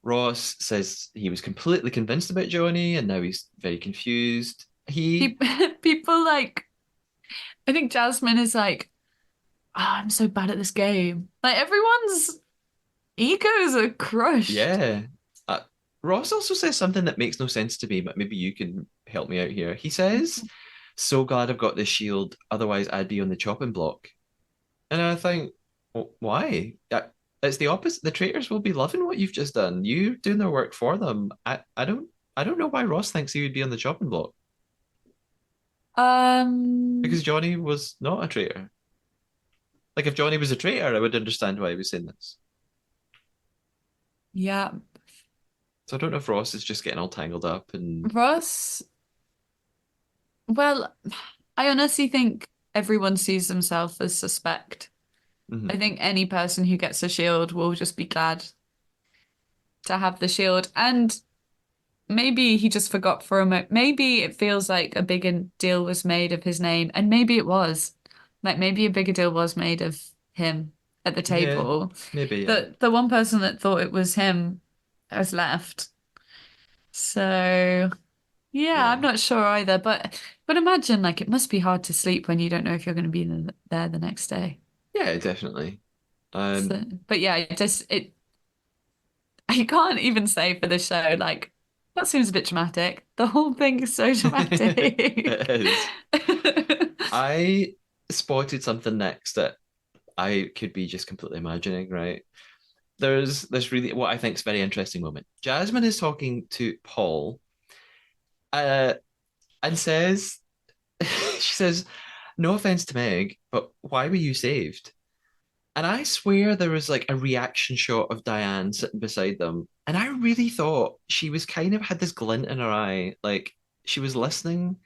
Ross says he was completely convinced about Johnny, and now he's very confused. He, People, people like, I think Jasmine is like, oh, I'm so bad at this game. Like everyone's egos are crushed. yeah. Uh, Ross also says something that makes no sense to me, but maybe you can help me out here. He says, "So glad I've got this shield, otherwise I'd be on the chopping block." And I think, well, why? It's the opposite. The traitors will be loving what you've just done. You doing their work for them. I don't know why Ross thinks he would be on the chopping block because Um, Johnny was not a traitor. Like if Johnny was a traitor, I would understand why he was saying this. yeah, So I don't know if Ross is just getting all tangled up and Ross. Well, I honestly think everyone sees themselves as suspect. I mhm. think any person who gets a shield will just be glad to have the shield. And maybe he just forgot for a moment. Maybe it feels like a bigger deal was made of his name, and maybe it was. Like maybe a bigger deal was made of him at the Yeah, table. maybe, yeah. The one person that thought it was him has left. So yeah, I'm Yeah. not sure either. But imagine like it must be hard to sleep when you don't know if you're going to be there the next day. Yeah, definitely. So, but yeah, it I can't even say for the show, like, that seems a bit dramatic. The whole thing is so It dramatic. is. I spotted something next that I could be just completely imagining, right? There's this really what I think is a very interesting moment. Jasmine is talking to Paul, uh, and says she says, "No offense to Meg, but why were you saved?" And I swear there was like a reaction shot of Diane sitting beside them, and I really thought she was kind of had this glint in her eye, like she was listening.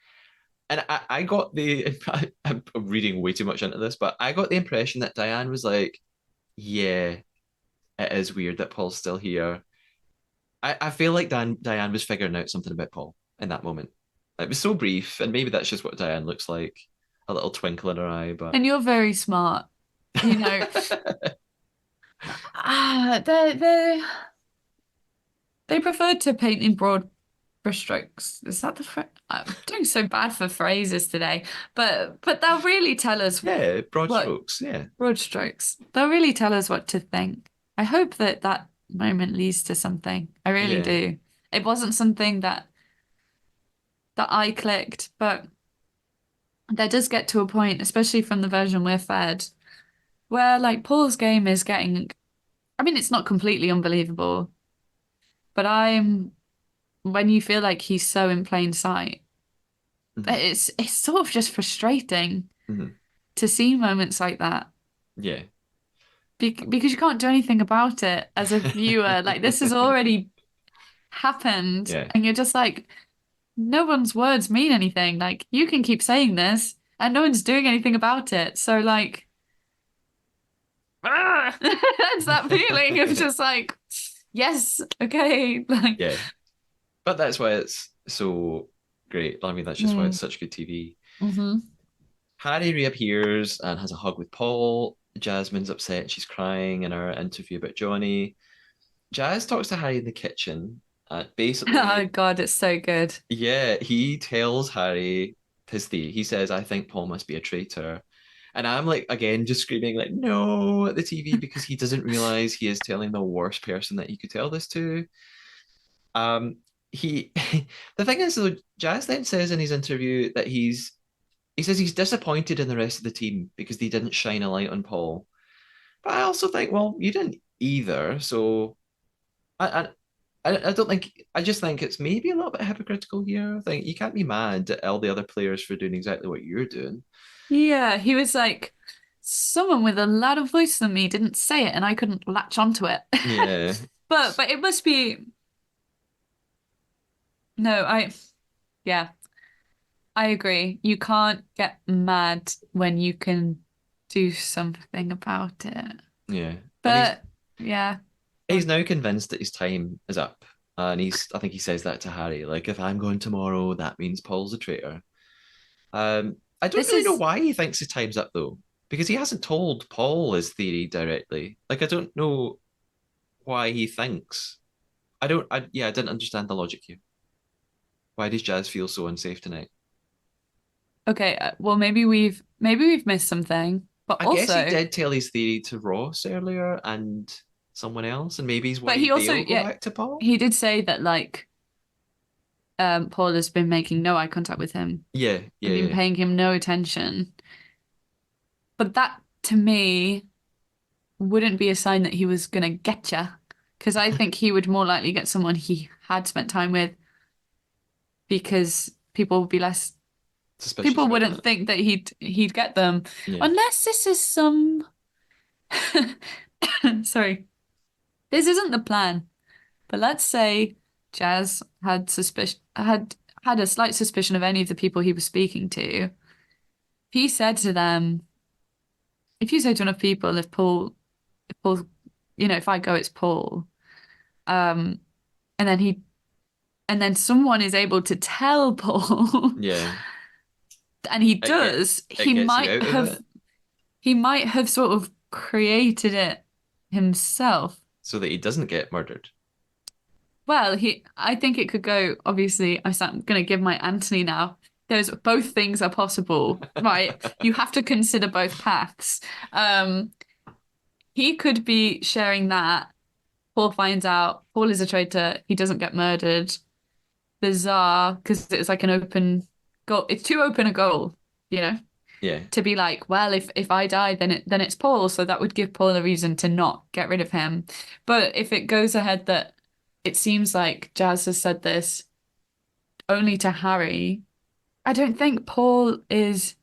And I got the I'm reading way too much into this, but I got the impression that Diane was like, "Yeah, it is weird that Paul's still here." I feel like Diane was figuring out something about Paul in that moment. It was so brief, and maybe that's just what Diane looks like, a little twinkle in her eye, but And you're very smart. You know, they preferred to paint in broad brushstrokes. Is that the phrase? I'm doing so bad for phrases today. But they'll really tell us yeah, broad what strokes, yeah, broad strokes. They'll really tell us what to think. I hope that that moment leads to something. I really yeah, do. It wasn't something that I clicked, but there does get to a point, especially from the version we're fed, where like Paul's game is getting, I mean, it's not completely unbelievable, but when you feel like he's so in plain sight, mhm, it's sort of just frustrating mhm, to see moments like that. yeah, Because you can't do anything about it as a viewer. Like this has already happened, yeah, and you're just like, no one's words mean anything. Like you can keep saying this, and no one's doing anything about it. So like, it's that feeling of just like, yes, okay, like, yeah. But that's why it's so great. I mean, that's just why it's mm, such good TV. hmm Harry reappears and has a hug with Paul. Jasmine's upset. She's crying in her interview about Johnny. Jazz talks to Harry in the kitchen. Oh Basically, God, it's so good. yeah, he tells Harry his theory. He says, I think Paul must be a traitor. And I'm like, again, just screaming, like, no, at the TV because he doesn't realize he is telling the worst person that he could tell this to. Um, he, the thing is, though, Jazz then says in his interview that he says he's disappointed in the rest of the team because they didn't shine a light on Paul. But I also think, well, you didn't either. So I, I don't think, I just think it's maybe a little bit hypocritical here. I think you can't be mad at all the other players for doing exactly what you're doing. Yeah, he was like, someone with a louder voice than me didn't say it, and I couldn't latch onto it. Yeah. But it must be. No, yeah, I agree. You can't get mad when you can do something about it. Yeah. And But yeah, go he's on. now convinced that his time is up. And I think he says that to Harry, like, if I'm going tomorrow, that means Paul's a traitor. I don't This really know is why he thinks his time's up though, because he hasn't told Paul his theory directly. Like, I don't know why he thinks. I didn't understand the logic here. Why does Jazz feel so unsafe tonight? okay. Well, maybe we've missed something, but I guess he also, did tell his theory to Ross earlier and someone else, and maybe he's but he worried also, they'll go yeah, back to Paul. he did say that like Paul has been making no eye contact with him Yeah, and yeah, been yeah. paying him no attention. But that to me wouldn't be a sign that he was gonna get you, because I think he would more likely get someone he had spent time with because people would be less Suspicious people about wouldn't that. think that he'd get them Yeah. unless this is some sorry, this isn't the plan. But let's say Jazz had a slight suspicion of any of the people he was speaking to. He said to them, if you say to enough people, if Paul, if I go, it's Paul. Um, and then and then someone is able to tell Paul, Yeah. and he It get does, it gets you out of it he might have sort of created it himself. so that he doesn't get murdered. Well, I think it could go, obviously, I'm going to give my Anthony now. There's both things are possible, right? You have to consider both paths. Um, he could be sharing that. Paul finds out Paul is a traitor. He doesn't get murdered. Bizarre, because it's like an open goal. It's too open a goal, you know, Yeah. to be like, well, if I die, then it's Paul. So that would give Paul a reason to not get rid of him. But if it goes ahead that it seems like Jazz has said this only to Harry, I don't think Paul is.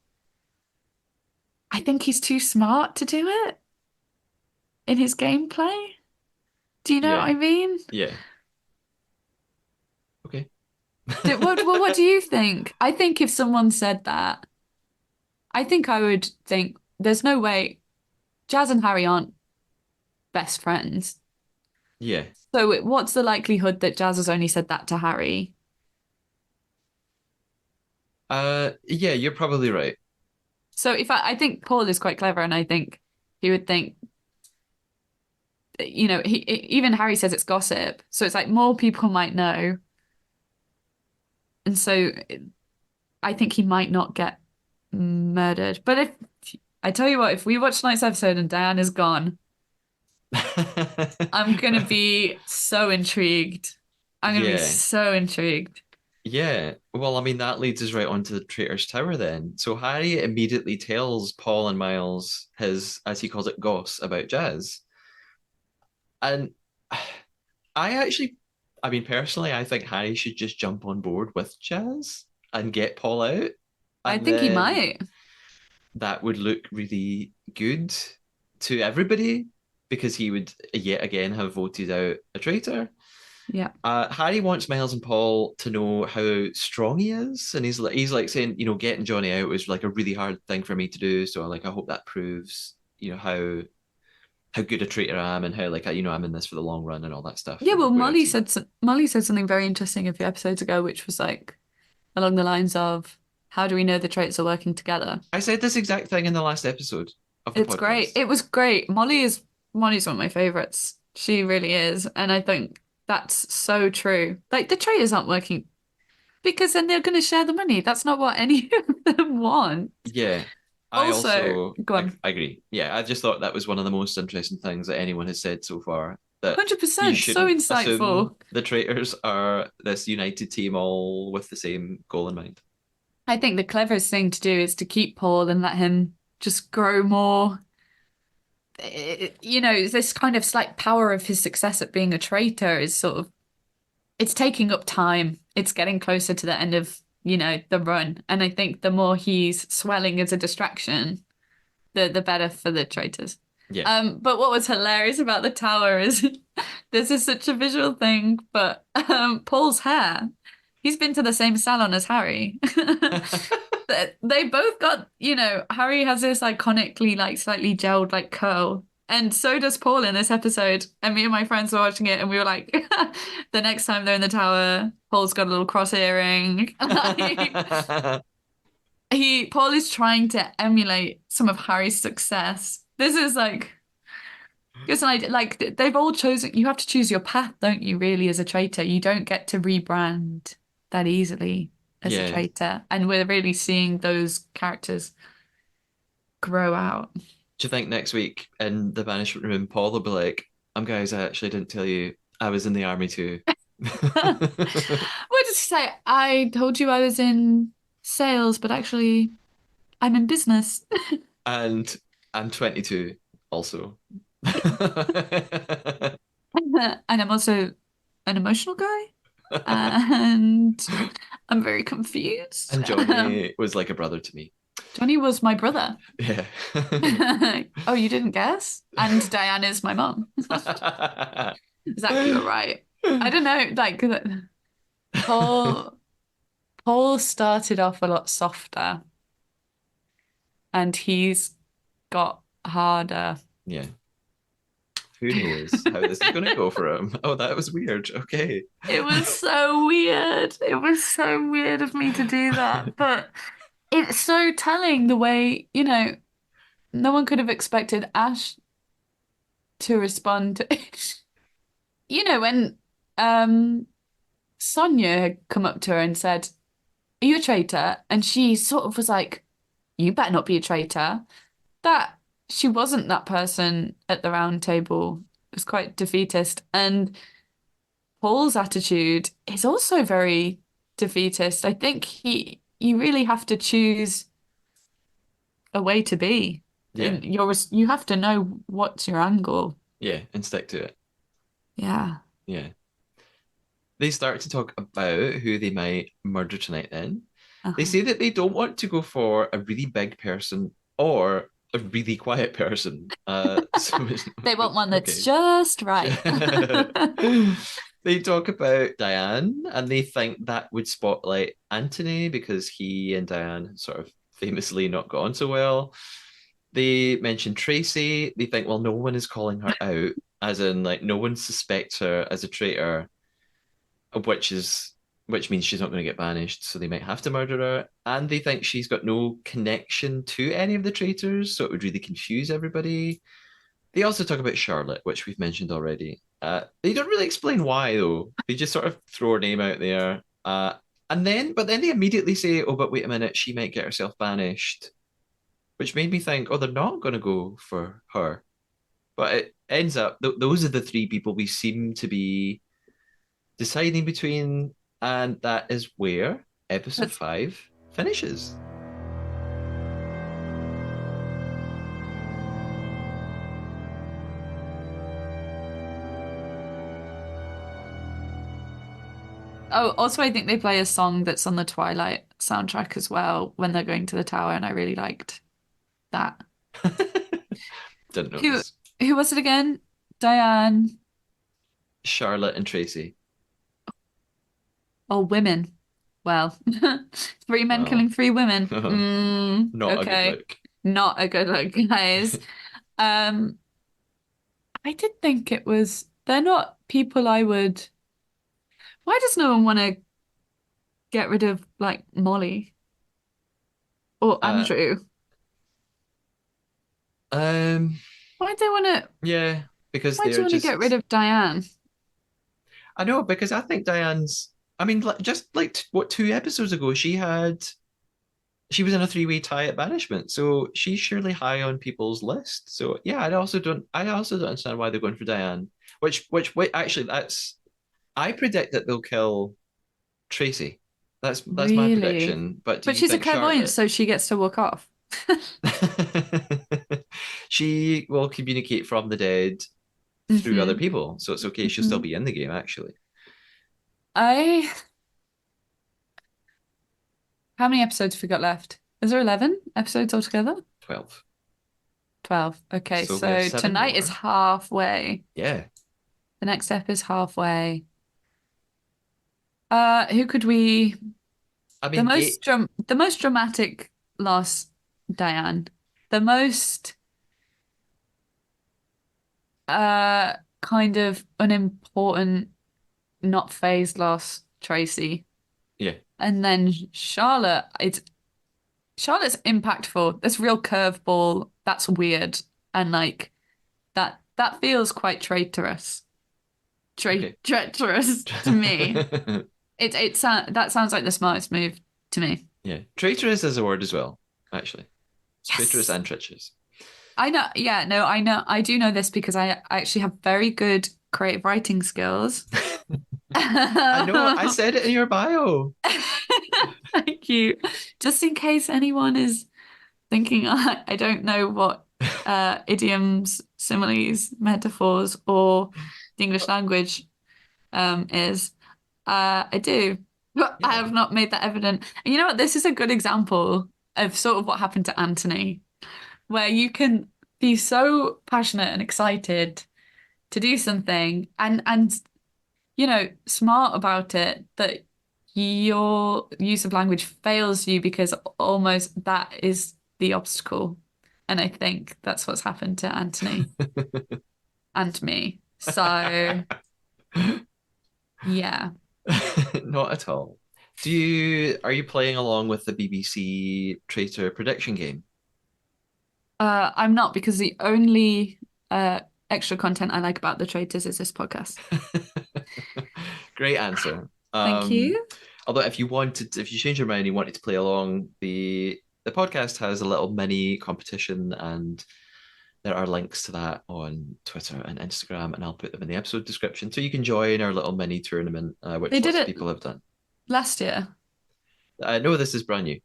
I think he's too smart to do it in his gameplay. Do you know what Yeah. I mean? Yeah. Okay. What do you think? I think if someone said that, I think I would think there's no way Jazz and Harry aren't best friends. Yeah. So what's the likelihood that Jazz has only said that to Harry? Yeah, you're probably right. So if I think Paul is quite clever, and I think he would think, even Harry says it's gossip, so it's like more people might know, and so I think he might not get murdered. But if I tell you what, if we watch tonight's episode and Diane is gone, I'm gonna be so intrigued. I'm gonna be Yeah. so intrigued. Yeah. Well, I mean, that leads us right onto the Traitor's Tower then. So Harry immediately tells Paul and Miles his, as he calls it, goss about Jazz. And I actually, I mean, personally, I think Harry should just jump on board with Jazz and get Paul out. I And think he then might. that would look really good to everybody because he would yet again have voted out a traitor. Yeah. Harry wants Miles and Paul to know how strong he is, and he's like saying, getting Johnny out was like a really hard thing for me to do. So like, I hope that proves, how good a traitor I am, and how like I'm in this for the long run and all that stuff. Yeah, And well, where Molly said something very interesting a few episodes ago, which was like along the lines of, "How do we know the traits are working together?" I said this exact thing in the last episode of the It's great. podcast. It was great. Molly's one of my favorites. She really is, and I think that's so true. Like the traitors aren't working because then they're going to share the money. That's not what any of them want. Yeah, I Also, also go I, on. I agree. Yeah, I just thought that was one of the most interesting things that anyone has said so far. That you 100%. So shouldn't assume insightful. the traitors are this united team all with the same goal in mind. I think the cleverest thing to do is to keep Paul and let him just grow more. This kind of slight power of his success at being a traitor is sort of it's taking up time. It's getting closer to the end of, the run. And I think the more he's swelling as a distraction, the better for the traitors. Yeah. But what was hilarious about the tower is this is such a visual thing, but Paul's hair. He's been to the same salon as Harry. They both got, Harry has this iconically like slightly gelled like curl. And so does Paul in this episode. And me and my friends were watching it and we were like, the next time they're in the tower, Paul's got a little cross earring. Paul is trying to emulate some of Harry's success. This is like just an idea. Like they've all chosen, you have to choose your path, don't you, really, as a traitor? You don't get to rebrand that easily as a Yeah. traitor. And we're really seeing those characters grow out. Do you think next week in the banishment room, Paul will be like, guys, I actually didn't tell you I was in the army too. What did she say? I told you I was in sales, but actually I'm in business. And I'm 22 also. And I'm also an emotional guy. And I'm very confused. And Johnny was like a brother to me. Johnny was my brother. Yeah. Oh, you didn't guess? And Diane is my mom. Zach, you were right. I don't know, like Paul Paul started off a lot softer and he's got harder. Yeah. Who knows how this is going to go for him? Oh, that was weird. Okay. It was so weird. It was so weird of me to do that. But it's so telling the way, no one could have expected Ash to respond to, when Sonia had come up to her and said, "Are you a traitor?" And she sort of was like, "You better not be a traitor." That she wasn't that person at the round table. It was quite defeatist. And Paul's attitude is also very defeatist. I think you really have to choose a way to be. Yeah. You have to know what's your angle. Yeah. And stick to it. Yeah. Yeah. They start to talk about who they might murder tonight then. They Uh-huh. say that they don't want to go for a really big person or a really quiet person. They want one that's Okay. just right. They talk about Diane and they think that would spotlight Anthony because he and Diane sort of famously not got on so well. They mention Tracy. They think, well, no one is calling her out, as in, like, no one suspects her as a traitor, which means she's not going to get banished, so they might have to murder her. And they think she's got no connection to any of the traitors, so it would really confuse everybody. They also talk about Charlotte, which we've mentioned already. They don't really explain why, though. They just sort of throw her name out there. But then they immediately say, "Oh, but wait a minute, she might get herself banished," which made me think, "Oh, they're not going to go for her." But it ends up those are the three people we seem to be deciding between, and that is where episode That's 5 finishes. Oh, also I think they play a song that's on the Twilight soundtrack as well when they're going to the tower, and I really liked that. Didn't Who notice. who was it again? Diane. Charlotte and Tracy. Oh, women. Well, three men killing Well, three women. not a good Okay. look. Not a good look, guys. Um, I did think they're not people I would. Why does no one want to get rid of like Molly or uh, Andrew? um, Why do they want to? yeah, because Why do they're you want to get rid just. of Diane? I know because I think Diane's. I mean, just like what 2 episodes ago, she was in a three-way tie at banishment, so she's surely high on people's list. So yeah, I also don't understand why they're going for Diane. Wait, actually, that's I predict that they'll kill Tracy. That's my Really? prediction. But do But you she's a think clairvoyant, Charlotte? so she gets to walk off. She will communicate from the dead through other hmm people, so it's okay. She'll still hmm be in the game, actually. I How many episodes have we got left? Is there 11 episodes altogether? 12. 12. Okay, So we have so 7 tonight is more. halfway. Yeah. The next ep is halfway. Who could we? I mean, The most dramatic loss, Diane. The most kind of unimportant, not phased loss, Tracy. yeah, And then Charlotte's impactful. This real curveball. That's weird. And like that feels quite traitorous. okay. Treacherous to me. That sounds like the smartest move to me. Yeah, traitorous is a word as well, actually. Traitorous Yes. and treacherous. I know. Yeah, no, I know. I do know this because I actually have very good creative writing skills. I know, I said it in your bio. Thank you. Just in case anyone is thinking I don't know what idioms, similes, metaphors, or the English language is. I do. But I Yeah. have not made that evident. And you know what? This is a good example of sort of what happened to Anthony, where you can be so passionate and excited to do something and smart about it that your use of language fails you because almost that is the obstacle. And I think that's what's happened to Anthony and me. So, yeah. Not at all. Are you playing along with the BBC Traitor prediction game? I'm not because the only extra content I like about the traitors is this podcast. Great answer. Thank Um, you. Although if you change your mind and you wanted to play along, the podcast has a little mini competition, and there are links to that on Twitter and Instagram, and I'll put them in the episode description so you can join our little mini tournament, They which did lots of it people have done. last year. I know this is brand new.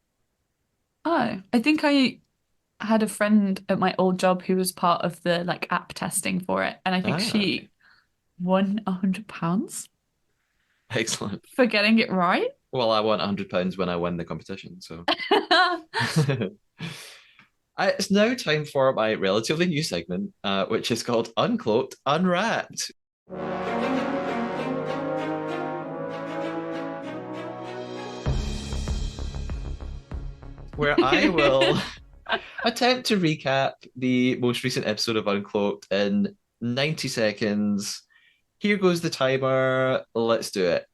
Oh, I think I had a friend at my old job who was part of the like app testing for it, and I think Okay. she won £100 Excellent. for getting it right. Well, I want £100 when I win the competition, so. It's now time for my relatively new segment, which is called Uncloaked Unwrapped, where I will attempt to recap the most recent episode of Uncloaked in 90 seconds. Here goes the timer. Let's do it.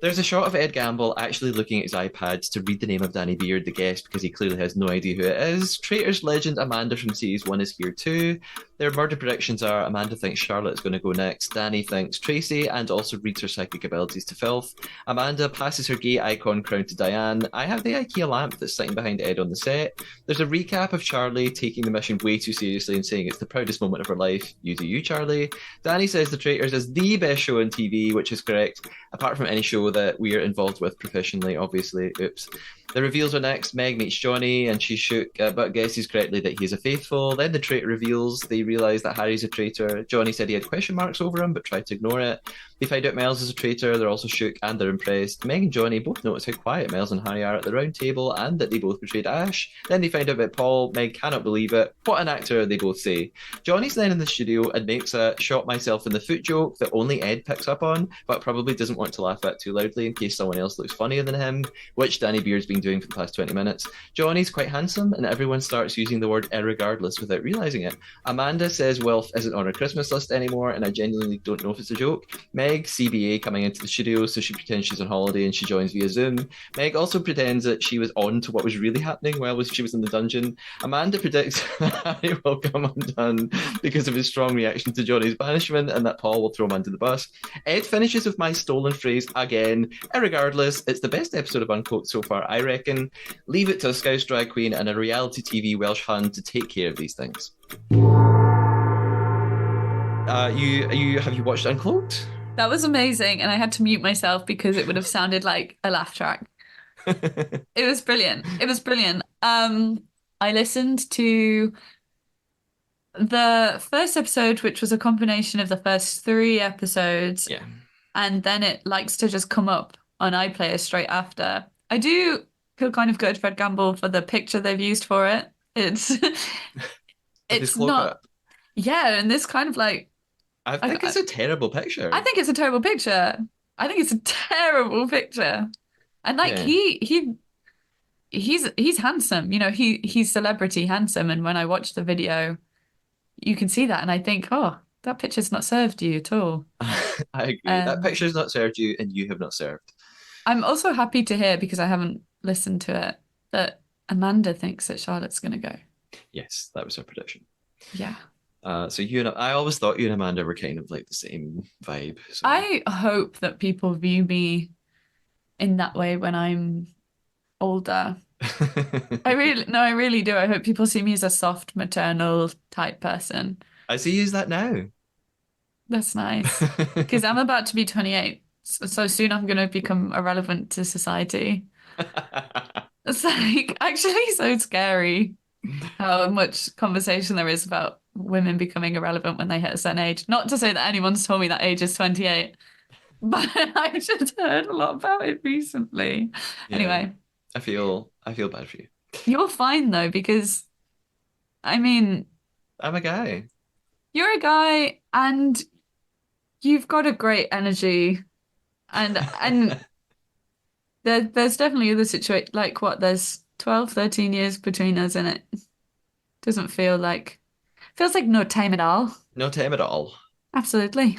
There's a shot of Ed Gamble actually looking at his iPads to read the name of Danny Beard, the guest, because he clearly has no idea who it is. Traitors legend Amanda from series one is here too. Their murder predictions are Amanda thinks Charlotte is going to go next, Danny thinks Tracy, and also reads her psychic abilities to filth. Amanda passes her gay icon crown to Diane. I have the IKEA lamp that's sitting behind Ed on the set. There's a recap of Charlie taking the mission way too seriously and saying it's the proudest moment of her life. You do you, Charlie. Danny says The Traitors is the best show on TV, which is correct, apart from any show that we are involved with professionally, obviously. Oops. The reveals are next. Meg meets Johnny and she's shook, but guesses correctly that he's a faithful. Then the traitor reveals. They realise that Harry's a traitor. Johnny said he had question marks over him, but tried to ignore it. They find out Miles is a traitor. They're also shook and they're impressed. Meg and Johnny both notice how quiet Miles and Harry are at the round table and that they both betrayed Ash. Then they find out about Paul. Meg cannot believe it. What an actor, they both say. Johnny's then in the studio and makes a shot myself in the foot joke that only Ed picks up on, but probably doesn't want to laugh at too loudly in case someone else looks funnier than him, which Danny Beard's been doing for the past 20 minutes. Johnny's quite handsome, and everyone starts using the word irregardless without realising it. Amanda says Wilf isn't on her Christmas list anymore, and I genuinely don't know if it's a joke. Meg, CBA, coming into the studio, so she pretends she's on holiday and she joins via Zoom. Meg also pretends that she was on to what was really happening while she was in the dungeon. Amanda predicts Harry will come undone because of his strong reaction to Johnny's banishment and that Paul will throw him under the bus. Ed finishes with my stolen phrase again. Irregardless, it's the best episode of Unquote so far, I reckon. Leave it to a Scouse drag queen and a reality TV Welsh Hun to take care of these things. You have you watched Uncloaked? That was amazing, and I had to mute myself because it would have sounded like a laugh track. It was brilliant. It was brilliant. I listened to the first episode, which was a combination of the first three episodes, Yeah. and then it likes to just come up on iPlayer straight after. I do feel kind of good for Ed Gamble for the picture they've used for it. It's With his it's cloak not, up. yeah, and this kind of like I I, think it's I a terrible I picture. think it's a terrible picture. I think it's a terrible picture. And like Yeah. he's handsome. You know, he's celebrity handsome. And when I watch the video, you can see that. And I think, oh, that picture's not served you at all. I agree. That Um, picture's not served you, and you have not served. I'm also happy to hear, because I haven't listened to it, that Amanda thinks that Charlotte's gonna go. Yes, that was our prediction. Yeah. So you and I always thought you and Amanda were kind of like the same vibe. So I hope that people view me in that way when I'm older. I really do. I hope people see me as a soft maternal type person. I see you use that now. That's nice. Because I'm about to be 28. So soon I'm going to become irrelevant to society. It's like actually so scary how much conversation there is about women becoming irrelevant when they hit a certain age. Not to say that anyone's told me that age is 28, but I've just heard a lot about it recently. Yeah, Anyway, I feel bad for you. you're fine though, because I mean, I'm a guy. you're a guy and you've got a great energy and there's definitely other situation like what there's 12, 13 years between us and it doesn't feel like feels like no time at all. No time at all. Absolutely.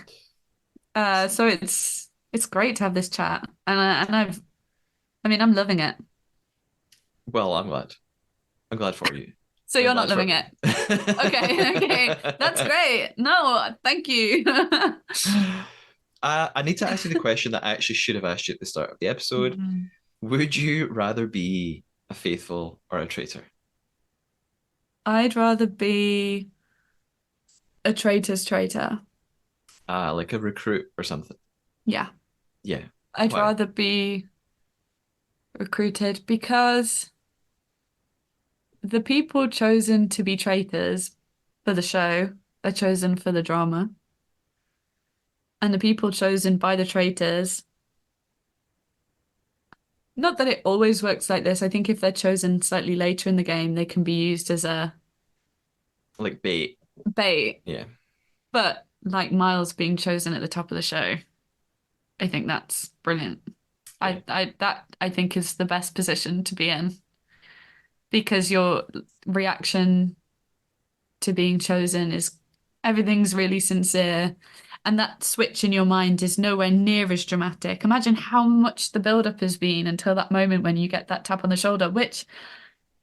So it's great to have this chat I mean I'm loving it. Well, I'm glad. I'm glad for you. So I'm you're not glad for loving it. Okay, okay. That's great. No, thank you. I need to ask you the question that I actually should have asked you at the start of the episode. Mhm. Would you rather be a faithful or a traitor? I'd rather be a traitor's traitor. Like a recruit or something. Yeah. Yeah. I'd Why? rather be recruited because the people chosen to be traitors for the show are chosen for the drama, and the people chosen by the traitors, not that it always works like this. I think if they're chosen slightly later in the game, they can be used as a Like bait. bait. Yeah. But like Miles being chosen at the top of the show, I think that's brilliant. Yeah. I think is the best position to be in because your reaction to being chosen is everything's really sincere. And that switch in your mind is nowhere near as dramatic. Imagine how much the build-up has been until that moment when you get that tap on the shoulder, which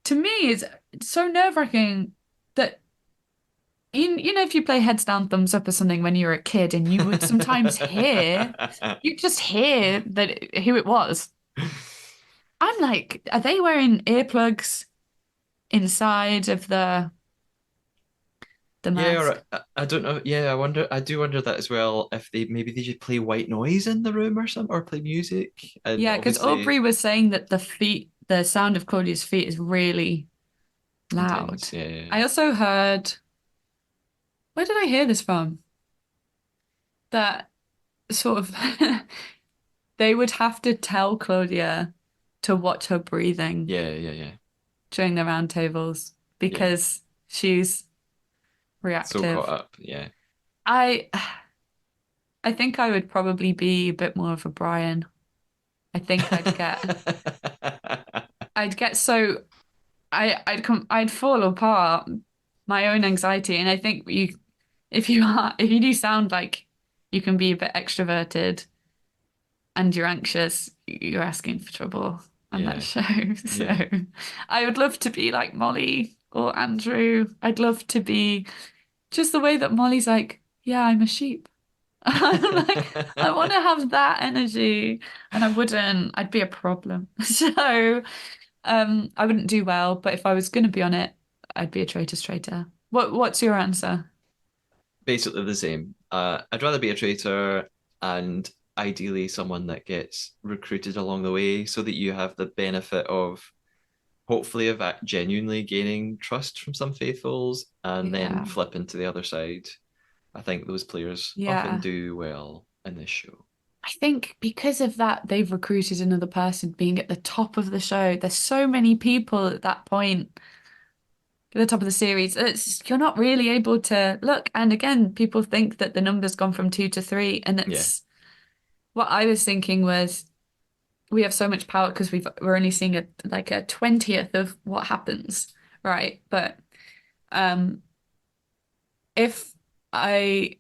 to me is so nerve-wracking that you know if you play heads down, thumbs up or something when you were a kid and you would sometimes hear you just hear that who it was. I'm like, are they wearing earplugs inside of the Yeah, mask? or I don't know. Yeah, I do wonder that as well. If they just play white noise in the room or something, or play music, and Yeah, because obviously Aubrey was saying that the sound of Claudia's feet is really loud. intense. Yeah, yeah, I yeah. also heard, where did I hear this from? That sort of they would have to tell Claudia to watch her breathing Yeah, yeah, yeah. during the round tables Yeah. because she's So caught reactive. up. Yeah. I I think I would probably be a bit more of a Brian. I think I'd get so I'd fall apart my own anxiety and I think you if you do sound like you can be a bit extroverted and you're anxious, you're asking for trouble on that Yeah. show. So Yeah. I would love to be like Molly or Andrew. I'd love to be just the way that Molly's like, yeah, I'm a sheep. I'm like, I want to have that energy and I wouldn't, I'd be a problem. So I wouldn't do well, but if I was going to be on it, I'd be a traitor's traitor. What's your answer? Basically the same. I'd rather be a traitor and ideally someone that gets recruited along the way so that you have the benefit of hopefully of genuinely gaining trust from some faithfuls and then Yeah. flipping to the other side. I think those players often Yeah. do well in this show. I think because of that, they've recruited another person being at the top of the show. There's so many people at that point, at the top of the series. You're not really able to look. And again, people think that the number's gone from two to three, and Yeah. what I was thinking was we have so much power because we're only seeing a 20th of what happens, right? But um if I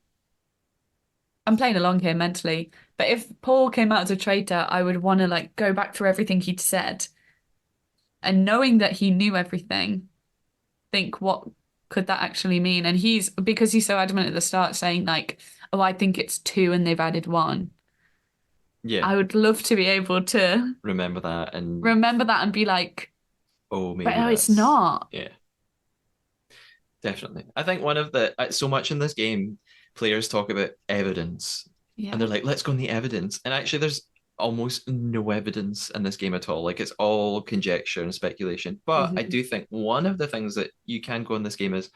I'm playing along here mentally, but if Paul came out as a traitor, I would want to like go back through everything he'd said and knowing that he knew everything, think what could that actually mean? And he's because he's so adamant at the start saying like, oh, I think it's two and they've added one. Yeah, I would love to be able to remember that, and remember that and be like, oh, but maybe no, it's that's not. yeah, definitely. I think one of the so much in this game, players talk about evidence, and Yeah. they're like, let's go on the evidence, and actually, there's almost no evidence in this game at all. Like it's all conjecture and speculation. But I Mhm. do think one of the things that you can go in this game is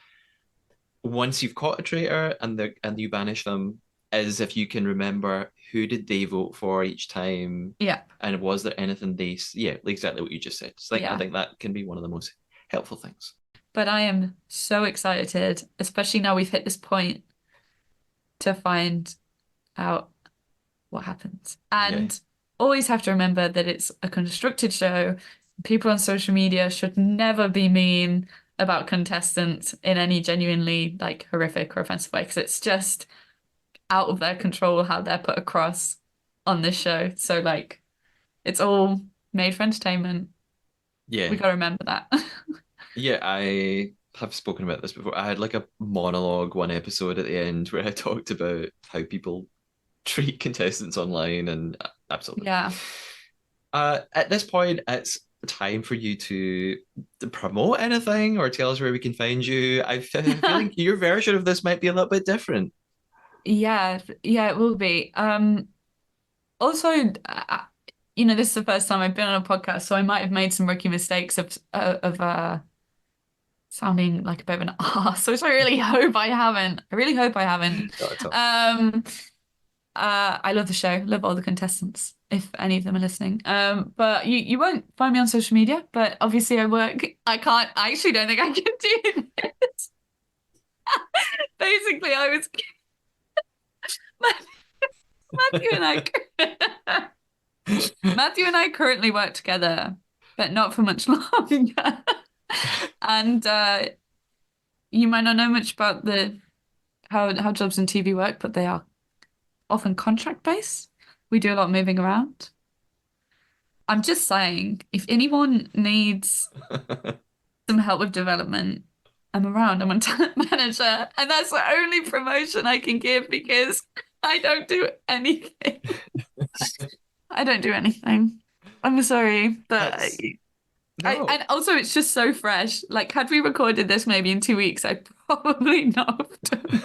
once you've caught a traitor and you banish them, is if you can remember who did they vote for each time, Yeah. and was there anything yeah, exactly what you just said. So I Yeah. think that can be one of the most helpful things. But I am so excited, especially now we've hit this point to find out what happens. Yeah, And always have to remember that it's a constructed show. People on social media should never be mean about contestants in any genuinely like horrific or offensive way because it's just out of their control how they're put across on this show. So like it's all made for entertainment. We yeah, got to remember that. yeah. I have spoken about this before. I had like a monologue one episode at the end where I talked about how people treat contestants online, and absolutely. Yeah. At this point, it's time for you to promote anything or tell us where we can find you. I have a feeling your version of this might be a little bit different. Yeah, yeah, it will be. Also, this is the first time I've been on a podcast, so I might have made some rookie mistakes of sounding like a bit of an arse, which I really hope I haven't. I really hope I haven't. Not at all. Um, I love the show, love all the contestants, if any of them are listening. But you won't find me on social media, but obviously I work. I actually don't think I can do this. Basically, I was Matthew and I. Matthew and I currently work together, but not for much longer. And you might not know much about the how jobs in TV work, but they are often contract based. We do a lot of moving around. I'm just saying, if anyone needs some help with development, I'm around. I'm a talent manager, and that's the only promotion I can give because I don't do anything. I don't do anything. I'm sorry, but That's I no. and also it's just so fresh. Like had we recorded this maybe in 2 weeks, I'd probably not have done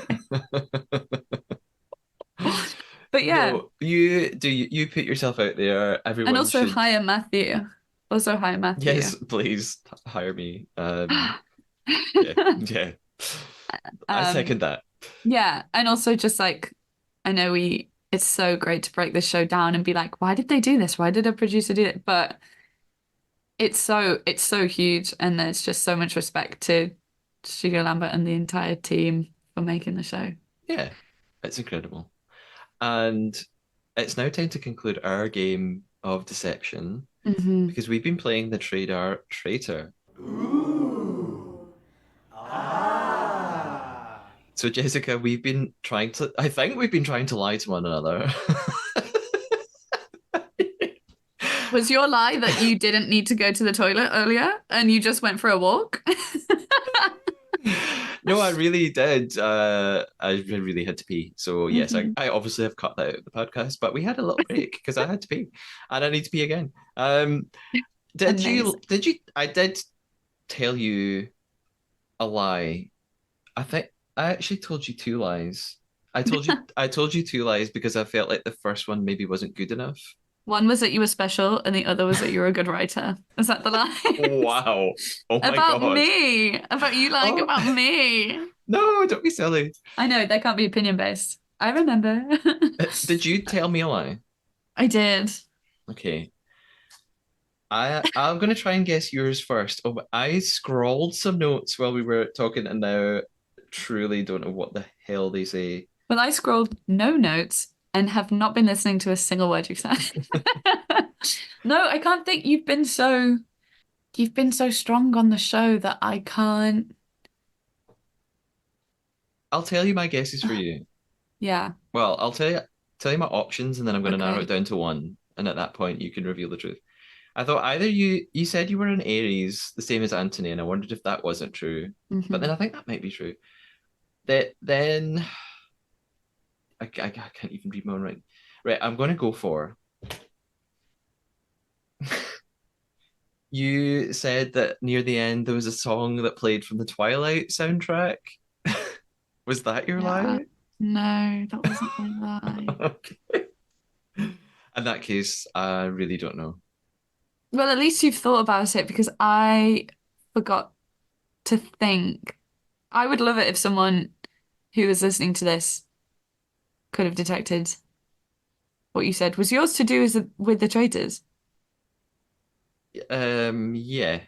it. But yeah, No, you put yourself out there. and Everyone also should, hire Matthew. Also hire Matthew. yes, please hire me. Yeah, yeah. I Um, second that. yeah, and also just like I know it's so great to break this show down and be like, why did they do this? Why did a producer do it? But it's so huge and there's just so much respect to Studio Lambert and the entire team for making the show. Yeah, it's incredible. And it's now time to conclude our game of deception Hmm. because we've been playing the trader traitor. So Jessica, I think we've been trying to lie to one another. Was your lie that you didn't need to go to the toilet earlier and you just went for a walk? No, I really did. I really had to pee. So yes, Mhm. I obviously have cut that out of the podcast, but we had a little break because I had to pee and I need to pee again. Amazing. I did tell you a lie. I think I actually told you two lies. I told you two lies because I felt like the first one maybe wasn't good enough. One was that you were special, and the other was that you were a good writer. Is that the lies? Wow. Oh my About God. me. About you lying Oh about me. no, don't be silly. I know, they can't be opinion based. I remember. Did you tell me a lie? I did. Okay. I'm gonna try and guess yours first. Oh, but I scrawled some notes while we were talking, and now truly don't know what the hell they say. Well, I scrolled no notes and have not been listening to a single word you've said. No, I can't think. You've been so strong on the show that I can't. I'll tell you my guesses for you. Yeah. Well, I'll tell you my options, and then I'm going to narrow it Okay. down to one. And at that point, you can reveal the truth. I thought either you said you were an Aries, the same as Anthony, and I wondered if that wasn't true. But then Hmm. I think that might be true. That then I can't even read my own writing. Right, I'm going to go for. You said that near the end there was a song that played from the Twilight soundtrack. Was that your Yeah. lie? No, that wasn't my lie. Okay. In that case, I really don't know. Well, at least you've thought about it because I forgot to think. I would love it if someone who was listening to this could have detected what you said. Was yours to do with the traitors? Yeah,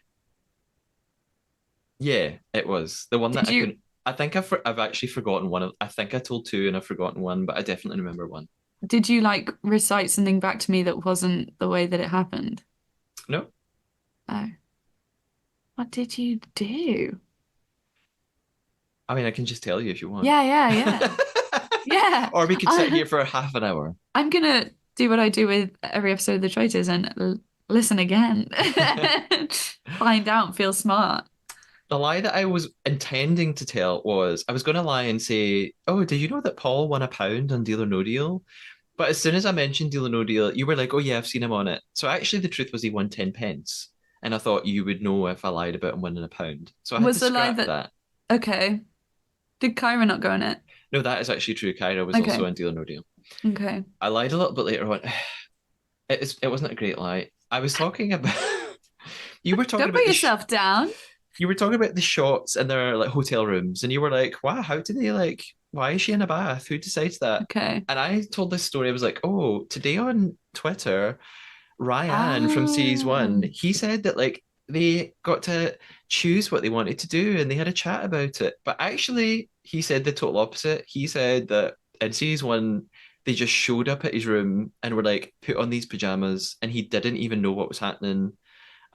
yeah, it was the one that Did I you couldn't. I think I've actually forgotten one of. I think I told two and I've forgotten one, but I definitely remember one. did you like recite something back to me that wasn't the way that it happened? No, Oh, what did you do? I mean I can just tell you if you want. Yeah, yeah, yeah. Yeah. Or we could sit I, here for half an hour. I'm gonna do what I do with every episode of The Traitors and listen again. Find out, feel smart. The lie that I was intending to tell was I was going to lie and say, "Oh, did you know that Paul won a pound on Deal or No Deal?" But as soon as I mentioned Deal or No Deal, you were like, "Oh yeah, I've seen him on it." So actually, the truth was he won 10 pence, and I thought you would know if I lied about him winning a pound. So I had to Was the lie scrap that that. okay? Did Kyra not go in it? No, that is actually true. Kyra was also Okay, on Deal or No Deal. okay. I lied a little bit later on. It wasn't a great lie. I was talking about you were talking Don't about put yourself down. you were talking about the shots in their like hotel rooms, and you were like, "Wow, how did they like? Why is she in a bath? Who decides that?" Okay. And I told this story. I was like, "Oh, today on Twitter, Ryan from Series One, Ah, he said that like they got to choose what they wanted to do, and they had a chat about it. But actually, he said the total opposite. He said that in Series One." They just showed up at his room and were like, put on these pajamas, and he didn't even know what was happening,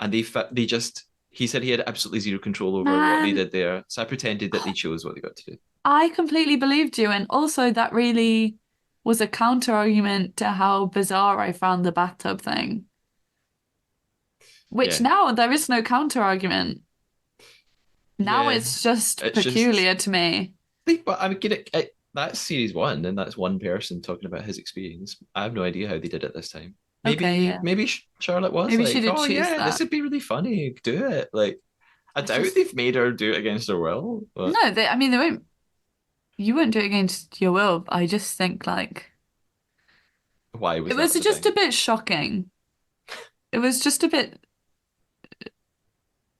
and they just he said he had absolutely zero control over what they man, did there. So I pretended that they chose what they got to do. I completely believed you. And also, that really was a counter argument to how bizarre I found the bathtub thing, which Yeah, now there is no counter argument. Now yeah. it's just It's just peculiar to me. but I mean, get it. That's series one, and that's one person talking about his experience. I have no idea how they did it this time. Okay, Maybe yeah. maybe Charlotte was Maybe she like, did oh choose yeah, this that. would be really funny. Do it. Like I I doubt just, they've made her do it against her will, but no, I mean, they won't, you won't do it against your will. I just think like, why it was was that the just a thing? bit shocking. It was just a bit,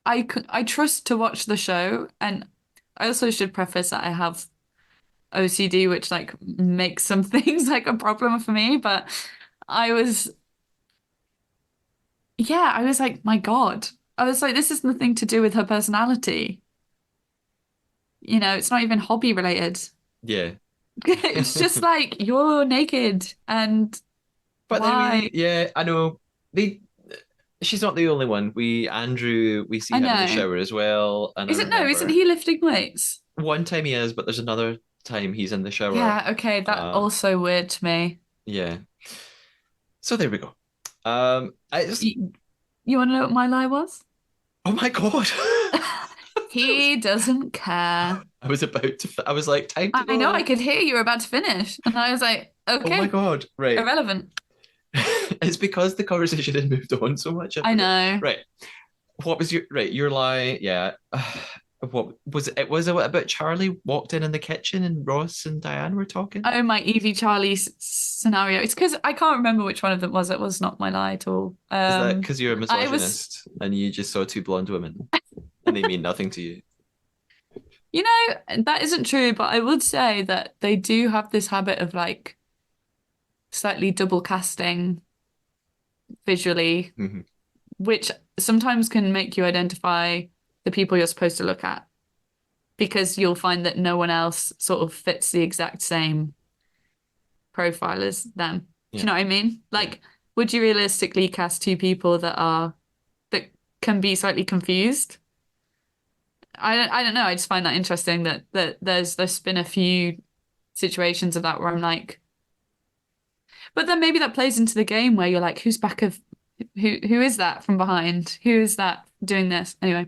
I trust to watch the show. And I also should preface that I have OCD, which like makes some things like a problem for me. But I was, yeah, I was like, my God. I was like, this has nothing to do with her personality. It's not even hobby related. Yeah. It's just like you're naked and But then why? yeah, I know they. She's not the only one. Andrew, we see I him in the know. shower as well, and I Isn't remember he lifting weights? one time he is, but there's another time he's in the shower. Yeah, okay, that Uh, also weird to me. yeah. So there we go. I just, You, you want to know what my lie was? oh my God. He doesn't care. I was about to, I was like, time to I know I go. could hear you were about to finish, and I was like, Oh my okay, God. Right. irrelevant. It's because the conversation had moved on so much. I I forgot. know. Right. What was your lie? Yeah. What was it? Was it about Charlie walked in the kitchen and Ross and Diane were talking? Oh, my Evie Charlie scenario. It's because I can't remember which one of them was. It was not my lie at all. Is that because you're a I was, misogynist and you just saw two blonde women and they mean nothing to you? that isn't true, but I would say that they do have this habit of like slightly double casting visually, Mhm. which sometimes can make you identify the people you're supposed to look at because you'll find that no one else sort of fits the exact same profile as them. Do you Yeah. know what I mean? Yeah. Like, would you realistically cast two people that can be slightly confused? I don't know. I just find that interesting that there's been a few situations of that where I'm like, but then maybe that plays into the game where you're like, who's back of who is that from behind? Who is that doing this? Anyway.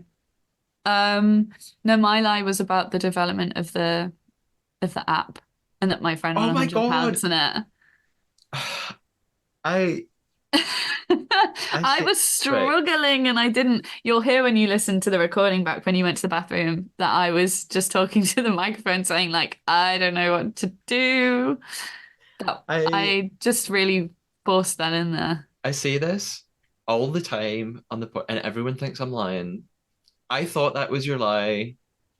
No, my lie was about the development of the app and that my friend won Oh my God. £100 in it. I I I think was right. struggling and I didn't. You'll hear when you listen to the recording back when you went to the bathroom that I was just talking to the microphone saying, like, I don't know what to do. That I I just really forced that in there. I say this all the time on and everyone thinks I'm lying. I thought that was your lie,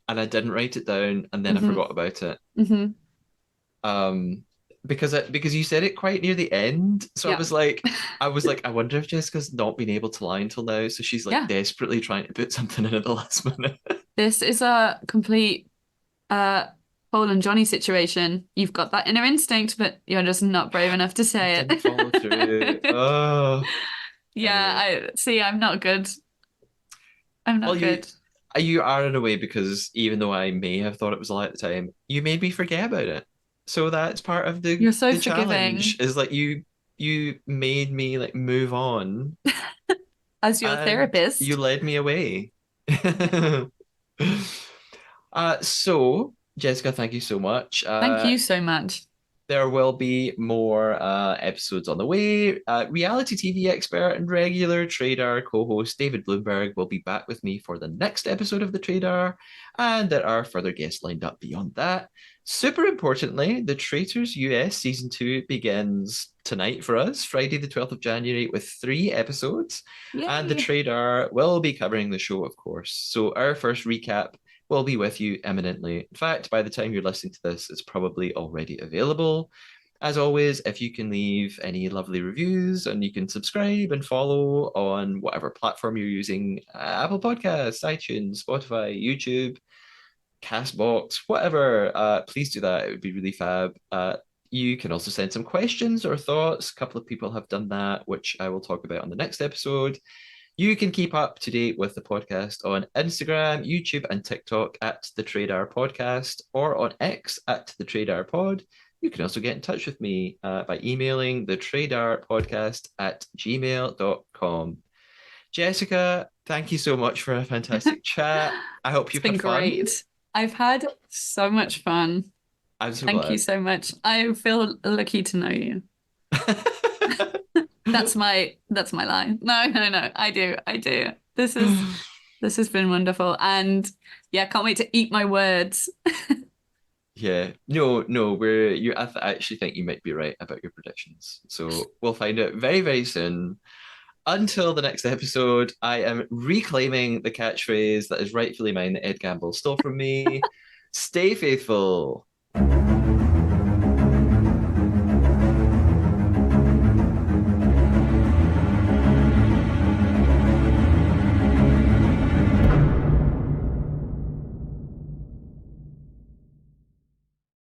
and I didn't write it down, and then I Hmm. forgot about it. Hmm. Um, because you said it quite near the end, so Yeah. I was like, I wonder if Jessica's not been able to lie until now, so she's like Yeah. desperately trying to put something in at the last minute. This is a complete uh Paul and Johnny situation. You've got that inner instinct, but you're just not brave enough to I say didn't follow through. it. Oh, Yeah, anyway. I see. I'm not good. I'm Well, not good. you are in a way because even though I may have thought it was a lie at the time, you made me forget about it. So that's part of You're so the challenge forgiving is like you made me like move on as your and you therapist. led me away. Yeah. So Jessica, thank you so much. Thank you so much. There will be more episodes on the way. Reality TV expert and regular Trader co-host David Bloomberg will be back with me for the next episode of the Trader, and there are further guests lined up beyond that. Super importantly, the Traitors US season 2 begins tonight for us, Friday the 12th of January, with 3 episodes, and the Yay. Trader will be covering the show, of course. So our first recap will be with you imminently. In fact, by the time you're listening to this, it's probably already available. As always, if you can leave any lovely reviews and you can subscribe and follow on whatever platform you're using, Apple Podcasts, iTunes, Spotify, YouTube, Castbox, whatever, please do that. It would be really fab. You can also send some questions or thoughts. A couple of people have done that, which I will talk about on the next episode. You can keep up to date with the podcast on Instagram, YouTube, and TikTok at the Trader Podcast or on X at the Trader Pod. You can also get in touch with me by emailing the Trader Podcast at gmail.com. Jessica, thank you so much for a fantastic chat. I hope It's you've been had fun. great. I've had so much fun. I'm so Thank you glad. so much. I feel lucky to know you. That's my line. No, no, no. I do. I do. This has been wonderful. And yeah, can't wait to eat my words. Yeah, no, no, we're you. I actually think you might be right about your predictions. So we'll find out very, very soon. Until the next episode, I am reclaiming the catchphrase that is rightfully mine that Ed Gamble stole from me. Stay faithful.